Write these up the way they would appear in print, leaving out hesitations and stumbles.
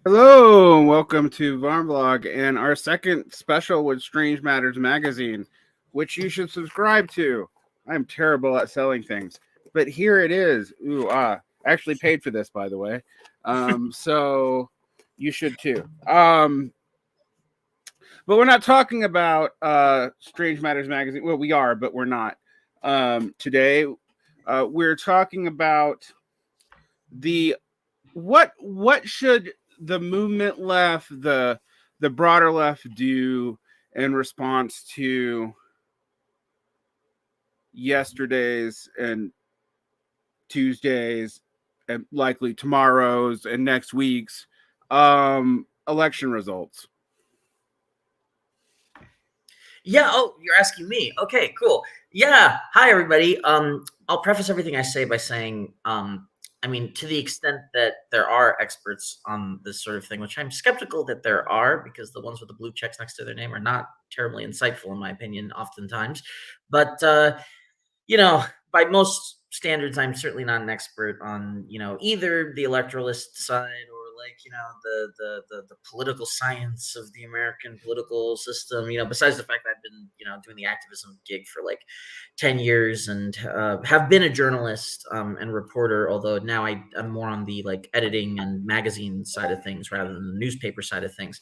Hello, and welcome to Varn Vlog and our second special with Strange Matters magazine, which you should subscribe to. I'm terrible at selling things, but here it is. I actually paid for this, by the way. So you should too. But we're not talking about Strange Matters magazine. Well, we are, but we're not. Today, we're talking about the what should the movement left, the broader left do in response to yesterday's and Tuesday's and likely tomorrow's and next week's election results. Yeah, you're asking me. Okay, cool. Yeah. Hi everybody. I'll preface everything I say by saying I mean, to the extent that there are experts on this sort of thing, which I'm skeptical that there are, because the ones with the blue checks next to their name are not terribly insightful, in my opinion, oftentimes. But by most standards, I'm certainly not an expert on either the electoralist side or the political science of the American political system. Besides the fact that I've been doing the activism gig for like 10 years and have been a journalist and reporter, although now I'm more on the like editing and magazine side of things rather than the newspaper side of things.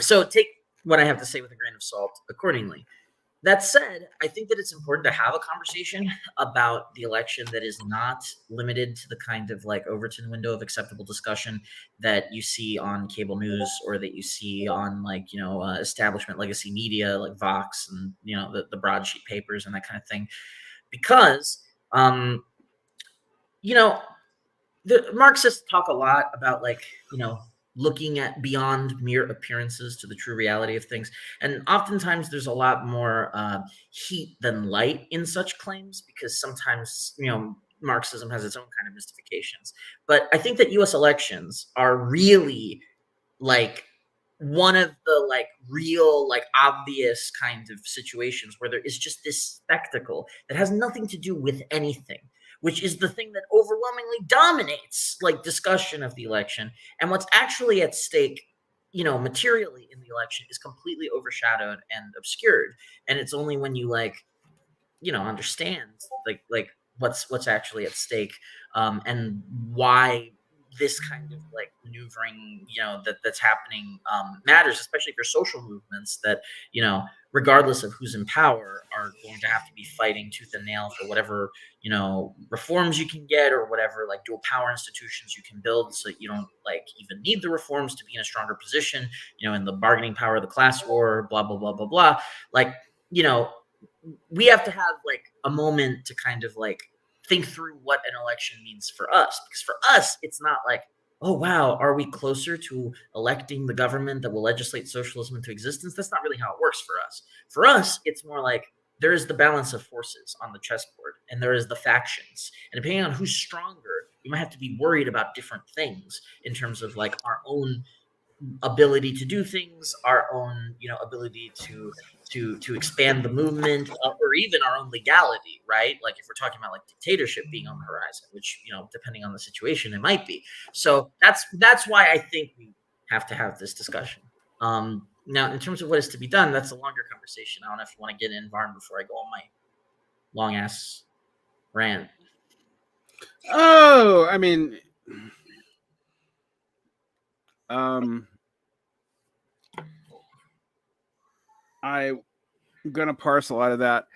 So take what I have to say with a grain of salt accordingly. That said, I think that it's important to have a conversation about the election that is not limited to the kind of like Overton window of acceptable discussion that you see on cable news or that you see on establishment legacy media like Vox and the broadsheet papers and that kind of thing, because the Marxists talk a lot about looking at beyond mere appearances to the true reality of things. And oftentimes there's a lot more heat than light in such claims because sometimes, Marxism has its own kind of mystifications. But I think that US elections are really like one of the real obvious kind of situations where there is just this spectacle that has nothing to do with anything, which is the thing that overwhelmingly dominates discussion of the election. And what's actually at stake, materially in the election is completely overshadowed and obscured. And it's only when you understand what's actually at stake, and why this kind of maneuvering that's happening matters, especially for social movements that regardless of who's in power are going to have to be fighting tooth and nail for whatever reforms you can get or whatever dual power institutions you can build so that you don't even need the reforms to be in a stronger position in the bargaining power of the class war, blah blah blah blah blah. We have to have a moment to kind of think through what an election means for us, because for us it's not oh wow, are we closer to electing the government that will legislate socialism into existence? That's not really how it works for us. For us it's more there is the balance of forces on the chessboard and there is the factions, and depending on who's stronger you might have to be worried about different things in terms of our own ability to do things, our own ability to expand the movement, or even our own legality, right? If we're talking about dictatorship being on the horizon, which depending on the situation it might be. So that's why I think we have to have this discussion. Now in terms of what is to be done, that's a longer conversation. I don't know if you want to get in, Varn, before I go on my long ass rant. Oh, I mean, I'm gonna parse a lot of that.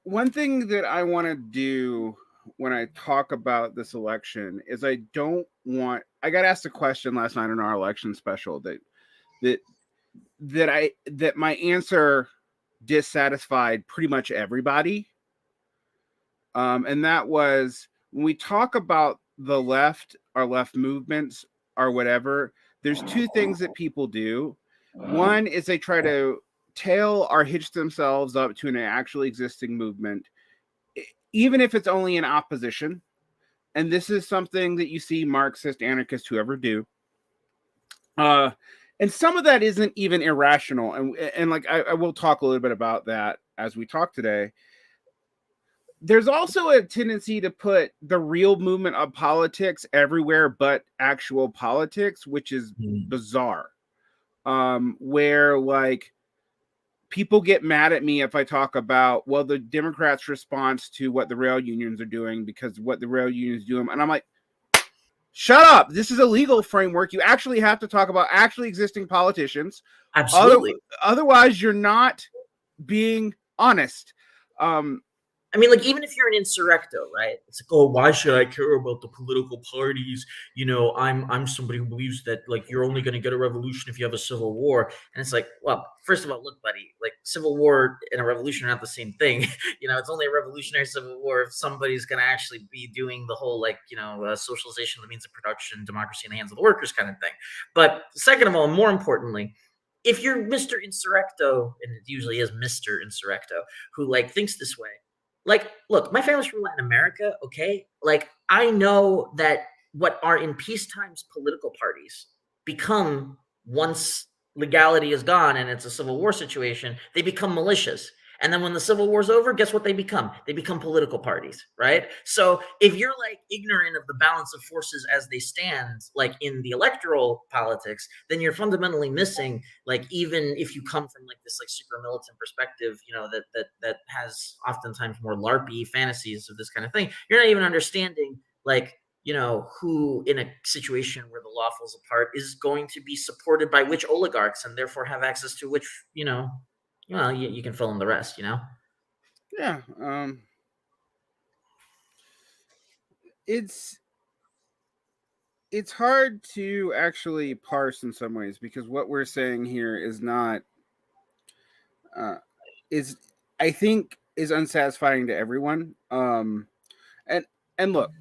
One thing that I want to do when I talk about this election is I got asked a question last night on our election special that my answer dissatisfied pretty much everybody. And that was, when we talk about the left, our left movements or whatever, there's two things that people do. One is they try to tail or hitch themselves up to an actually existing movement, even if it's only in opposition. And this is something that you see Marxist, anarchist, whoever do. And some of that isn't even irrational. And I will talk a little bit about that as we talk today. there's also a tendency to put the real movement of politics everywhere but actual politics, which is bizarre. Where like people get mad at me if I talk about, well, the Democrats' response to what the rail unions are doing because what the rail unions do, and I'm like, shut up. This is a legal framework. You actually have to talk about actually existing politicians. Absolutely. Otherwise, you're not being honest. I mean, like, even if you're an insurrecto, right? It's like, oh, why should I care about the political parties? You know, I'm somebody who believes that, like, you're only going to get a revolution if you have a civil war. And it's like, well, first of all, look, buddy, like, civil war and a revolution are not the same thing. You know, it's only a revolutionary civil war if somebody's going to actually be doing the whole, like, you know, socialization of the means of production, democracy in the hands of the workers kind of thing. But second of all, more importantly, if you're Mr. Insurrecto, and it usually is Mr. Insurrecto, who, like, thinks this way, like, look, my family's from Latin America, okay? Like, I know that what are in peacetimes political parties become, once legality is gone and it's a civil war situation, they become militias. And then when the civil war's over, guess what they become? They become political parties, right? So if you're like ignorant of the balance of forces as they stand, like in the electoral politics, then you're fundamentally missing, like, even if you come from like this like super militant perspective, you know, that has oftentimes more LARPy fantasies of this kind of thing, you're not even understanding, like, you know, who in a situation where the law falls apart is going to be supported by which oligarchs and therefore have access to which, you know, well, you can fill in the rest, you know? Yeah. It's hard to actually parse in some ways because what we're saying here is not is I think is unsatisfying to everyone. And look,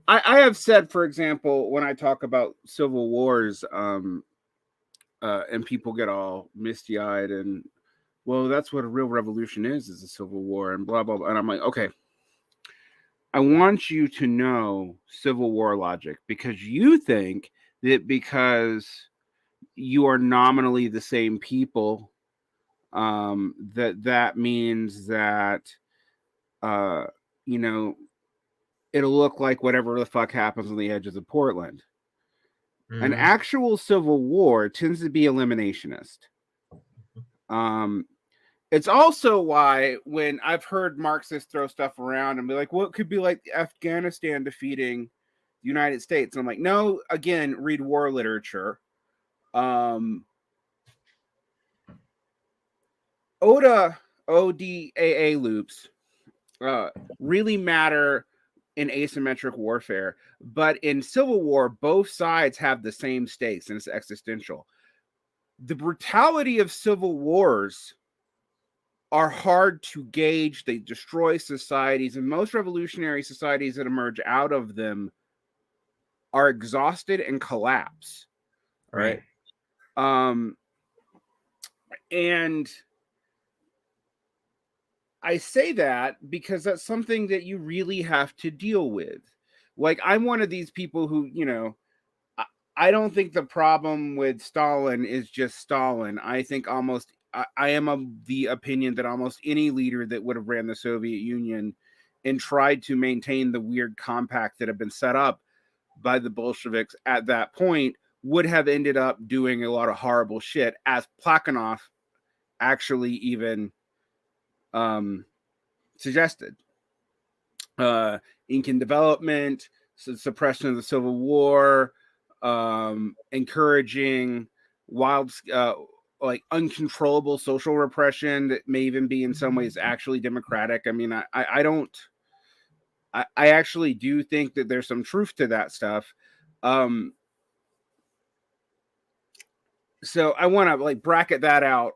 I have said, for example, when I talk about civil wars, and people get all misty eyed and, well, that's what a real revolution is a civil war and blah blah blah. And I'm like, okay, I want you to know civil war logic because you think that because you are nominally the same people, that means that you know, it'll look like whatever the fuck happens on the edges of Portland. An actual civil war tends to be eliminationist. It's also why when I've heard Marxists throw stuff around and be like, well, it could be like Afghanistan defeating the United States. And I'm like, no, again, read war literature. ODAA loops really matter in asymmetric warfare, but in civil war, both sides have the same stakes and it's existential. The brutality of civil wars are hard to gauge. They destroy societies, and most revolutionary societies that emerge out of them are exhausted and collapse. Right. And I say that because that's something that you really have to deal with. Like, I'm one of these people who, you know, I don't think the problem with Stalin is just Stalin. I think I am of the opinion that almost any leader that would have ran the Soviet Union and tried to maintain the weird compact that had been set up by the Bolsheviks at that point would have ended up doing a lot of horrible shit, as Plekhanov actually even suggested. Incan development, suppression of the Civil War, encouraging wild, like uncontrollable social repression that may even be in some ways actually democratic. I mean, I don't. I actually do think that there's some truth to that stuff. So I want to like bracket that out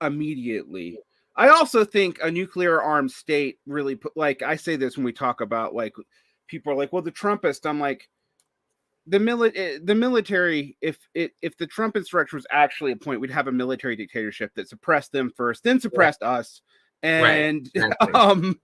immediately. I also think a nuclear armed state really put, like, I say this when we talk about, like, people are like, well, the Trumpists. I'm like, the military, if the Trump insurrection was actually a point, we'd have a military dictatorship that suppressed them first, then suppressed us. And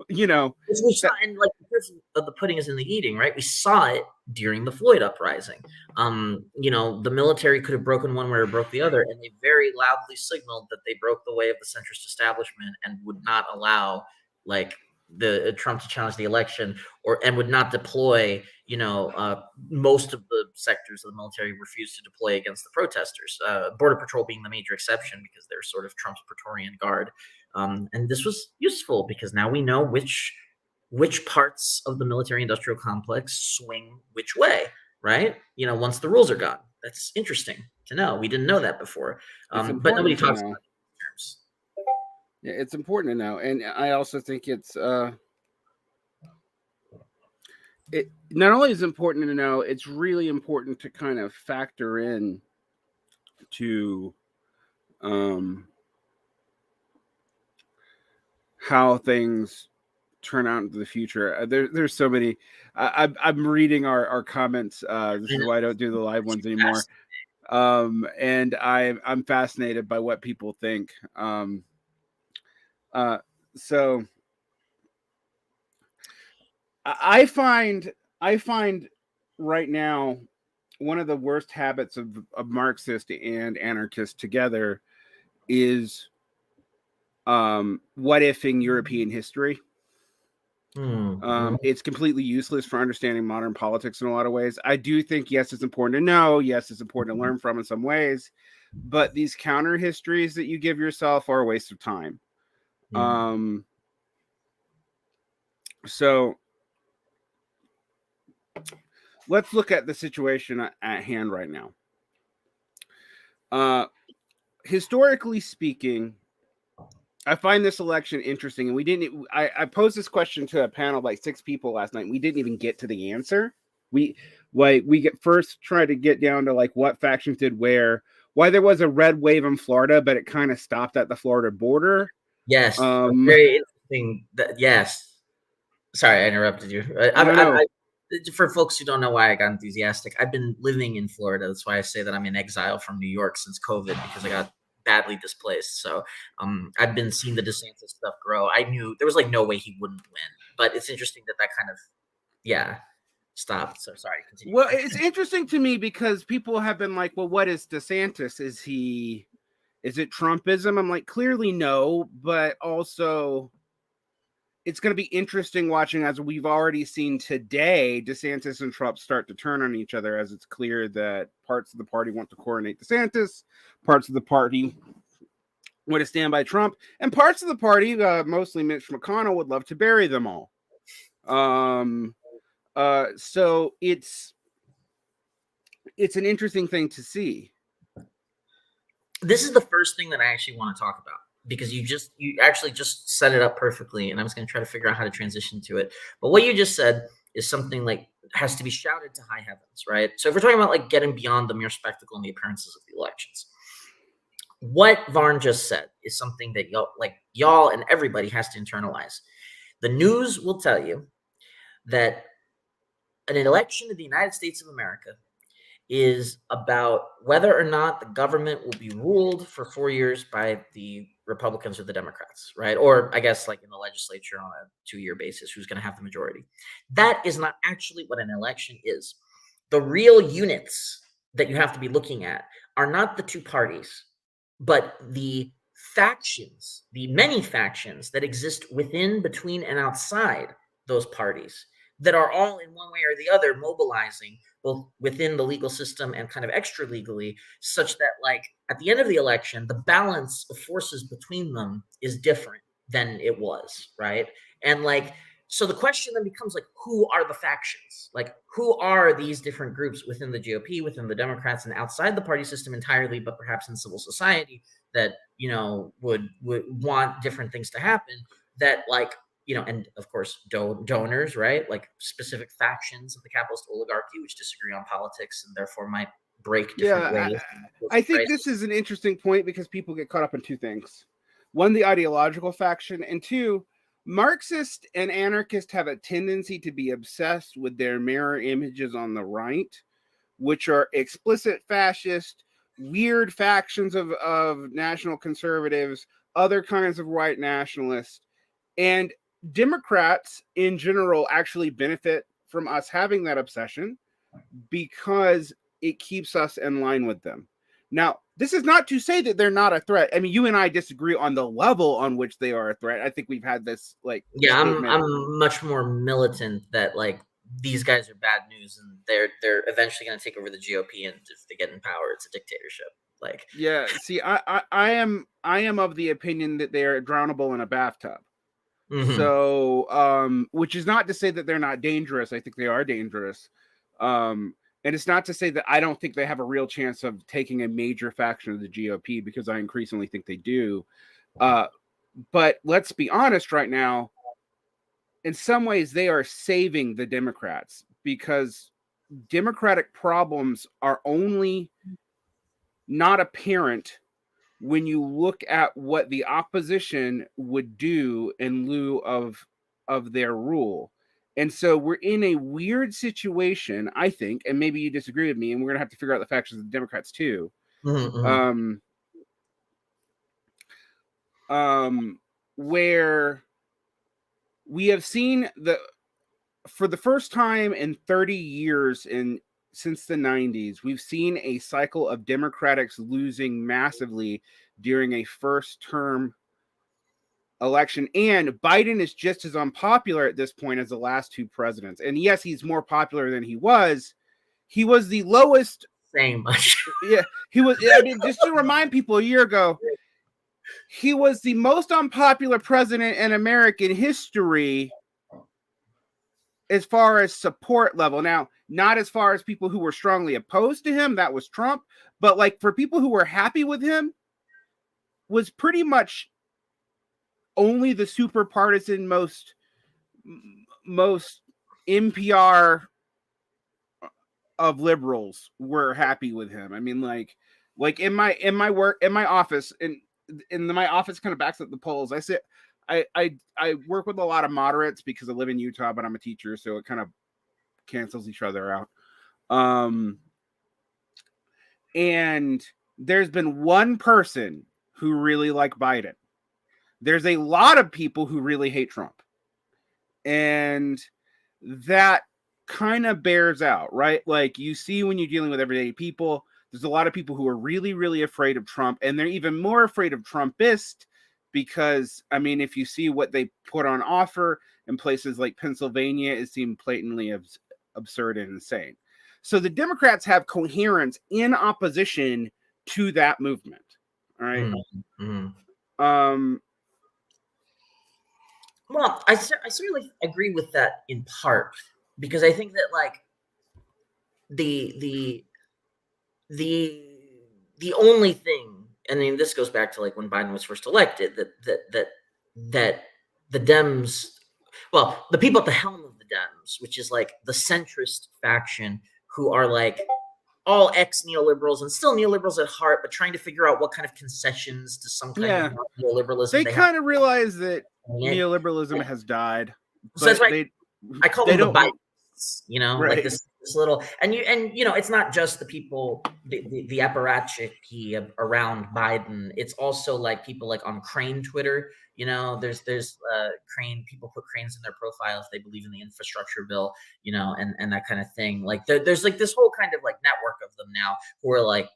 you know, we saw, and like the proof of the pudding is in the eating, right? We saw it during the Floyd uprising. You know, the military could have broken one way or broke the other, and they very loudly signaled that they broke the way of the centrist establishment and would not allow, like, the Trump to challenge the election, and would not deploy. Most of the sectors of the military refused to deploy against the protesters. Border Patrol being the major exception because they're sort of Trump's Praetorian Guard. And this was useful because now we know which parts of the military-industrial complex swing which way, right? Once the rules are gone. That's interesting to know. We didn't know that before, but nobody talks about it in terms. Yeah, it's important to know, and I also think it not only is important to know, it's really important to kind of factor in to how things turn out into the future. There's so many. I'm reading our comments. This is why I don't do the live ones anymore. And I'm fascinated by what people think. So I find right now one of the worst habits of Marxist and anarchist together is what ifing European history. It's completely useless for understanding modern politics in a lot of ways. I do think, yes, it's important to know. Yes, it's important to learn from in some ways. But these counter histories that you give yourself are a waste of time. So let's look at the situation at hand right now. Historically speaking, I find this election interesting, and we didn't. I posed this question to a panel of like 6 people last night. And we didn't even get to the answer. We get first try to get down to like what factions did where, why there was a red wave in Florida, but it kind of stopped at the Florida border. Yes, very interesting. Yes, sorry, I interrupted you. For folks who don't know why I got enthusiastic, I've been living in Florida. That's why I say that I'm in exile from New York since COVID, because I got badly displaced. So I've been seeing the DeSantis stuff grow. I knew there was like no way he wouldn't win, but it's interesting that kind of stopped. So sorry, continue. Well, it's interesting to me because people have been like, well, what is DeSantis? Is it Trumpism? I'm like, clearly no, but also it's going to be interesting watching, as we've already seen today, DeSantis and Trump start to turn on each other, as it's clear that parts of the party want to coronate DeSantis, parts of the party want to stand by Trump, and parts of the party, mostly Mitch McConnell, would love to bury them all. So it's an interesting thing to see. This is the first thing that I actually want to talk about, because you actually just set it up perfectly, and I was going to try to figure out how to transition to it. But what you just said is something like has to be shouted to high heavens, right? So if we're talking about like getting beyond the mere spectacle and the appearances of the elections, what Varn just said is something that y'all and everybody has to internalize. The news will tell you that an election in the United States of America is about whether or not the government will be ruled for 4 years by the Republicans or the Democrats, right? Or I guess like in the legislature on a 2-year basis, who's going to have the majority. That is not actually what an election is. The real units that you have to be looking at are not the 2 parties, but the factions, the many factions that exist within, between, and outside those parties that are all in one way or the other mobilizing both within the legal system and kind of extra legally, such that like at the end of the election, the balance of forces between them is different than it was, right? And like, so the question then becomes like, who are the factions? Like, who are these different groups within the GOP, within the Democrats, and outside the party system entirely, but perhaps in civil society that, would want different things to happen that like, and of course, donors, right? Like specific factions of the capitalist oligarchy, which disagree on politics and therefore might break different ways. I think this is an interesting point because people get caught up in 2 things. 1, the ideological faction, and 2, Marxist and anarchist have a tendency to be obsessed with their mirror images on the right, which are explicit fascist, weird factions of national conservatives, other kinds of white nationalists, and Democrats in general actually benefit from us having that obsession because it keeps us in line with them. Now, this is not to say that they're not a threat. I mean, you and I disagree on the level on which they are a threat. I think we've had this Yeah, statement. I'm much more militant that like these guys are bad news and they're eventually going to take over the GOP, and if they get in power, it's a dictatorship. Like, yeah, see, I am of the opinion that they are drownable in a bathtub. So, which is not to say that they're not dangerous. I think they are dangerous. And it's not to say that I don't think they have a real chance of taking a major faction of the GOP, because I increasingly think they do. But let's be honest right now, in some ways, they are saving the Democrats, because Democratic problems are only not apparent when you look at what the opposition would do in lieu of their rule. And so we're in a weird situation, I think, and maybe you disagree with me, and we're gonna have to figure out the factions of the Democrats too. Where we have seen for the first time in 30 years since the 90s, we've seen a cycle of Democrats losing massively during a first term election. And Biden is just as unpopular at this point as the last two presidents. And yes, he's more popular than he was. He was the lowest. Saying much. Yeah, he was. I mean, just to remind people, a year ago, he was the most unpopular president in American history as far as support level. Now, not as far as people who were strongly opposed to him, that was Trump, but like for people who were happy with him, was pretty much only the super partisan, most NPR of liberals were happy with him. I mean, like in my work, in my office, in my office kind of backs up the polls. I work with a lot of moderates because I live in Utah, but I'm a teacher, so it kind of cancels each other out. And there's been one person who really liked Biden. There's a lot of people who really hate Trump. And that kind of bears out, right? Like you see when you're dealing with everyday people, there's a lot of people who are really, really afraid of Trump, and they're even more afraid of Trumpist because, I mean, if you see what they put on offer in places like Pennsylvania, it seemed blatantly absurd and insane. So the Democrats have coherence in opposition to that movement. All right. Well, I certainly agree with that in part, because I think that like the only thing, and I mean this goes back to like when Biden was first elected, that the Dems, well, the people at the helm of the Dems, which is like the centrist faction, who are like all ex-neoliberals and still neoliberals at heart, but trying to figure out what kind of concessions to some kind of neoliberalism they kind of realize that neoliberalism has died. So that's why I call them the Bidens, you know, right. Like this little, and you know, it's not just the people, the apparatchik around Biden. It's also like people like on Crane Twitter. You know, there's Crane, people put cranes in their profile if they believe in the infrastructure bill, you know, and that kind of thing. Like there's like this whole kind of like network of them now who are like,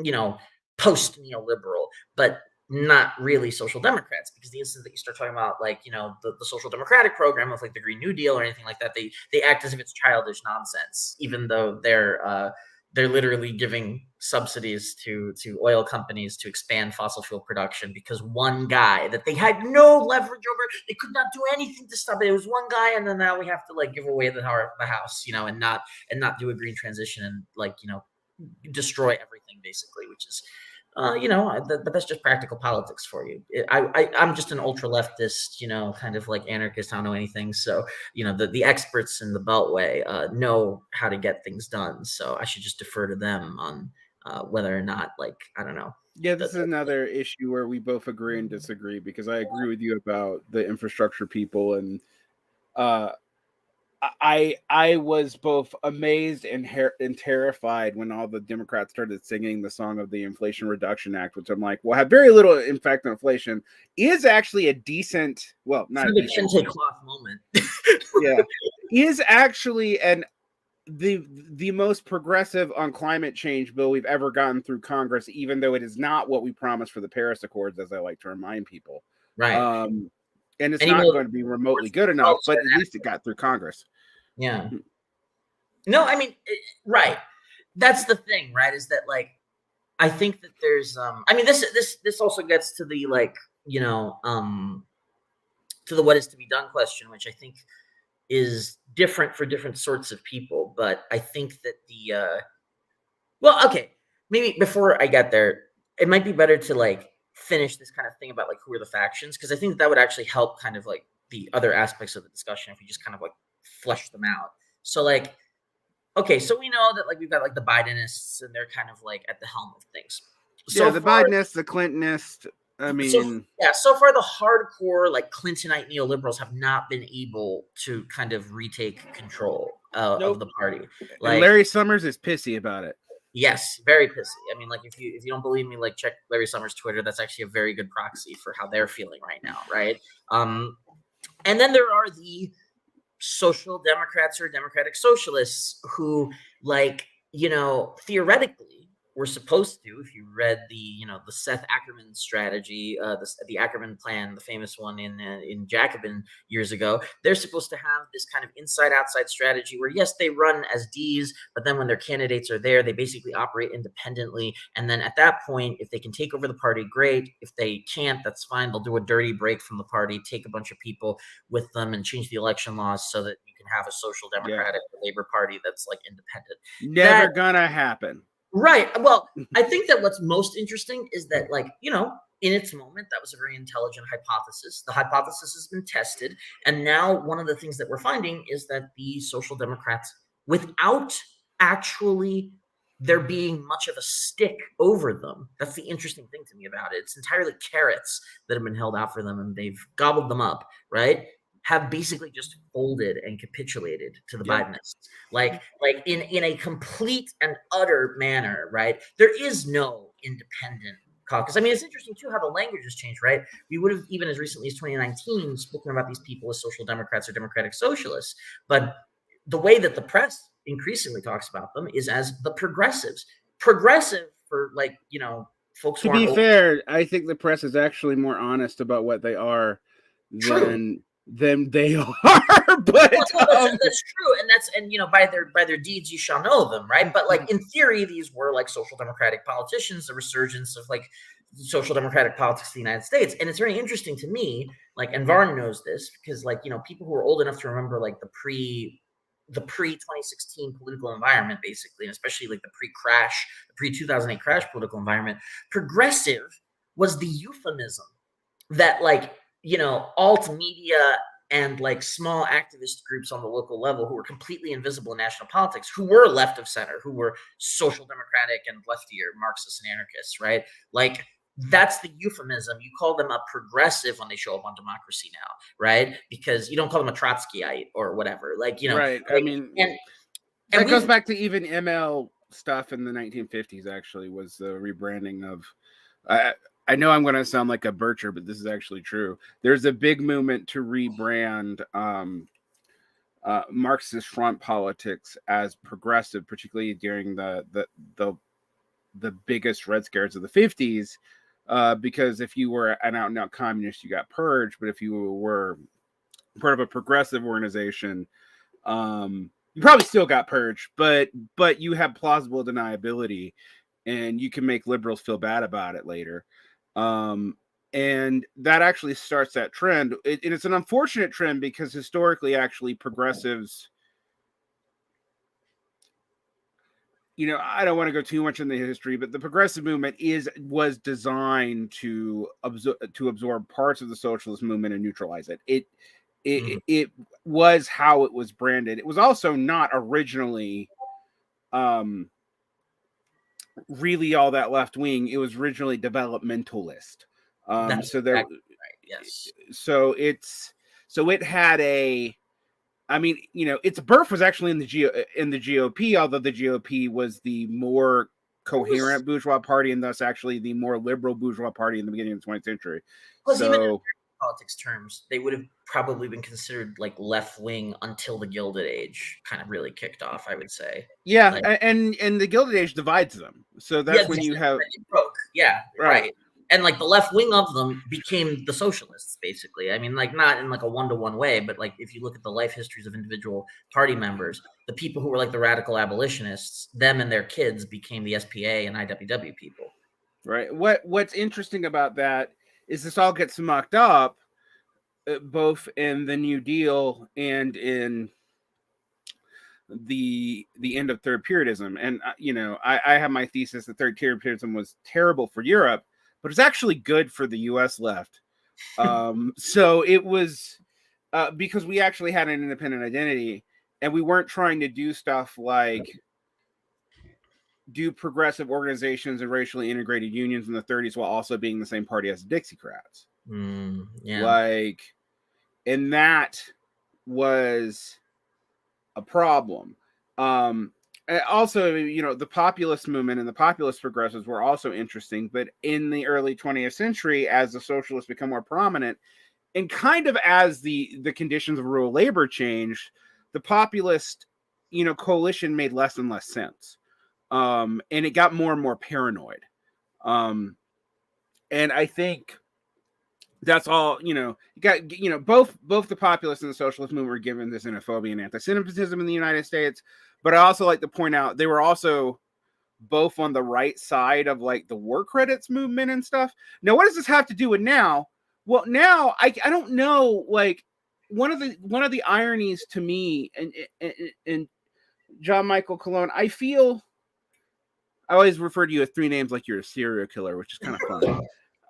you know, post neoliberal, but not really social democrats, because the instant that you start talking about like, you know, the social democratic program of like the Green New Deal or anything like that, they act as if it's childish nonsense, even though they're literally giving subsidies to oil companies to expand fossil fuel production because one guy that they had no leverage over, they could not do anything to stop it. It was one guy, and then now we have to like give away the house, you know, and not do a green transition and like, you know, destroy everything basically, which is you know, but that's just practical politics for you. I'm just an ultra leftist, you know, kind of like anarchist. I don't know anything. So, you know, the experts in the Beltway know how to get things done. So I should just defer to them on whether or not, like, I don't know. Yeah, this is another issue where we both agree and disagree, because I agree with you about the infrastructure people, and I was both amazed and terrified when all the Democrats started singing the song of the Inflation Reduction Act, which I'm like, well, have very little impact on inflation, is actually a decent, well, not a decent kente cloth moment. Yeah, is actually an the most progressive on climate change bill we've ever gotten through Congress, even though it is not what we promised for the Paris Accords, as I like to remind people. Right. And it's And not even going to be remotely good enough, but at least it got through Congress. Yeah. No, I mean, right. That's the thing, right? Is that like, I think that there's, I mean, this also gets to the like, you know, to the what is to be done question, which I think is different for different sorts of people. But I think that well, okay, maybe before I get there, it might be better to like finish this kind of thing about like who are the factions, because I think that would actually help kind of like the other aspects of the discussion if we just kind of like flesh them out. So like, okay, so we know that like we've got like the Bidenists and they're kind of like at the helm of things. So the Bidenists, the Clintonists. I mean, so far the hardcore like Clintonite neoliberals have not been able to kind of retake control of the party. Like, and Larry Summers is pissy about it. Yes, very pissy. I mean, like if you don't believe me, like check Larry Summers' Twitter. That's actually a very good proxy for how they're feeling right now, right? And then there are the social democrats or democratic socialists who, like, you know, theoretically were supposed to, if you read the, you know, the Seth Ackerman strategy, the Ackerman plan, the famous one in Jacobin years ago, they're supposed to have this kind of inside-outside strategy where, yes, they run as Ds, but then when their candidates are there, they basically operate independently. And then at that point, if they can take over the party, great. If they can't, that's fine. They'll do a dirty break from the party, take a bunch of people with them and change the election laws so that you can have a social democratic Labor Party that's like independent. Never gonna happen. Right. Well, I think that what's most interesting is that, like, you know, in its moment, that was a very intelligent hypothesis. The hypothesis has been tested. And now one of the things that we're finding is that the social democrats, without actually there being much of a stick over them, that's the interesting thing to me about it. It's entirely carrots that have been held out for them and they've gobbled them up, right? Have basically just folded and capitulated to the Bidenists, like in a complete and utter manner, right? There is no independent caucus. I mean, it's interesting too how the language has changed, right? We would have even as recently as 2019 spoken about these people as social democrats or democratic socialists, but the way that the press increasingly talks about them is as the progressives. Progressive for, like, you know, folks. To be fair, I think the press is actually more honest about what they are than they are. But that's true, and you know, by their deeds you shall know them, right? But like in theory, these were like social democratic politicians, the resurgence of like social democratic politics in the United States. And it's very interesting to me, like, and Varn knows this because, like, you know, people who are old enough to remember like the pre 2016 political environment, basically, and especially like the pre 2008 crash political environment, progressive was the euphemism that, like, you know, alt media and like small activist groups on the local level who were completely invisible in national politics, who were left of center, who were social democratic and leftier, Marxists and anarchists, right? Like, that's the euphemism. You call them a progressive when they show up on Democracy Now, right? Because you don't call them a Trotskyite or whatever. Like, you know, right. Like, I mean, and that goes back to even ML stuff in the 1950s. Actually, was the rebranding of. I know I'm going to sound like a bircher, but this is actually true. There's a big movement to rebrand Marxist front politics as progressive, particularly during the biggest Red Scares of the 50s. Because if you were an out-and-out communist, you got purged. But if you were part of a progressive organization, you probably still got purged. But you have plausible deniability, and you can make liberals feel bad about it later. And that actually starts that trend. And it's an unfortunate trend because historically, actually, progressives, you know, I don't want to go too much in the history, but the progressive movement was designed to absorb parts of the socialist movement and neutralize it. It was how it was branded. It was also not originally really all that left wing. It was originally developmentalist. So there, exactly right. Yes. So it had a. I mean, you know, its birth was actually in the GOP, although the GOP was the more coherent bourgeois party and thus actually the more liberal bourgeois party in the beginning of the 20th century. So politics terms, they would have probably been considered like left wing until the Gilded Age kind of really kicked off, I would say. Yeah, Like, and the Gilded Age divides them. So that's when you have it broke. Yeah, right. And like the left wing of them became the socialists, basically. I mean, like not in like a one-to-one way, but like if you look at the life histories of individual party members, the people who were like the radical abolitionists, them and their kids became the SPA and IWW people. Right. What's interesting about that is this all gets mucked up, both in the New Deal and in the end of third periodism. And I have my thesis that third periodism was terrible for Europe, but it's actually good for the U.S. left. So it was because we actually had an independent identity, and we weren't trying to do stuff like do progressive organizations and racially integrated unions in the 30s while also being the same party as the Dixiecrats. And that was a problem. Also, the populist movement and the populist progressives were also interesting, but in the early 20th century, as the socialists become more prominent, and kind of as the conditions of rural labor changed, the populist, coalition made less and less sense. And it got more and more paranoid. And I think that's all, you got, both the populist and the socialist movement were given this xenophobia and anti-Semitism in the United States. But I also like to point out they were also both on the right side of like the war credits movement and stuff. Now, what does this have to do with now? Well, now I don't know. Like one of the ironies to me and John Michael Cologne, I always refer to you with three names like you're a serial killer, which is kind of funny.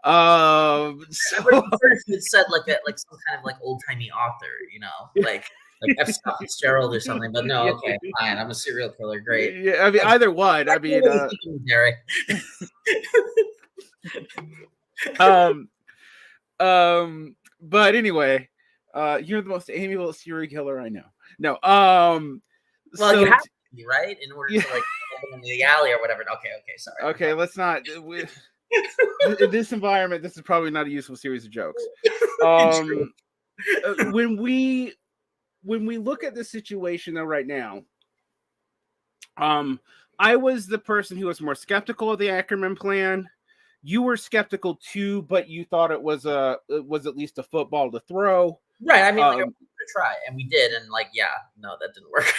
So if you had said like some kind of like old timey author, like F. Scott Fitzgerald or something, but no, okay, fine, I'm a serial killer, great. Yeah, I mean either one. I mean, Derick. But anyway, you're the most amiable serial killer I know. No, well, so, you have to be, right, in order to like in the alley or whatever. Okay, sorry. Okay, let's not. In this environment, this is probably not a useful series of jokes. When we look at the situation though right now, I was the person who was more skeptical of the Ackerman plan. You were skeptical too, but you thought it was at least a football to throw. Right. I mean, like, to try, and we did, and like, yeah, no, that didn't work.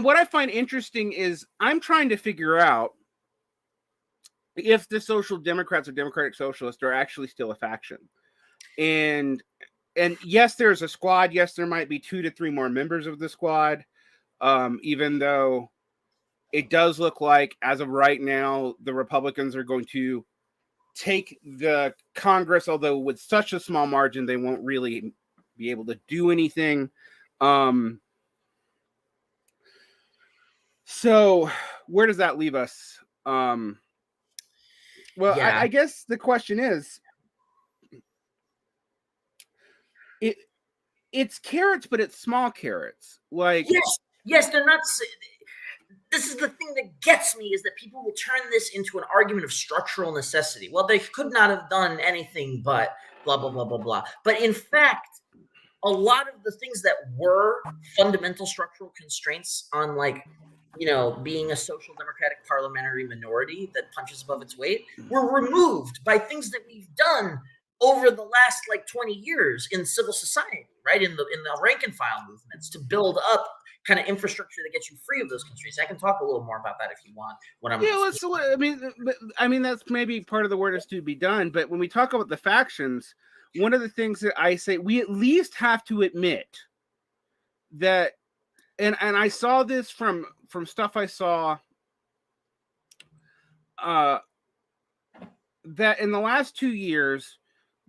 What I find interesting is I'm trying to figure out if the Social Democrats or Democratic Socialists are actually still a faction. And yes, there's a squad. Yes, there might be 2 to 3 more members of the squad, even though it does look like, as of right now, the Republicans are going to take the Congress, although with such a small margin, they won't really be able to do anything. So where does that leave us? Well, yeah. I guess the question is, it's carrots, but it's small carrots. Like, yes, they're not. This is the thing that gets me, is that people will turn this into an argument of structural necessity. Well, they could not have done anything but blah, blah, blah, blah, blah. But in fact, a lot of the things that were fundamental structural constraints on, like, being a social democratic parliamentary minority that punches above its weight were removed by things that we've done over the last like 20 years in civil society, right? In the rank and file movements to build up kind of infrastructure that gets you free of those constraints. I can talk a little more about that if you want. I mean, that's maybe part of the work is to be done. But when we talk about the factions, one of the things that I say, we at least have to admit that, and I saw this from stuff I saw, that in the last 2 years,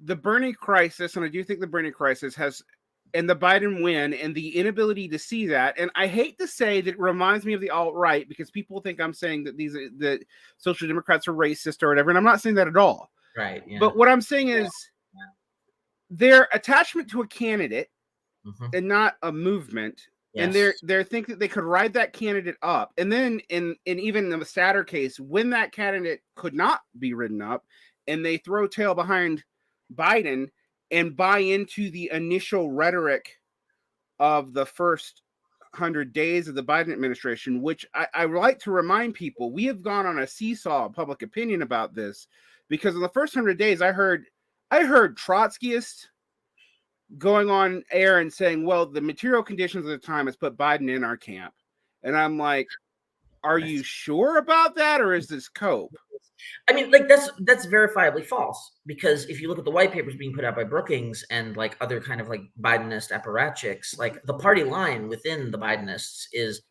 the Bernie crisis, and I do think the Bernie crisis has, and the Biden win, and the inability to see that, and I hate to say that it reminds me of the alt-right, because people think I'm saying that the Social Democrats are racist or whatever, and I'm not saying that at all. Right. Yeah. But what I'm saying is their attachment to a candidate and not a movement. Yes. And they think that they could ride that candidate up, and then in even the sadder case, when that candidate could not be ridden up, and they throw tail behind Biden and buy into the initial rhetoric of the first 100 days of the Biden administration, which I like to remind people, we have gone on a seesaw of public opinion about this, because in the first 100 days, I heard Trotskyists going on air and saying, well, the material conditions of the time has put Biden in our camp. And I'm like, are you sure about that, or is this cope? I mean, like that's verifiably false, because if you look at the white papers being put out by Brookings and like other kind of like Bidenist apparatchiks, like the party line within the Bidenists is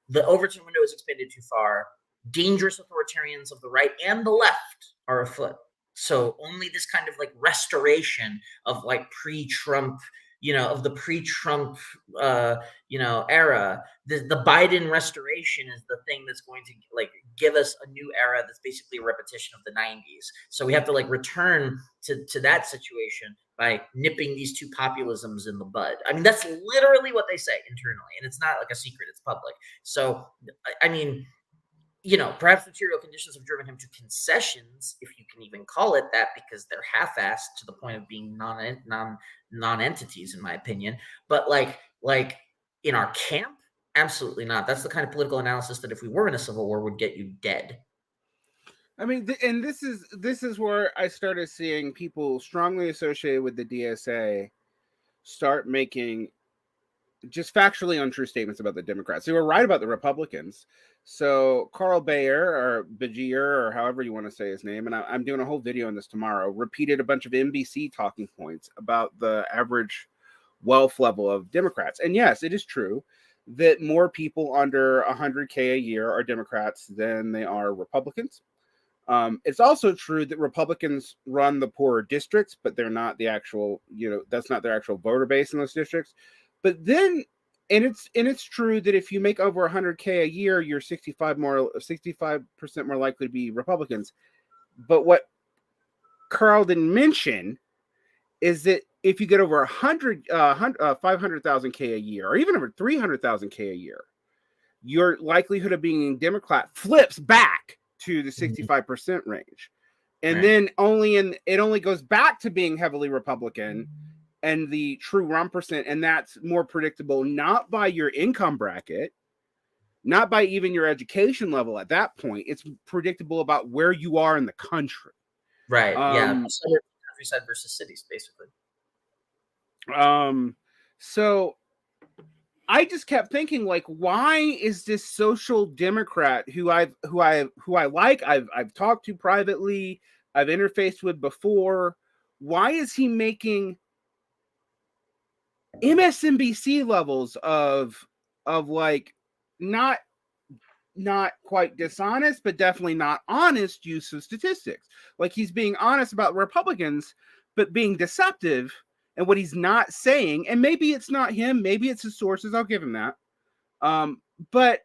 the Overton window is expanded too far. Dangerous authoritarians of the right and the left are afoot. So only this kind of like restoration of like pre-Trump, of the pre-Trump, era. The Biden restoration is the thing that's going to like give us a new era that's basically a repetition of the 90s. So we have to like return to that situation by nipping these two populisms in the bud. I mean, that's literally what they say internally, and it's not like a secret, it's public. So, I mean, perhaps material conditions have driven him to concessions, if you can even call it that, because they're half-assed to the point of being non-entities, in my opinion. But like in our camp, absolutely not. That's the kind of political analysis that if we were in a civil war would get you dead. I mean, and this is where I started seeing people strongly associated with the DSA start making just factually untrue statements about the Democrats. They were right about the Republicans. So Carl Bayer, or Bajier, or however you want to say his name, and I'm doing a whole video on this tomorrow, repeated a bunch of NBC talking points about the average wealth level of Democrats. And yes, it is true that more people under 100K a year are Democrats than they are Republicans. It's also true that Republicans run the poorer districts, but they're not the actual, that's not their actual voter base in those districts. But then, and it's true that if you make over 100K a year, you're 65% more likely to be Republicans. But what Carl didn't mention is that if you get over 500,000K a year, or even over 300,000K a year, your likelihood of being a Democrat flips back to the 65% range. And then it only goes back to being heavily Republican and the true 1%. And that's more predictable, not by your income bracket, not by even your education level at that point. It's predictable about where you are in the country. Right. Countryside versus cities, basically. So I just kept thinking, like, why is this social democrat who I like, I've talked to privately, I've interfaced with before, why is he making MSNBC levels of like not quite dishonest, but definitely not honest use of statistics? Like, he's being honest about Republicans, but being deceptive and what he's not saying. And maybe it's not him, maybe it's his sources. I'll give him that. But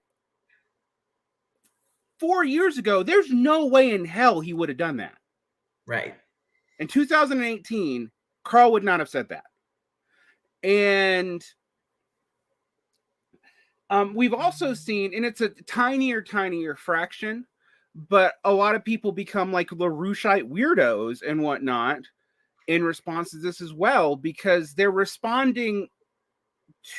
4 years ago, there's no way in hell he would have done that. Right. In 2018, Carl would not have said that. And we've also seen, and it's a tinier fraction, but a lot of people become like LaRoucheite weirdos and whatnot in response to this as well, because they're responding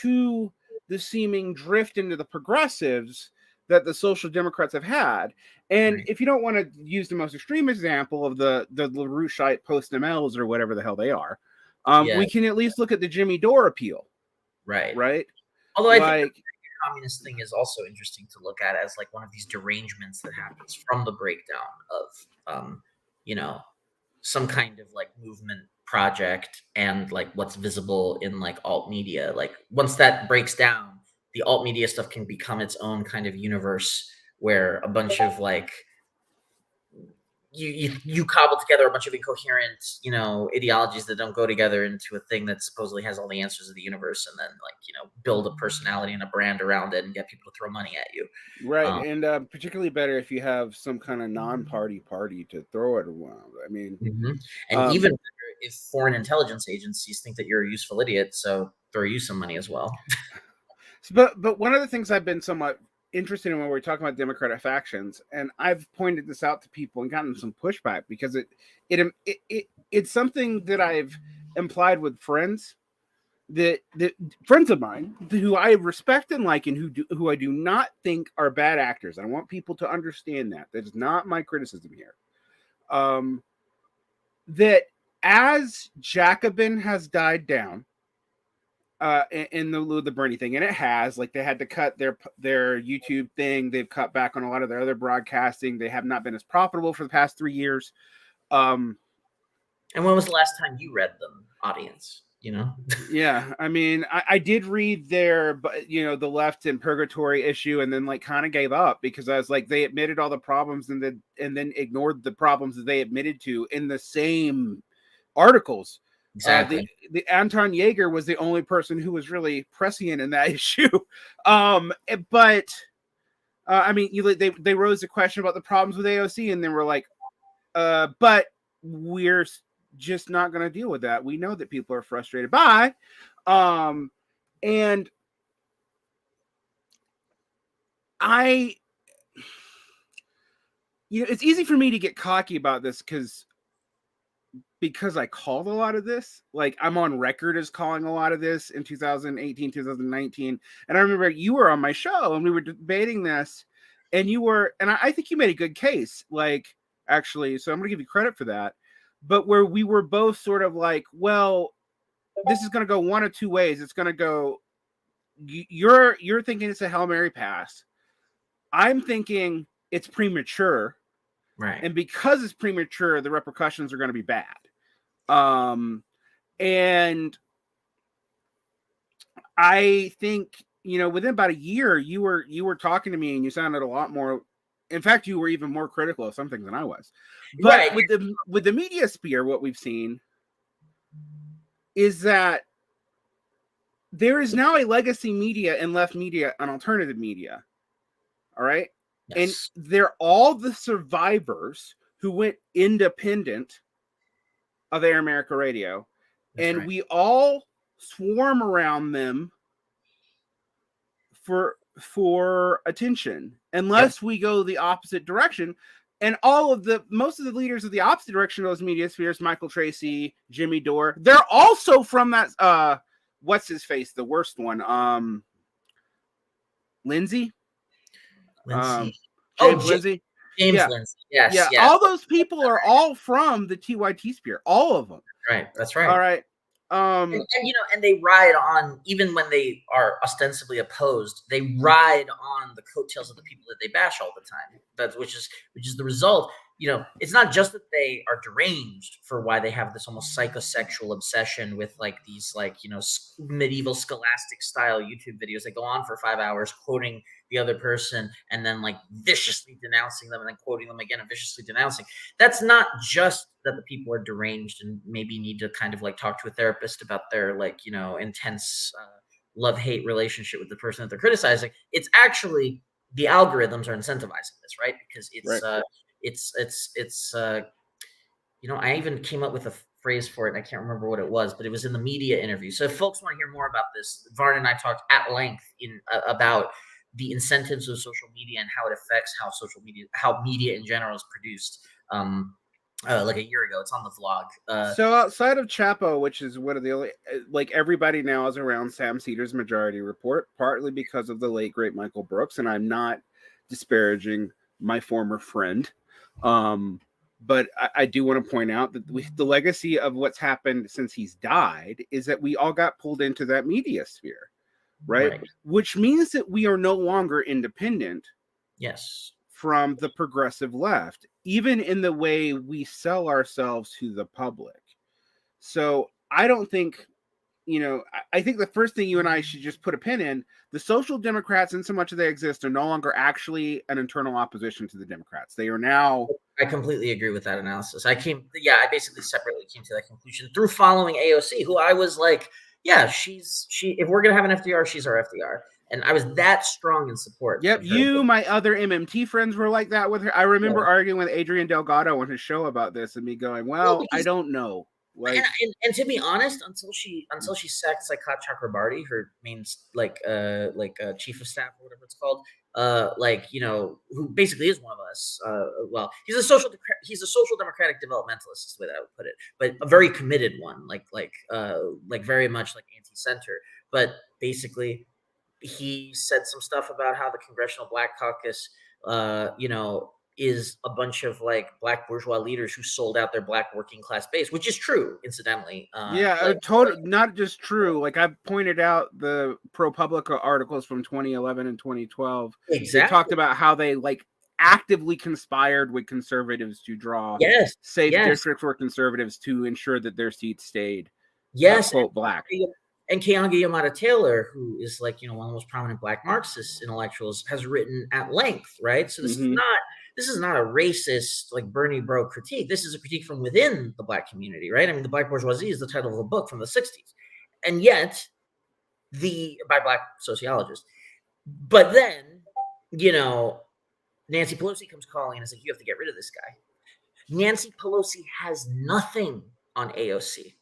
to the seeming drift into the progressives that the social democrats have had. And if you don't want to use the most extreme example of the LaRoucheite post-MLs or whatever the hell they are, we can at least look at the Jimmy Dore appeal. Right. Although I think the communist thing is also interesting to look at as like one of these derangements that happens from the breakdown of, some kind of like movement project and like what's visible in like alt media. Like once that breaks down, the alt media stuff can become its own kind of universe where a bunch of like you cobble together a bunch of incoherent, ideologies that don't go together into a thing that supposedly has all the answers of the universe, and then build a personality and a brand around it and get people to throw money at you. Right. And particularly better if you have some kind of non-party party to throw it around. I mean, and even better if foreign intelligence agencies think that you're a useful idiot, so throw you some money as well. But one of the things I've been somewhat interested in when we're talking about Democratic factions, and I've pointed this out to people and gotten some pushback because it's something that I've implied with friends that friends of mine who I respect and like, and who I do not think are bad actors. I want people to understand that is not my criticism here. That as Jacobin has died down, in the Bernie thing, and it has, like, they had to cut their YouTube thing. They've cut back on a lot of their other broadcasting. They have not been as profitable for the past 3 years. And when was the last time you read them, audience? You know? Yeah, I mean, I did read their, the Left in Purgatory issue, and then like kind of gave up because I was like, they admitted all the problems and then ignored the problems that they admitted to in the same articles. Exactly. The Anton Yeager was the only person who was really prescient in that issue. But I mean, they rose the question about the problems with AOC, and then we're like, but we're just not going to deal with that. We know that people are frustrated by, and it's easy for me to get cocky about this because I called a lot of this. Like, I'm on record as calling a lot of this in 2018, 2019. And I remember you were on my show and we were debating this, and I think you made a good case, like, actually, so I'm going to give you credit for that. But where we were both sort of like, well, this is going to go one of two ways. It's going to go, you're thinking it's a Hail Mary pass. I'm thinking it's premature. Right. And because it's premature, the repercussions are going to be bad. And I think, within about a year, you were talking to me and you sounded a lot more. In fact, you were even more critical of some things than I was. But right. with the media sphere, what we've seen is that there is now a legacy media and left media and alternative media. All right. Yes. And they're all the survivors who went independent of Air America Radio. That's and right. We all swarm around them for attention, unless we go the opposite direction. And most of the leaders of the opposite direction of those media spheres, Michael Tracy, Jimmy Dore, they're also from that, what's his face? The worst one. Lindsay. Lindsay. James Lindsay. James Lindsay. Yes. Yeah. All those people are all from the TYT sphere. All of them. Right. That's right. All right. And they ride on, even when they are ostensibly opposed, they ride on the coattails of the people that they bash all the time. Which is the result. It's not just that they are deranged for why they have this almost psychosexual obsession with like these medieval scholastic style YouTube videos that go on for 5 hours quoting the other person and then like viciously denouncing them and then quoting them again and viciously denouncing. That's not just that the people are deranged and maybe need to kind of like talk to a therapist about their intense love-hate relationship with the person that they're criticizing. It's actually the algorithms are incentivizing this, right? Because it's right. I even came up with a phrase for it. I can't remember what it was, but it was in the media interview. So if folks want to hear more about this, Varn and I talked at length about the incentives of social media and how it affects how media in general is produced. Like a year ago, it's on the vlog. So outside of Chapo, which is one of the only, like, everybody now is around Sam Cedars' Majority Report, partly because of the late great Michael Brooks, and I'm not disparaging my former friend. But I do want to point out that the legacy of what's happened since he's died is that we all got pulled into that media sphere, right? Which means that we are no longer independent. Yes. From the progressive left, even in the way we sell ourselves to the public. So I don't think, I think the first thing you and I should just put a pin in, the Social Democrats, in so much as they exist, are no longer actually an internal opposition to the Democrats. They are now. I completely agree with that analysis. I basically separately came to that conclusion through following AOC, who I was like, yeah, if we're going to have an FDR, she's our FDR. And I was that strong in support. Yep, my other MMT friends were like that with her. I remember arguing with Adrian Delgado on his show about this and me going, well, I don't know. Like, and to be honest, until she sacked Saikat Chakrabarti, her main chief of staff or whatever it's called, who basically is one of us. Well, he's a social democratic developmentalist, is the way that I would put it, but a very committed one, like very much like anti-center. But basically, he said some stuff about how the Congressional Black Caucus, is a bunch of like black bourgeois leaders who sold out their black working class base, which is true, incidentally. Not just true. Like, I've pointed out the ProPublica articles from 2011 and 2012. Exactly. They talked about how they like actively conspired with conservatives to draw safe districts for conservatives to ensure that their seats stayed quote black. And Keeanga-Yamahtta Taylor, who is like, one of the most prominent black Marxist intellectuals, has written at length, right? So this is not a racist, like Bernie bro critique. This is a critique from within the black community, right? I mean, The Black Bourgeoisie is the title of a book from the 60s. And yet, by black sociologists. But then, Nancy Pelosi comes calling and is like, you have to get rid of this guy. Nancy Pelosi has nothing on AOC.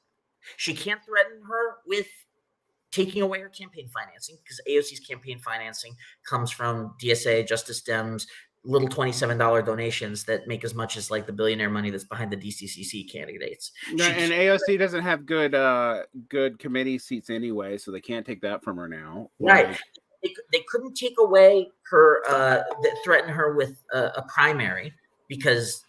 She can't threaten her with taking away her campaign financing, because AOC's campaign financing comes from DSA, Justice Dems, little $27 donations that make as much as like the billionaire money that's behind the DCCC candidates. And AOC doesn't have good committee seats anyway, so they can't take that from her now. Right. They couldn't take away her, threaten her with a primary, because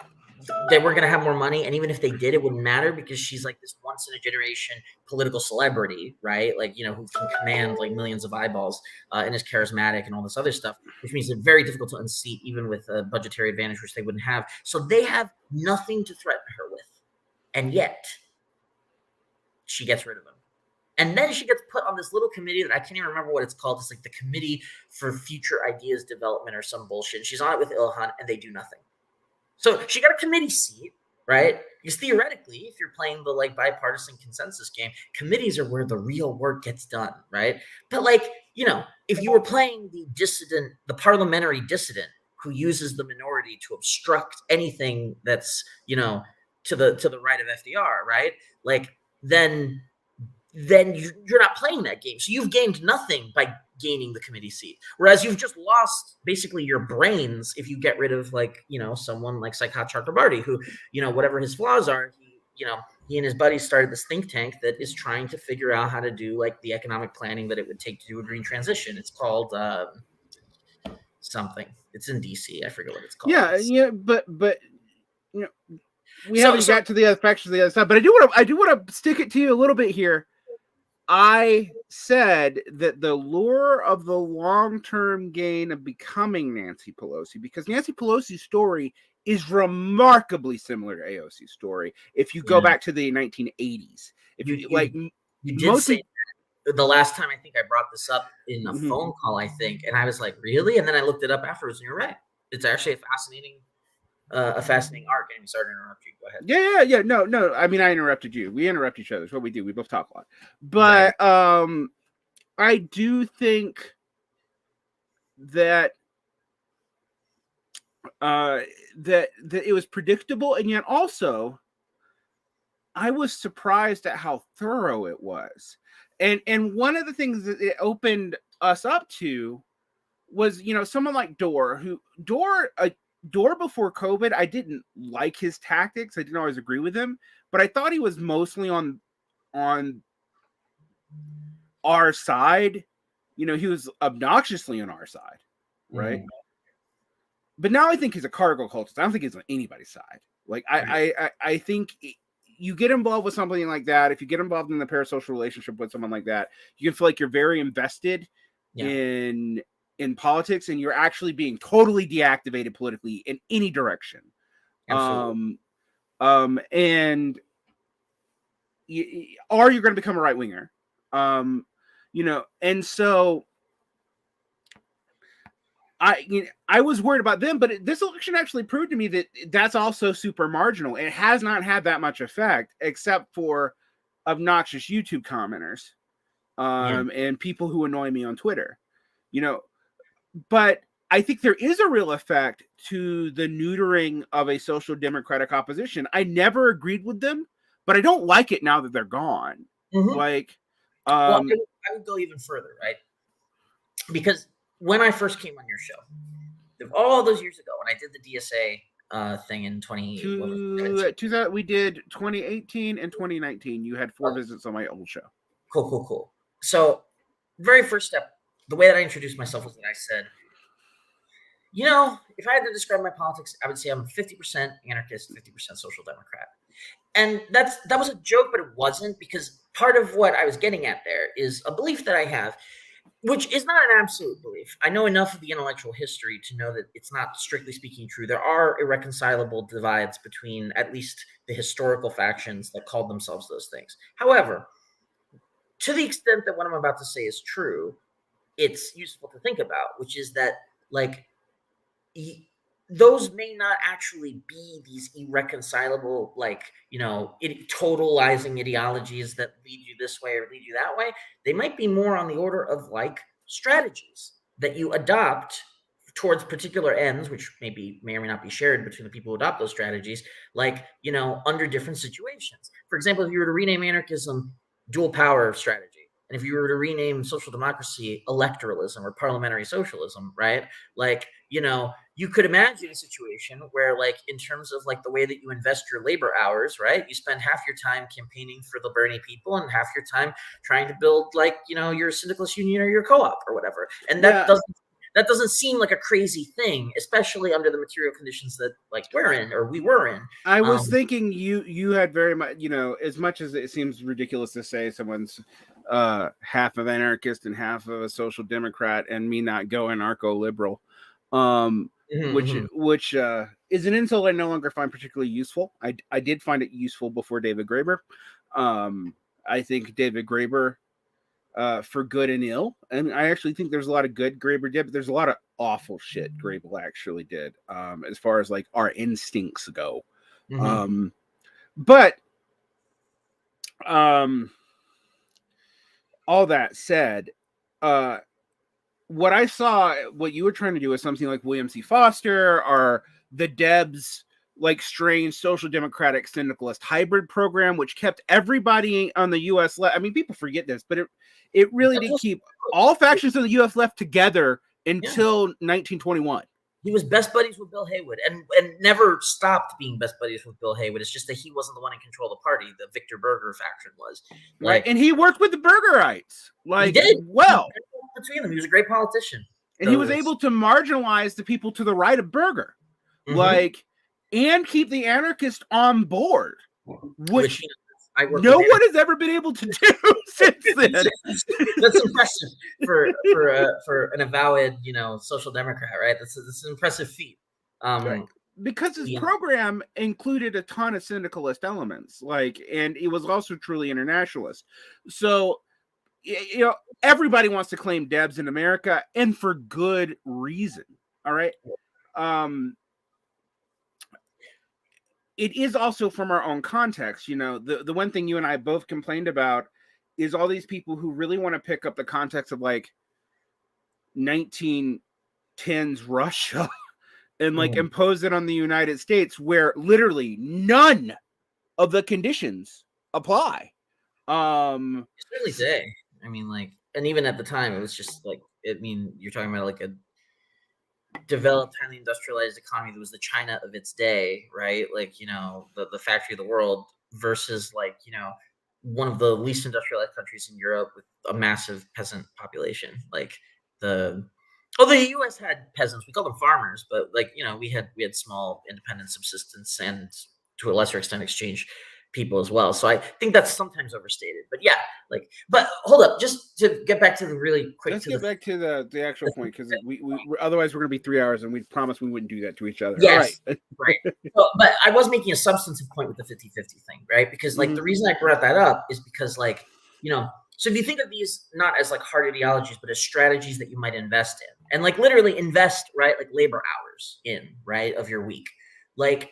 they weren't going to have more money. And even if they did, it wouldn't matter, because she's like this once in a generation political celebrity, right? Like, who can command like millions of eyeballs and is charismatic and all this other stuff, which means it's very difficult to unseat even with a budgetary advantage, which they wouldn't have. So they have nothing to threaten her with. And yet she gets rid of them. And then she gets put on this little committee that I can't even remember what it's called. It's like the Committee for Future Ideas Development or some bullshit. She's on it with Ilhan, and they do nothing. So she got a committee seat, right? Because theoretically, if you're playing the like bipartisan consensus game, committees are where the real work gets done, right? But like, if you were playing the parliamentary dissident who uses the minority to obstruct anything that's, to the right of FDR, right? Like, then you're not playing that game. So you've gained nothing by gaining the committee seat, whereas you've just lost basically your brains if you get rid of like someone like Saikat Chakrabarti, who whatever his flaws are, he and his buddies started this think tank that is trying to figure out how to do like the economic planning that it would take to do a green transition. It's called something. It's in DC. I forget what it's called. But we haven't got to the effects of the other stuff. But I do want to stick it to you a little bit here. I said that the lure of the long-term gain of becoming Nancy Pelosi, because Nancy Pelosi's story is remarkably similar to AOC's story. If you go back to the 1980s, you did say that the last time I think I brought this up in a phone call, I think, and I was like, really? And then I looked it up afterwards, and you're right. It's actually a fascinating arc. I'm sorry to interrupt you. Go ahead. Yeah. No. I mean, I interrupted you. We interrupt each other. It's what we do. We both talk a lot. But I do think that that it was predictable, and yet also I was surprised at how thorough it was. And one of the things that it opened us up to was, someone like Dor before COVID, I didn't like his tactics. I didn't always agree with him, but I thought he was mostly on our side. He was obnoxiously on our side, right? Mm-hmm. But now I think he's a cargo cultist. I don't think he's on anybody's side. Like, I think you get involved with something like that. If you get involved in a parasocial relationship with someone like that, you can feel like you're very invested in politics, and you're actually being totally deactivated politically in any direction. Absolutely. And or you're going to become a right winger. And so I was worried about them, but this election actually proved to me that that's also super marginal. It has not had that much effect, except for obnoxious YouTube commenters and people who annoy me on Twitter. But I think there is a real effect to the neutering of a social democratic opposition. I never agreed with them, but I don't like it now that they're gone. Like, well, I would go even further, right? Because when I first came on your show, all those years ago, when I did the DSA thing in 2017, we did 2018 and 2019. You had 4 visits on my old show. Cool. So, very first step, the way that I introduced myself was that I said, if I had to describe my politics, I would say I'm 50% anarchist, 50% social democrat. And that was a joke, but it wasn't, because part of what I was getting at there is a belief that I have, which is not an absolute belief. I know enough of the intellectual history to know that it's not strictly speaking true. There are irreconcilable divides between at least the historical factions that called themselves those things. However, to the extent that what I'm about to say is true, it's useful to think about, which is that, like, those may not actually be these irreconcilable, like, totalizing ideologies that lead you this way or lead you that way. They might be more on the order of, like, strategies that you adopt towards particular ends, which may or may not be shared between the people who adopt those strategies, like, under different situations. For example, if you were to rename anarchism dual power strategy, and if you were to rename social democracy electoralism or parliamentary socialism, right? Like, you could imagine a situation where, like, in terms of, like, the way that you invest your labor hours, right? You spend half your time campaigning for the Bernie people and half your time trying to build, like, your syndicalist union or your co-op or whatever. And that doesn't seem like a crazy thing, especially under the material conditions that, like, we were in. I was thinking you had very much, as much as it seems ridiculous to say someone's half of anarchist and half of a social democrat, and me not go anarcho-liberal, which is an insult I no longer find particularly useful. I did find it useful before David Graeber. I think David Graeber, for good and ill, and I actually think there's a lot of good Graeber did, but there's a lot of awful shit Graeber actually did, as far as, like, our instincts go. But all that said, what I saw, what you were trying to do is something like William C. Foster or the Debs, like, strange social democratic syndicalist hybrid program, which kept everybody on the U.S. left. I mean, people forget this, but it really did keep all factions of the U.S. left together until 1921. He was best buddies with Bill Haywood and never stopped being best buddies with Bill Haywood. It's just that he wasn't the one in control of the party. The Victor Berger faction was. Right. And he worked with the Bergerites. Like, he did. Well. Between them. He was a great politician. And he was able to marginalize the people to the right of Berger. Like, and keep the anarchists on board. Which no one has ever been able to do since then. That's impressive for an avowed, social democrat, right? That's an impressive feat. Right. Because his program included a ton of syndicalist elements, like, and it was also truly internationalist. So, everybody wants to claim Debs in America, and for good reason. All right. It is also from our own context. The one thing you and I both complained about is all these people who really want to pick up the context of, like, 1910s Russia and, like, impose it on the United States, where literally none of the conditions apply. Certainly today. I mean, like, and even at the time, it was just like, you're talking about, like, a developed, highly industrialized economy that was the China of its day, right? Like, the factory of the world versus, like, one of the least industrialized countries in Europe with a massive peasant population. Like, the U.S. had peasants, we called them farmers, but, like, we had small independent subsistence and, to a lesser extent, exchange people as well. So I think that's sometimes overstated. But yeah, like, but hold up, just to get back to the really quick. Let's get back to the actual point, because we otherwise we're going to be 3 hours, and we promised we wouldn't do that to each other. Yes, all right. So, but I was making a substantive point with the 50-50 thing, right? Because, like, the reason I brought that up is because, like, so if you think of these not as, like, hard ideologies, but as strategies that you might invest in, and, like, literally invest, right, like, labor hours in, right, of your week. Like,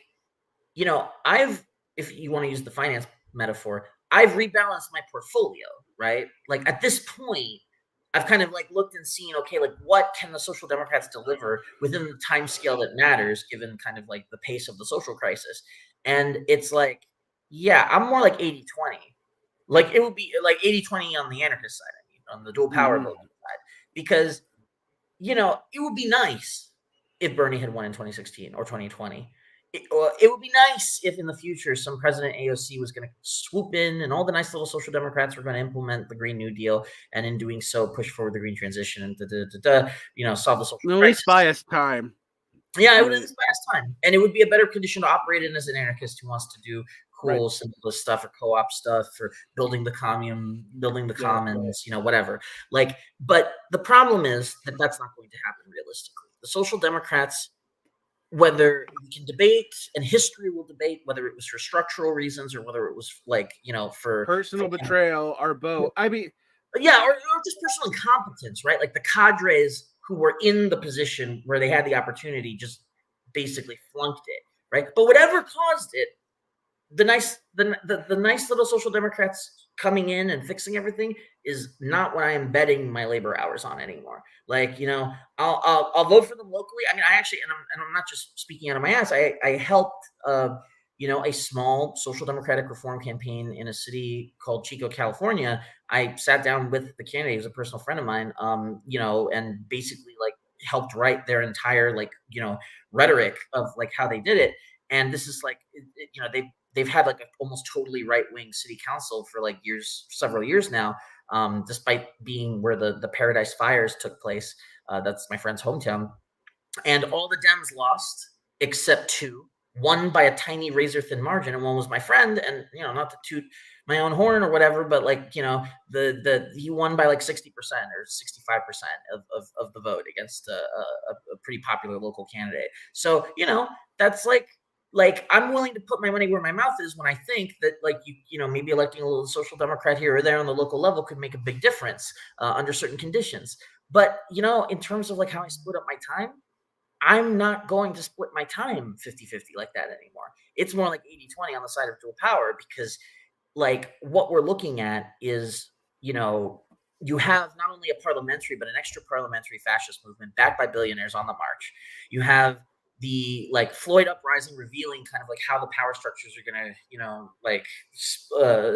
if you want to use the finance metaphor, I've rebalanced my portfolio, right? Like, at this point, I've kind of, like, looked and seen, okay, like, what can the Social Democrats deliver within the time scale that matters, given kind of, like, the pace of the social crisis? And it's like, Yeah, I'm more like 80-20. Like it would be like 80-20 on the anarchist side, I mean, on the dual power voting side. Because, it would be nice if Bernie had won in 2016 or 2020. It would be nice if in the future some president AOC was going to swoop in and all the nice little social democrats were going to implement the Green New Deal, and in doing so push forward the green transition and solve the social At least crisis. buy us time. Yeah, it would at least last time, and it would be a better condition to operate in as an anarchist who wants to do cool, simplest stuff or co-op stuff for building the commune, building the commons, whatever. But the problem is that that's not going to happen realistically. The social democrats, whether we can debate, and history will debate whether it was for structural reasons or whether it was for personal betrayal or both. I mean, yeah, or just personal incompetence, right? Like the cadres who were in the position where they had the opportunity just basically flunked it, right? But whatever caused it, the nice little social democrats coming in and fixing everything is not what I am betting my labor hours on anymore. I'll vote for them locally. I mean, I actually, and I'm not just speaking out of my ass. I helped a small social democratic reform campaign in a city called Chico, California. I sat down with the candidate, he was a personal friend of mine, and basically helped write their entire rhetoric of how they did it. And this is they've had almost totally right-wing city council for several years now, despite being where the Paradise Fires took place. That's my friend's hometown. And all the Dems lost except two, one by a tiny razor thin margin, and one was my friend. And not to toot my own horn or whatever, but he won by 60% or 65% of the vote against a pretty popular local candidate. So that's I'm willing to put my money where my mouth is when I think that maybe electing a little social democrat here or there on the local level could make a big difference under certain conditions. But in terms of how I split up my time, I'm not going to split my time 50-50 like that anymore. It's more like 80-20 on the side of dual power, because what we're looking at is, you have not only a parliamentary, but an extra parliamentary fascist movement backed by billionaires on the march. You have the Floyd uprising revealing kind of how the power structures are going to,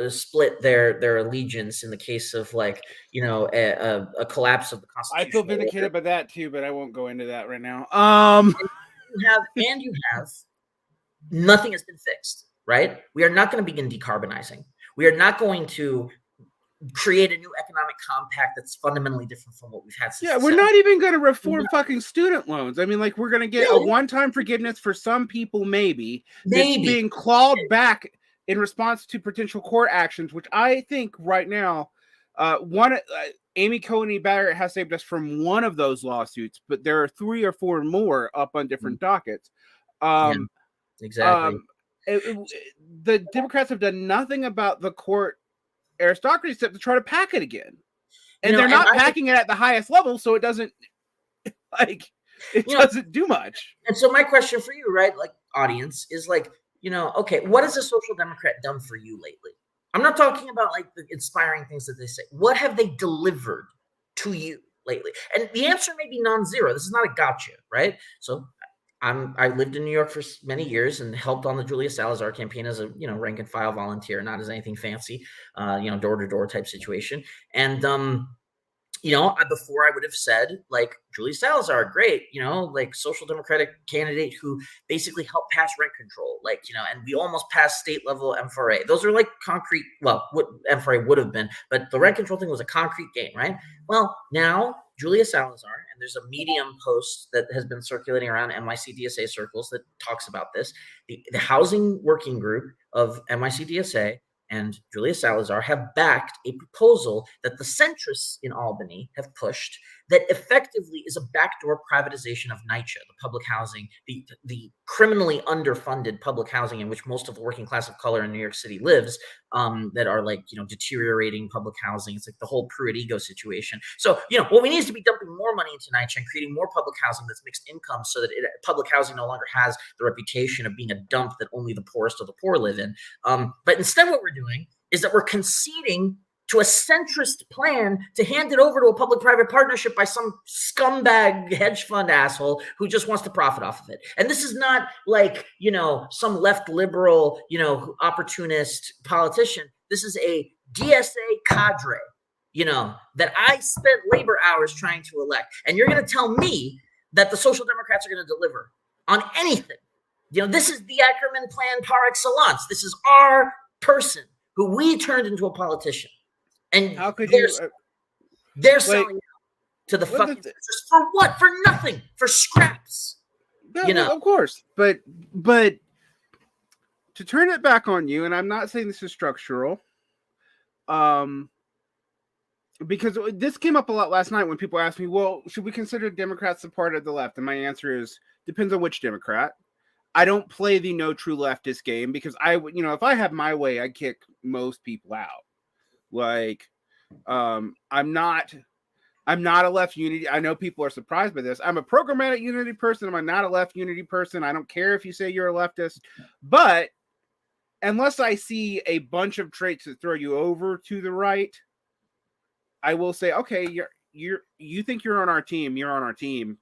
split their allegiance in the case of a collapse of the Constitution. I feel vindicated by that too, but I won't go into that right now. You have nothing has been fixed, right? We are not going to begin decarbonizing. We are not going to create a new economic compact that's fundamentally different from what we've had since. Yeah, we're not even going to reform fucking student loans. I mean, we're going to get a one-time forgiveness for some people, maybe. That's being clawed back in response to potential court actions, which I think right now, Amy Coney Barrett has saved us from one of those lawsuits, but there are 3 or 4 more up on different dockets. Exactly. The Democrats have done nothing about the court aristocracy except to try to pack it again, and they're not packing it at the highest level, so it doesn't doesn't do much. And so my question for you, right, audience, is okay, what has a social democrat done for you lately? I'm not talking about the inspiring things that they say. What have they delivered to you lately? And the answer may be non-zero. This is not a gotcha, right? So I lived in New York for many years and helped on the Julia Salazar campaign as a rank and file volunteer, not as anything fancy, door to door type situation. And before I would have said Julia Salazar, great, social democratic candidate who basically helped pass rent control, and we almost passed state level M4A. Those are concrete. Well, what M4A would have been, but the rent control thing was a concrete gain, right? Well, now Julia Salazar, and there's a Medium post that has been circulating around NYC DSA circles that talks about this. The housing working group of NYC DSA and Julia Salazar have backed a proposal that the centrists in Albany have pushed that effectively is a backdoor privatization of NYCHA, the public housing, the criminally underfunded public housing in which most of the working class of color in New York City lives, that are deteriorating public housing. It's the whole Pruitt-Ego situation. So, what we need is to be dumping more money into NYCHA and creating more public housing that's mixed income so that public housing no longer has the reputation of being a dump that only the poorest of the poor live in. But instead what we're doing is that we're conceding to a centrist plan to hand it over to a public-private partnership by some scumbag hedge fund asshole who just wants to profit off of it. And this is not like, some left liberal, opportunist politician. This is a DSA cadre, that I spent labor hours trying to elect. And you're going to tell me that the Social Democrats are going to deliver on anything. This is the Ackerman plan par excellence. This is our person who we turned into a politician. And how could they're selling out to the fucking just for what? For nothing. For scraps. Of course. But to turn it back on you, and I'm not saying this is structural, because this came up a lot last night when people asked me, well, should we consider Democrats a part of the left? And my answer is, depends on which Democrat. I don't play the no true leftist game because if I have my way, I kick most people out. Like, I'm not a left unity. I know people are surprised by this. I'm a programmatic unity person. I'm not a left unity person. I don't care if you say you're a leftist, but unless I see a bunch of traits that throw you over to the right, I will say, okay, you think you're on our team. You're on our team.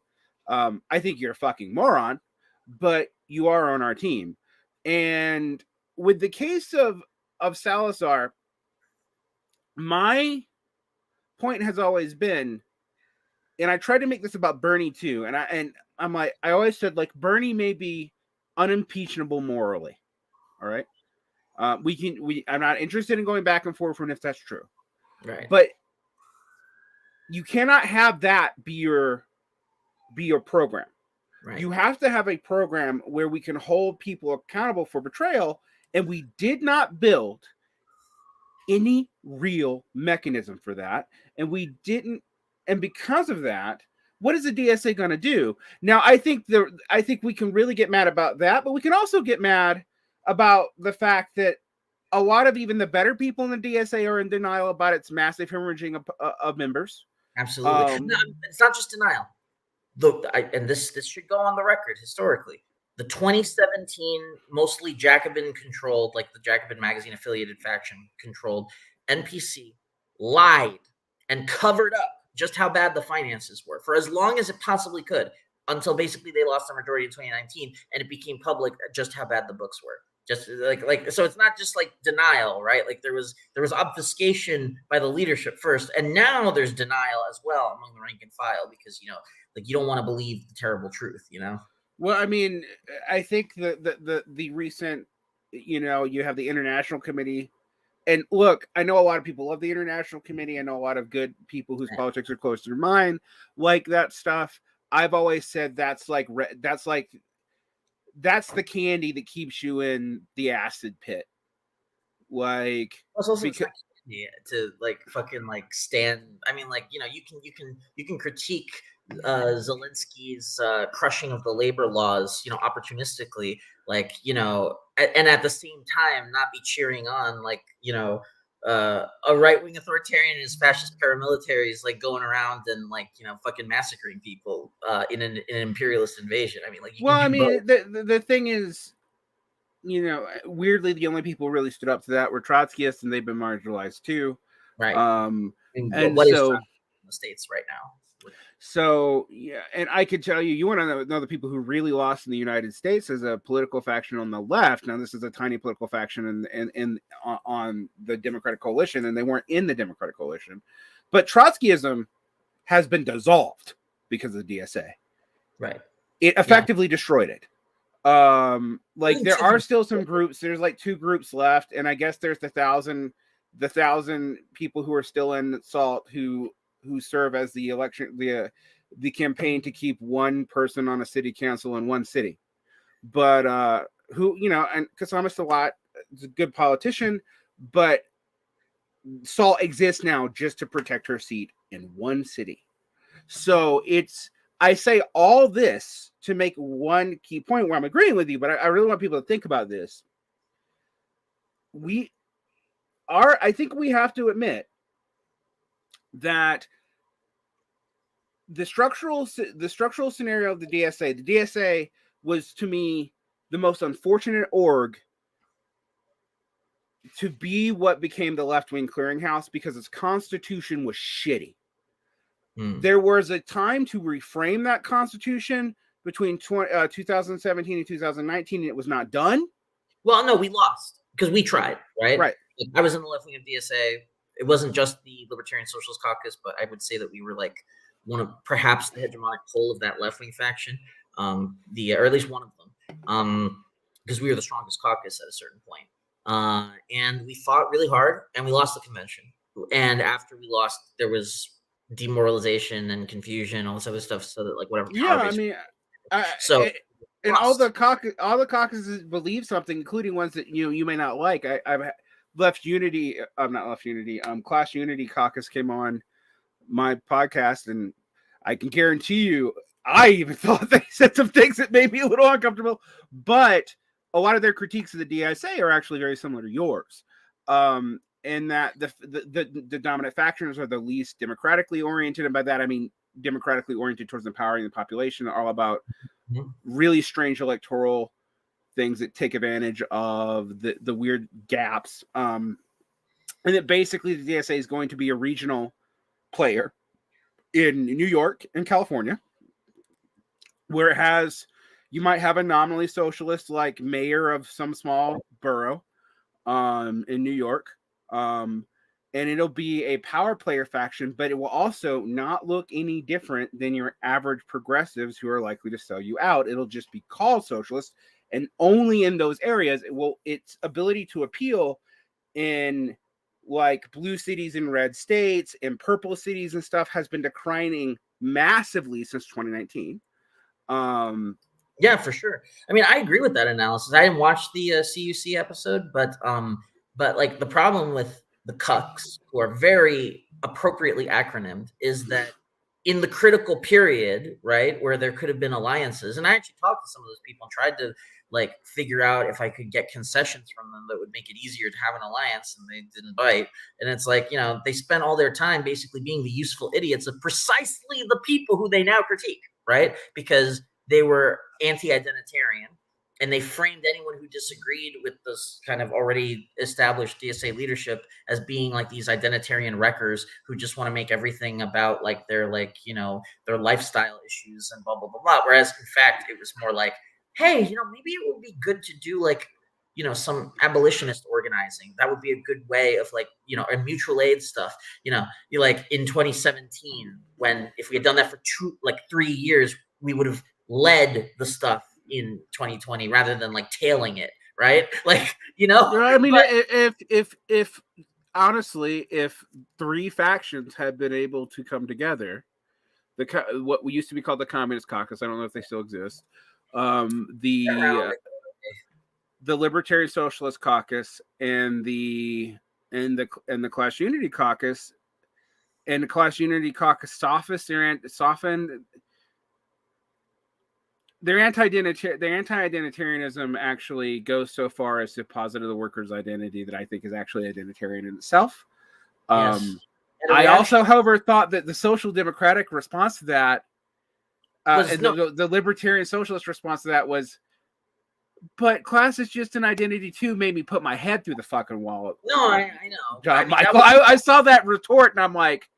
I think you're a fucking moron, but you are on our team. And with the case of Salazar, my point has always been, and I tried to make this about Bernie too, and I'm like, I always said, like, Bernie may be unimpeachable morally. All right. I'm not interested in going back and forth on if that's true. Right. But you cannot have that be your program. Right. You have to have a program where we can hold people accountable for betrayal, and we did not build any real mechanism for that, and we didn't. And because of that, what is the DSA going to do? Now, I think we can really get mad about that, but we can also get mad about the fact that a lot of even the better people in the DSA are in denial about its massive hemorrhaging of members. Absolutely. No, it's not just denial. And this should go on the record historically. The 2017 mostly Jacobin controlled, like the Jacobin magazine affiliated faction controlled NPC lied and covered up just how bad the finances were for as long as it possibly could, until basically they lost their majority in 2019 and it became public just how bad the books were. Just like so, it's not just like denial, right? Like there was obfuscation by the leadership first, and now there's denial as well among the rank and file because you don't want to believe the terrible truth, Well, I mean, I think the recent, you have the International Committee, and look, I know a lot of people love the International Committee. I know a lot of good people whose politics are close to mine like that stuff. I've always said that's the candy that keeps you in the acid pit. Like, because to like fucking like stand. I mean, like you can critique Zelensky's crushing of the labor laws, opportunistically, like and at the same time not be cheering on like a right-wing authoritarian and his fascist paramilitaries like going around and like fucking massacring people in an imperialist invasion. I mean, like the thing is, weirdly the only people who really stood up to that were Trotskyists, and they've been marginalized too. Right. And what so is Trotsky in the States right now? So yeah, and I could tell you want to know the people who really lost in the United States as a political faction on the left. Now, this is a tiny political faction on the Democratic coalition, and they weren't in the Democratic coalition. But Trotskyism has been dissolved because of the DSA. Right. It effectively destroyed it. Like there are still some groups. There's like 2 groups left, and I guess there's the 1,000 people who are still in SALT who serve as the election, the campaign to keep one person on a city council in one city. But and Kasama Sawat is a good politician, but SALT exists now just to protect her seat in one city. So I say all this to make one key point where I'm agreeing with you, but I really want people to think about this. I think we have to admit that the structural scenario of the DSA was, to me, the most unfortunate org to be what became the left-wing clearinghouse because its constitution was shitty. There was a time to reframe that constitution between 2017 and 2019, and it was not done. Well, no, we lost because we tried, right? Right. I was in the left wing of DSA. It wasn't just the Libertarian Socialist Caucus, but I would say that we were like one of perhaps the hegemonic pole of that left wing faction, or at least one of them, because we were the strongest caucus at a certain point. And we fought really hard, and we lost the convention. And after we lost, there was demoralization and confusion, all this other stuff. So that like whatever. Yeah, I mean, and all the caucuses believe something, including ones that you may not like. I've Class Unity Caucus came on my podcast, and I can guarantee you, I even thought they said some things that made me a little uncomfortable. But a lot of their critiques of the DSA are actually very similar to yours. In that the dominant factions are the least democratically oriented, and by that I mean democratically oriented towards empowering the population, are all about really strange electoral things that take advantage of the weird gaps. And that basically the DSA is going to be a regional player in New York and California, where it has, you might have a nominally socialist like mayor of some small borough in New York. And it'll be a power player faction, but it will also not look any different than your average progressives who are likely to sell you out. It'll just be called socialist, and only in those areas its ability to appeal in like blue cities and red states and purple cities and stuff has been declining massively since 2019. Yeah, for sure. I mean, I agree with that analysis. I didn't watch the CUC episode, but like the problem with the cucks, who are very appropriately acronymed, is that in the critical period, right, where there could have been alliances, and I actually talked to some of those people and tried to like figure out if I could get concessions from them that would make it easier to have an alliance, and they didn't bite. And it's like, they spent all their time basically being the useful idiots of precisely the people who they now critique, right? Because they were anti-identitarian, and they framed anyone who disagreed with this kind of already established DSA leadership as being like these identitarian wreckers who just want to make everything about like their their lifestyle issues and blah, blah, blah, blah. Whereas in fact, it was more like, hey, maybe it would be good to do like, some abolitionist organizing. That would be a good way of like, and mutual aid stuff, you like in 2017, when if we had done that for 3 years, we would have led the stuff in 2020 rather than like tailing it, right? Like, I mean, if honestly, if three factions had been able to come together, what we used to be called the Communist Caucus, I don't know if they still exist, the Libertarian Socialist Caucus and the Class Unity Caucus, and the Class Unity Caucus softened. Their anti-identitarianism actually goes so far as to posit the worker's identity that I think is actually identitarian in itself. Yes. I also, however, thought that the social democratic response to that, the libertarian socialist response to that was, but class is just an identity too, made me put my head through the fucking wall. No, I know. John Michael, I saw that retort and I'm like,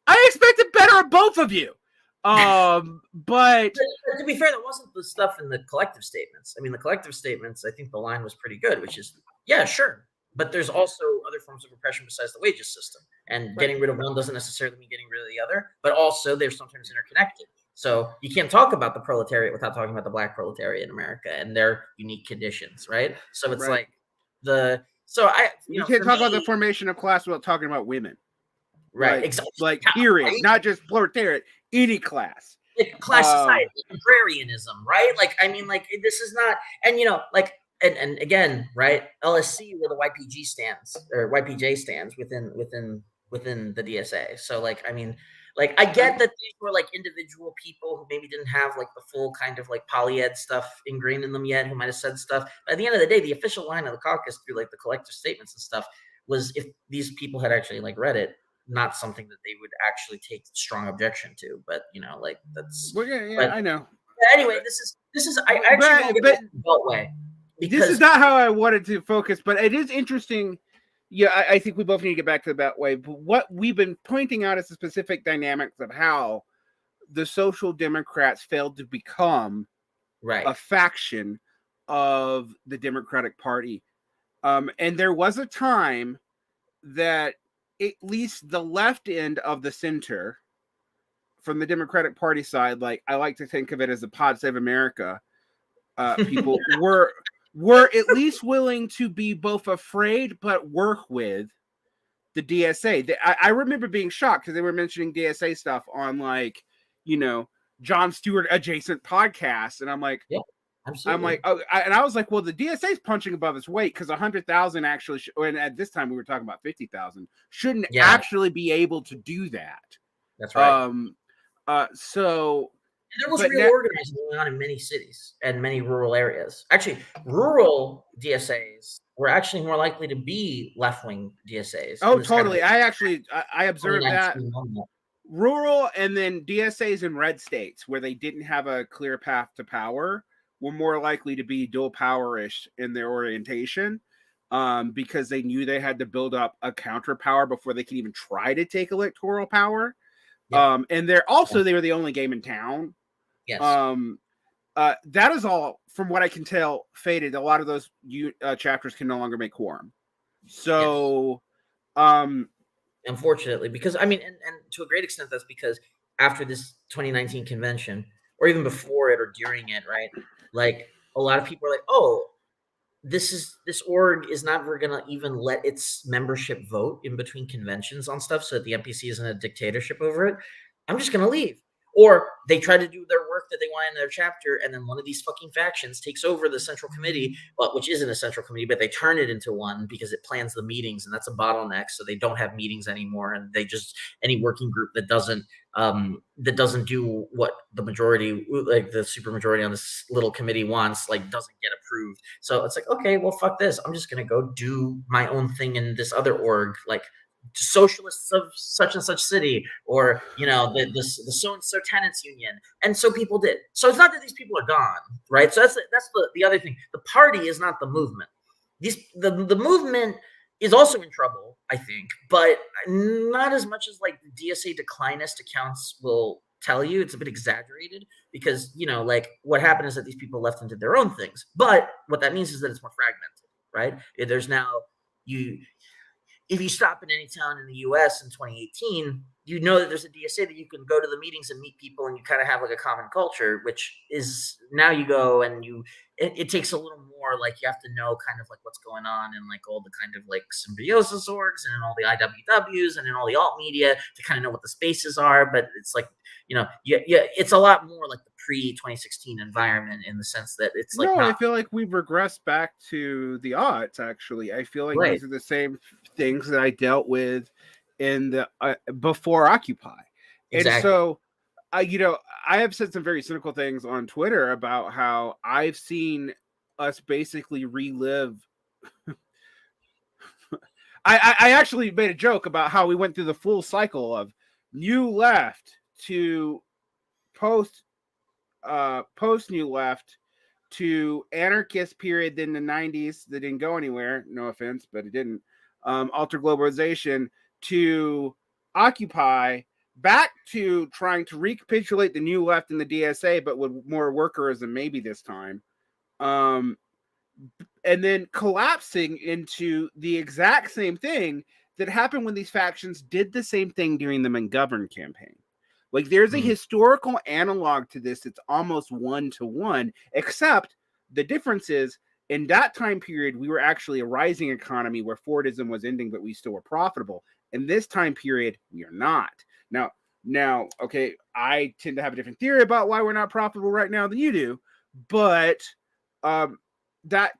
I expected better of both of you. But to be fair, that wasn't the stuff in the collective statements. I mean, the collective statements, I think the line was pretty good, which is, yeah, sure. But there's also other forms of repression besides the wages system. And getting rid of one doesn't necessarily mean getting rid of the other, but also they're sometimes interconnected. So you can't talk about the proletariat without talking about the Black proletariat in America and their unique conditions, right? So it's like you can't talk about the formation of class without talking about women. Right, like, exactly. Like, period. Right? Not just proletariat, any class. Like class society, like agrarianism, right? Like, I mean, like, this is not, and and again, right? LSC where the YPG stands or YPJ stands within the DSA. So, like, I mean, like, I get that these were like individual people who maybe didn't have like the full kind of like polyed stuff ingrained in them yet, who might have said stuff. But at the end of the day, the official line of the caucus through like the collective statements and stuff was, if these people had actually like read it, not something that they would actually take strong objection to. But like that's. Well, yeah, I know. Anyway, this is I actually want to get back to the Beltway, this is not how I wanted to focus, but it is interesting. Yeah, I think we both need to get back to that way. But what we've been pointing out is the specific dynamics of how the Social Democrats failed to become a faction of the Democratic Party. And there was a time that at least the left end of the center from the Democratic Party side, like I like to think of it as the Pod Save America, people were at least willing to be both afraid but work with the DSA. I remember being shocked because they were mentioning DSA stuff on like, Jon Stewart adjacent podcasts, and I'm like, yeah, absolutely. I'm like, and I was like, well, the DSA is punching above its weight because 100,000 actually, and at this time we were talking about 50,000, shouldn't actually be able to do that. That's right. So. And there was real organizing going on in many cities and many rural areas. Actually, rural DSAs were actually more likely to be left-wing DSAs. Oh, totally. I observed that. Rural and then DSAs in red states where they didn't have a clear path to power were more likely to be dual power-ish in their orientation because they knew they had to build up a counter power before they could even try to take electoral power. Yeah. And they were the only game in town. Yes. That is all, from what I can tell, faded. A lot of those chapters can no longer make quorum. So, unfortunately, because I mean, and to a great extent, that's because after this 2019 convention, or even before it or during it, right? Like a lot of people are like, "Oh, this org is never gonna even let its membership vote in between conventions on stuff, so that the MPC isn't a dictatorship over it. I'm just gonna leave." Or they try to do their work that they want in their chapter, and then one of these fucking factions takes over the central committee, which isn't a central committee, but they turn it into one because it plans the meetings, and that's a bottleneck. So they don't have meetings anymore, and they just any working group that doesn't do what the majority, like the super majority on this little committee wants, like doesn't get approved. So it's like, okay, well, fuck this. I'm just gonna go do my own thing in this other org, like Socialists of such and such city, or the so and so tenants union. And so people did. So it's not that these people are gone, right? So that's the other thing. The party is not the movement. The movement is also in trouble, I think, but not as much as like the DSA declinist accounts will tell you. It's a bit exaggerated because like what happened is that these people left and did their own things. But what that means is that it's more fragmented, right? There's now if you stop in any town in the U.S. in 2018, you know that there's a DSA that you can go to the meetings and meet people, and you kind of have like a common culture, which is now you go and it takes a little more, like you have to know kind of like what's going on in like all the kind of like symbiosis orgs and in all the IWWs and in all the alt media to kind of know what the spaces are. But it's like, it's a lot more like the pre-2016 environment in the sense that it's like I feel like we've regressed back to the aughts. Actually, I feel like these are the same things that I dealt with in the before Occupy. Exactly. And so I have said some very cynical things on Twitter about how I've seen us basically relive I actually made a joke about how we went through the full cycle of new left to post new left to anarchist period in the 90s that didn't go anywhere, no offense, but it didn't, alter globalization to Occupy, back to trying to recapitulate the new left in the DSA but with more workerism maybe this time, and then collapsing into the exact same thing that happened when these factions did the same thing during the McGovern campaign. Like there's a historical analog to this. It's almost 1-to-1, except the difference is in that time period, we were actually a rising economy where Fordism was ending, but we still were profitable. In this time period, we are not. Now, okay, I tend to have a different theory about why we're not profitable right now than you do, but that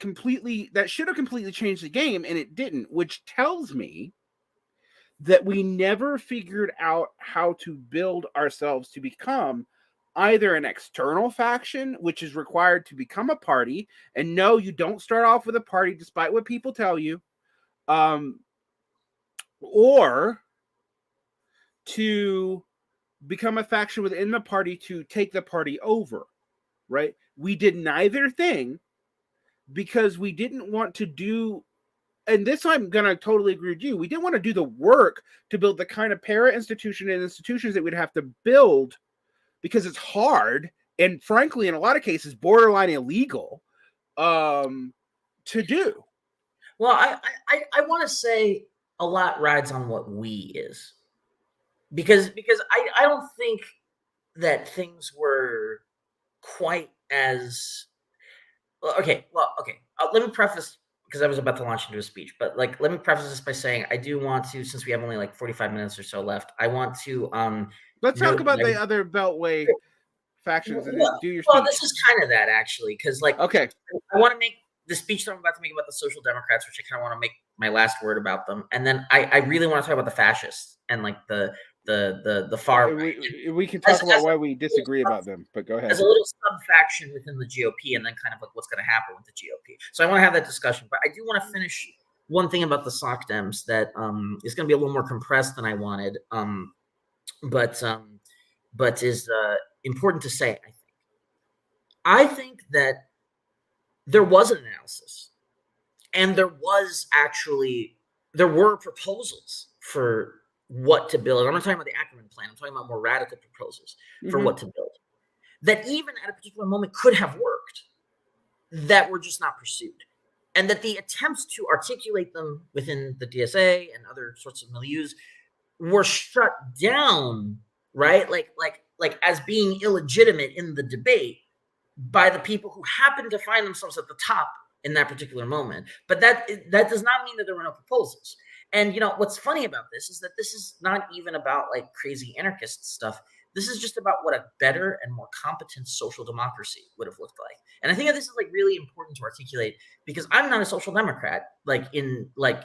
should have completely changed the game, and it didn't, which tells me that we never figured out how to build ourselves to become either an external faction, which is required to become a party. And no, you don't start off with a party despite what people tell you, or to become a faction within the party to take the party over, right? We did neither thing. because we didn't want to do, and this I'm going to totally agree with you, we didn't want to do the work to build the kind of para-institution and institutions that we'd have to build because it's hard and frankly, in a lot of cases, borderline illegal to do. Well, I want to say a lot rides on what we is. Because I don't think that things were quite as okay. Let me preface, because I was about to launch into a speech, but like let me preface this by saying I do want to, since we have only like 45 minutes or so left, I want to let's talk about the other Beltway factions and do your speech. Well, this is kind of that actually, because like okay, I want to make the speech that I'm about to make about the Social Democrats, which I kind of want to make my last word about them, and then I really want to talk about the fascists and like the far right. We can talk about why we disagree about them, but go ahead. As a little sub-faction within the GOP, and then kind of like what's going to happen with the GOP. So I want to have that discussion, but I do want to finish one thing about the Soc Dems that is going to be a little more compressed than I wanted, but is important to say. I think that there was an analysis, and there were proposals for what to build. I'm not talking about the Ackerman plan. I'm talking about more radical proposals for what to build that even at a particular moment could have worked, that were just not pursued. And that the attempts to articulate them within the DSA and other sorts of milieus were shut down, right? Like as being illegitimate in the debate by the people who happen to find themselves at the top in that particular moment. But that does not mean that there were no proposals. And, you know, what's funny about this is that this is not even about like crazy anarchist stuff. This is just about what a better and more competent social democracy would have looked like. And I think that this is like really important to articulate, because I'm not a social democrat, like in like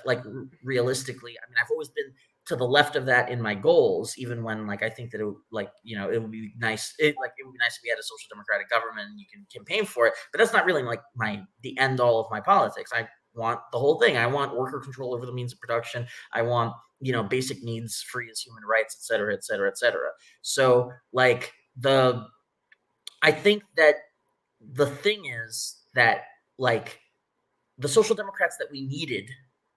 realistically. I mean, I've always been to the left of that in my goals, even when like I think that it would, like, you know, it would be nice. It would be nice if we had a social democratic government and you can campaign for it. But that's not really like the end all of my politics. I want the whole thing. I want worker control over the means of production. I want, you know, basic needs free as human rights, et cetera, et cetera, et cetera. So like I think that the thing is that like the social democrats that we needed,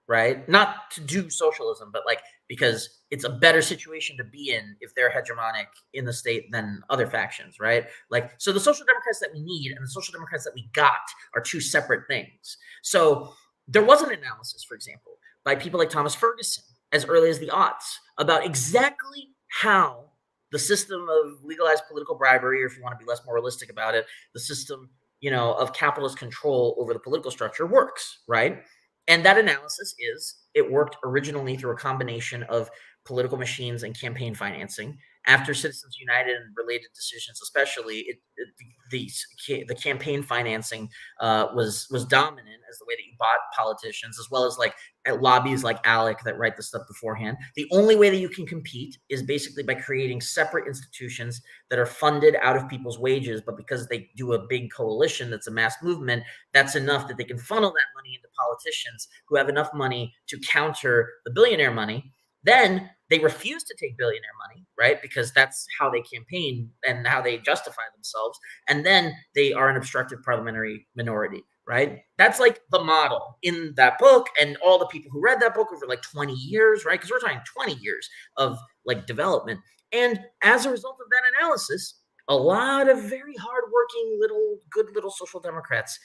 right? Not to do socialism, but like because it's a better situation to be in if they're hegemonic in the state than other factions, right? Like, so the social democrats that we need and the social democrats that we got are two separate things. So there was an analysis, for example, by people like Thomas Ferguson as early as the aughts about exactly how the system of legalized political bribery, or if you want to be less moralistic about it, the system, you know, of capitalist control over the political structure works, right? And that analysis it worked originally through a combination of political machines and campaign financing. After Citizens United and related decisions, especially, the campaign financing was dominant as the way that you bought politicians, as well as like lobbies like ALEC that write the stuff beforehand. The only way that you can compete is basically by creating separate institutions that are funded out of people's wages, but because they do a big coalition that's a mass movement, that's enough that they can funnel that money into politicians who have enough money to counter the billionaire money. Then they refuse to take billionaire money, right? Because that's how they campaign and how they justify themselves. And then they are an obstructive parliamentary minority, right? That's like the model in that book, and all the people who read that book over like 20 years, right? Because we're talking 20 years of like development. And as a result of that analysis, a lot of very hardworking good little social democrats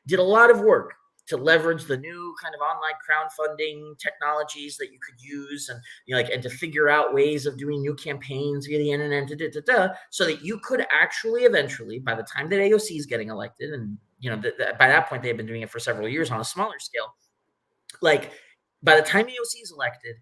did a lot of work to leverage the new kind of online crowdfunding technologies that you could use, and you know, like, and to figure out ways of doing new campaigns via the internet, so that you could actually eventually, by the time that AOC is getting elected, and you know, by that point they've been doing it for several years on a smaller scale. Like by the time AOC is elected,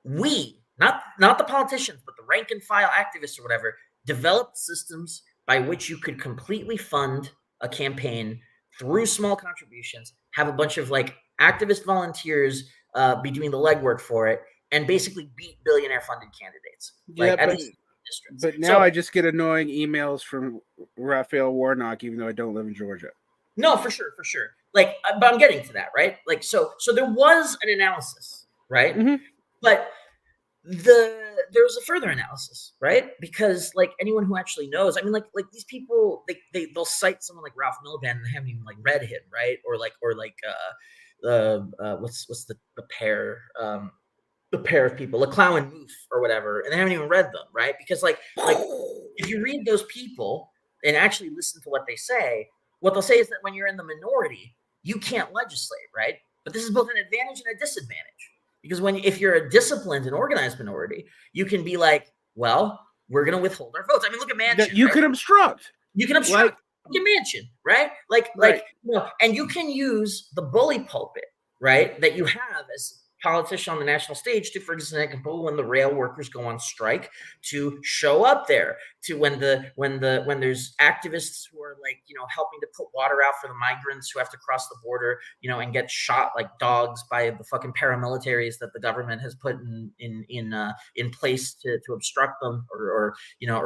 we, not the politicians, but the rank and file activists or whatever, developed systems by which you could completely fund a campaign through small contributions, have a bunch of like activist volunteers be doing the legwork for it, and basically beat billionaire funded candidates. Yeah, but now I just get annoying emails from Raphael Warnock, even though I don't live in Georgia. No, for sure. Like, but I'm getting to that, right? Like, so there was an analysis, right? Mm-hmm. But there's a further analysis, right? Because like anyone who actually knows, I mean, like these people, they'll cite someone like Ralph Miliband and they haven't even like read him, right? Or what's the pair the pair of people, Leclau and Moof or whatever, and they haven't even read them, right? Because like if you read those people and actually listen to what they'll say is that when you're in the minority, you can't legislate, right? But this is both an advantage and a disadvantage. Because if you're a disciplined and organized minority, you can be like, well, we're going to withhold our votes. I mean, look at Manchin. You can obstruct. You can obstruct. Look at Manchin, right? Like and you can use the bully pulpit, right, that you have as politician on the national stage to, for example, when the rail workers go on strike, to show up there, to when there's activists who are like, helping to put water out for the migrants who have to cross the border, and get shot like dogs by the fucking paramilitaries that the government has put in place to obstruct them or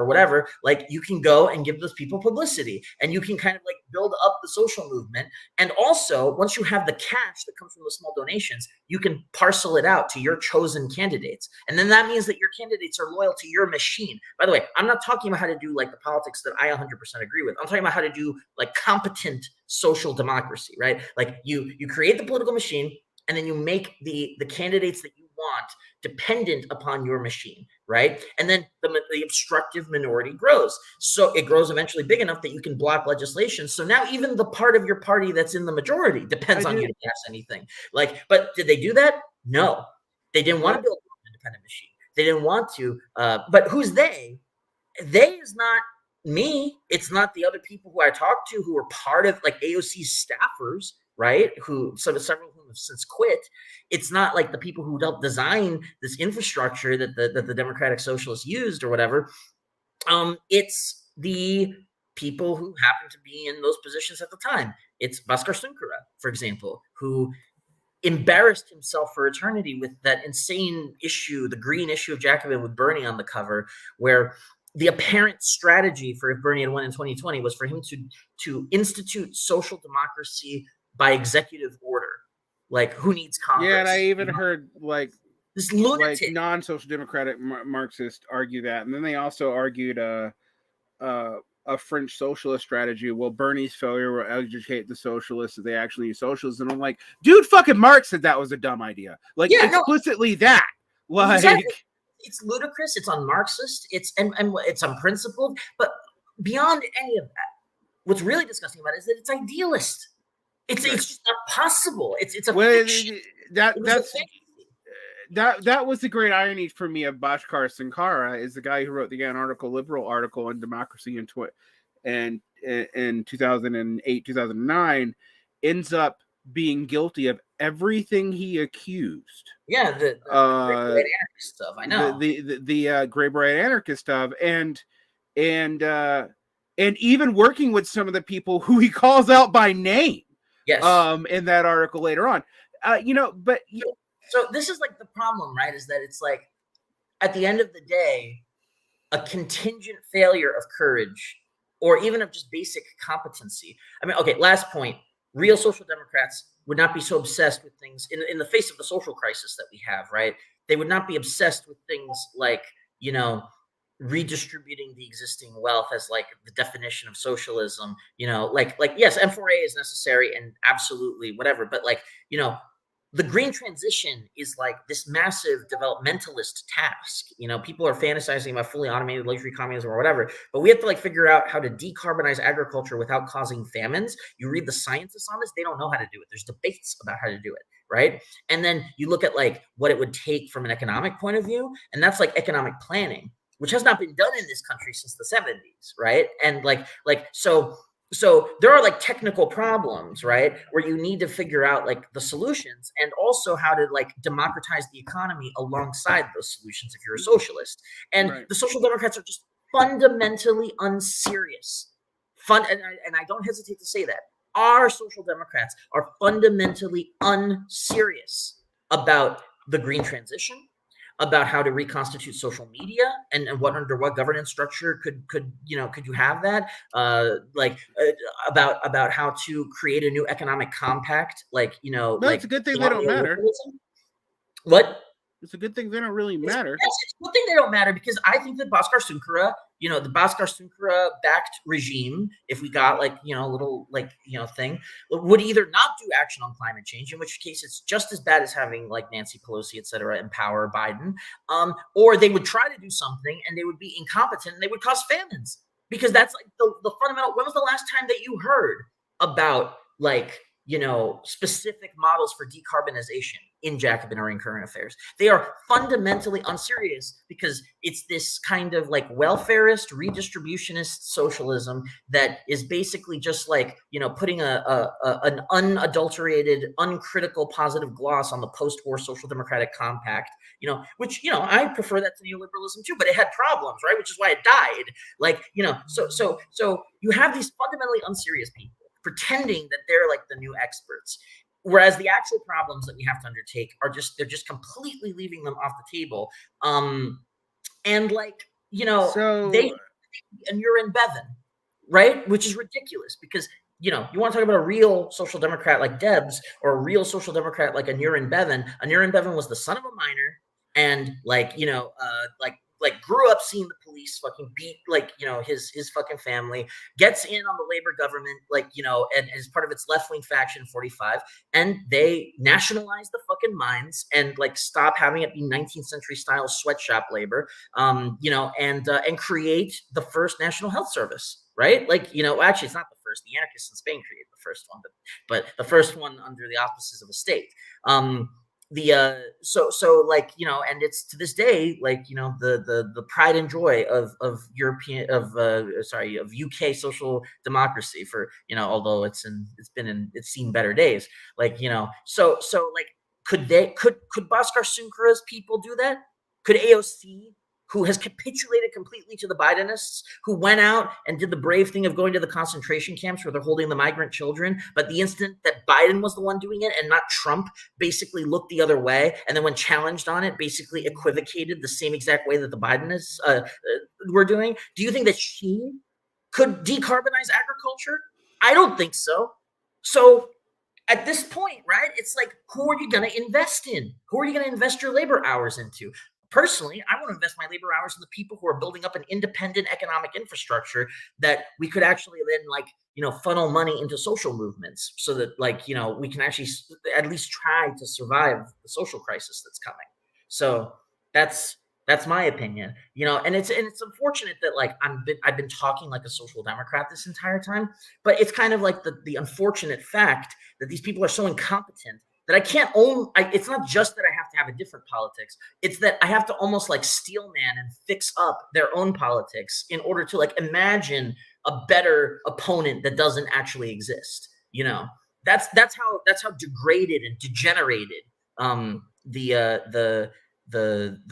whatever. Like, you can go and give those people publicity, and you can kind of like build up the social movement. And also, once you have the cash that comes from the small donations, you can parcel it out to your chosen candidates. And then that means that your candidates are loyal to your machine. By the way, I'm not talking about how to do like the politics that I 100% agree with. I'm talking about how to do like competent social democracy, right? Like you create the political machine, and then you make the candidates that you want dependent upon your machine, right? And then the obstructive minority grows. So it grows eventually big enough that you can block legislation. So now even the part of your party that's in the majority depends on you to pass anything. Like, but did they do that? No. They didn't want to build an independent machine. They didn't want to. But who's they? They is not me. It's not the other people who I talked to who are part of like AOC staffers, right? Several of whom have since quit. It's not like the people who helped design this infrastructure that the Democratic Socialists used or whatever. It's the people who happen to be in those positions at the time. It's Bhaskar Sunkara, for example, who embarrassed himself for eternity with that insane issue, the green issue of Jacobin with Bernie on the cover, where the apparent strategy for if Bernie had won in 2020 was for him to institute social democracy by executive order. Like, who needs Congress? Yeah, and I even heard like this lunatic, like non-social democratic Marxists argue that, and then they also argued a French socialist strategy. Well, Bernie's failure will educate the socialists that they actually use socialism. And I'm like, dude, fucking Marx said that was a dumb idea. Like, explicitly that. Like, exactly. It's ludicrous. It's un-Marxist. It's unprincipled. But beyond any of that, what's really disgusting about it is that it's idealist. It's just not possible. It's a fiction. That was the great irony for me of Bhaskar Sunkara, is the guy who wrote the Anarchical Liberal article on democracy in 2008, 2009, ends up being guilty of everything he accused. Yeah, the gray anarchist stuff. I know the gray bright anarchist stuff, and even working with some of the people who he calls out by name. Yes. In that article later on, but. So this is like the problem, right? Is that it's like, at the end of the day, a contingent failure of courage or even of just basic competency. I mean, okay, last point. Real social democrats would not be so obsessed with things in the face of the social crisis that we have, right? They would not be obsessed with things like, redistributing the existing wealth as like the definition of socialism, like yes, M4A is necessary and absolutely whatever, but like, the green transition is like this massive developmentalist task. People are fantasizing about fully automated luxury communism or whatever, but we have to like figure out how to decarbonize agriculture without causing famines. You read the scientists on this, they don't know how to do it. There's debates about how to do it, right? And then you look at like what it would take from an economic point of view, and that's like economic planning, which has not been done in this country since the 70s, right? And so there are like technical problems, right, where you need to figure out like the solutions and also how to like democratize the economy alongside those solutions if you're a socialist. And the social democrats are just fundamentally unserious. And I don't hesitate to say that. Our social democrats are fundamentally unserious about the green transition, about how to reconstitute social media and under what governance structure could you have that, about how to create a new economic compact, it's a good thing they don't matter. What? It's a good thing they don't really matter. It's a good thing they don't matter, because I think that Bhaskar Sunkara, the Bhaskar Sunkara backed regime, if we got a little thing, would either not do action on climate change, in which case it's just as bad as having like Nancy Pelosi, et cetera, empower Biden, or they would try to do something and they would be incompetent and they would cause famines, because that's like the fundamental. When was the last time that you heard about specific models for decarbonization in Jacobin or in current affairs? They are fundamentally unserious, because it's this kind of like welfarist, redistributionist socialism that is basically just putting an unadulterated, uncritical positive gloss on the post-war social democratic compact, which, I prefer that to neoliberalism too, but it had problems, right? Which is why it died. So you have these fundamentally unserious people pretending that they're like the new experts, whereas the actual problems that we have to undertake are they're just completely leaving them off the table. They and you're in Bevan, right? Which is ridiculous, because you want to talk about a real social democrat like Debs, or a real social democrat like Anurin Bevan. Anurin Bevan was the son of a miner, and grew up seeing the police fucking beat his fucking family, gets in on the Labor government, and as part of its left-wing faction 45, and they nationalize the fucking mines and stop having it be 19th century style sweatshop labor, and create the first National Health Service, right? Actually it's not the first. The anarchists in Spain created the first one, but the first one under the auspices of a state. And it's to this day the pride and joy of UK social democracy, for although it's seen better days, could Bhaskar Sunkara's people do that? Could AOC, who has capitulated completely to the Bidenists, who went out and did the brave thing of going to the concentration camps where they're holding the migrant children, but the instant that Biden was the one doing it and not Trump, basically looked the other way, and then when challenged on it, basically equivocated the same exact way that the Bidenists were doing? Do you think that she could decarbonize agriculture? I don't think so. So at this point, right, it's like, who are you going to invest in? Who are you going to invest your labor hours into? Personally, I want to invest my labor hours in the people who are building up an independent economic infrastructure that we could actually then funnel money into social movements, so that we can actually at least try to survive the social crisis that's coming. So that's my opinion, and it's unfortunate that I've been talking like a social democrat this entire time, but it's kind of like the unfortunate fact that these people are so incompetent that I can't own. It's not just that I have to have a different politics. It's that I have to almost steel man and fix up their own politics in order to imagine a better opponent that doesn't actually exist. That's how degraded and degenerated the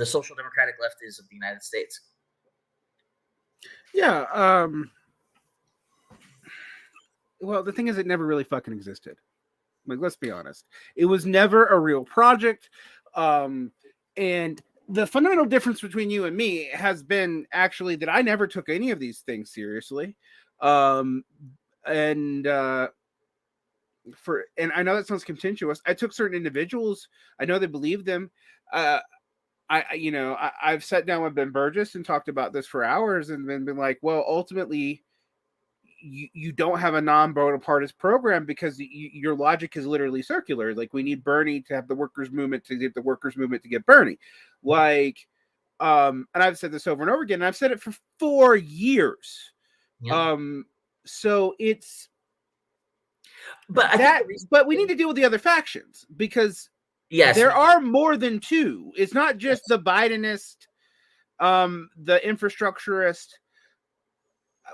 social democratic left is of the United States. Yeah. Well, the thing is, it never really fucking existed. Let's be honest. It was never a real project. And the fundamental difference between you and me has been actually that I never took any of these things seriously. And I know that sounds contentious. I took certain individuals. I know they believed them. I've sat down with Ben Burgess and talked about this for hours, and then been like, well, ultimately, you don't have a non-Bonapartist program because your logic is literally circular. We need Bernie to have the workers' movement to get the workers' movement to get Bernie. And I've said this over and over again, and I've said it for 4 years. Yeah. So it's, but we need to deal with the other factions, because there are more than two. It's not just the Bidenist, the infrastructurist.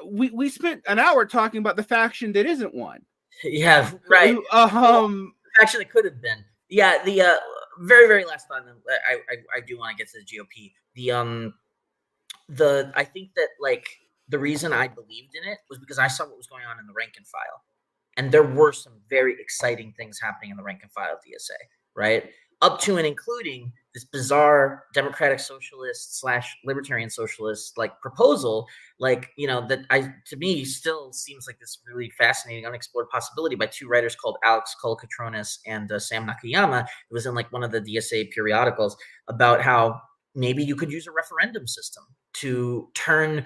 We spent an hour talking about the faction that isn't one. Yeah, right. The faction that could have been. Yeah, the very, very last time I do want to get to the GOP. I think that the reason I believed in it was because I saw what was going on in the rank and file, and there were some very exciting things happening in the rank and file DSA, right? Up to and including this bizarre democratic socialist / libertarian socialist like proposal, like, you know, that to me still seems like this really fascinating unexplored possibility by two writers called Alex Kolokotronis and Sam Nakayama. It was in like one of the DSA periodicals about how maybe you could use a referendum system to turn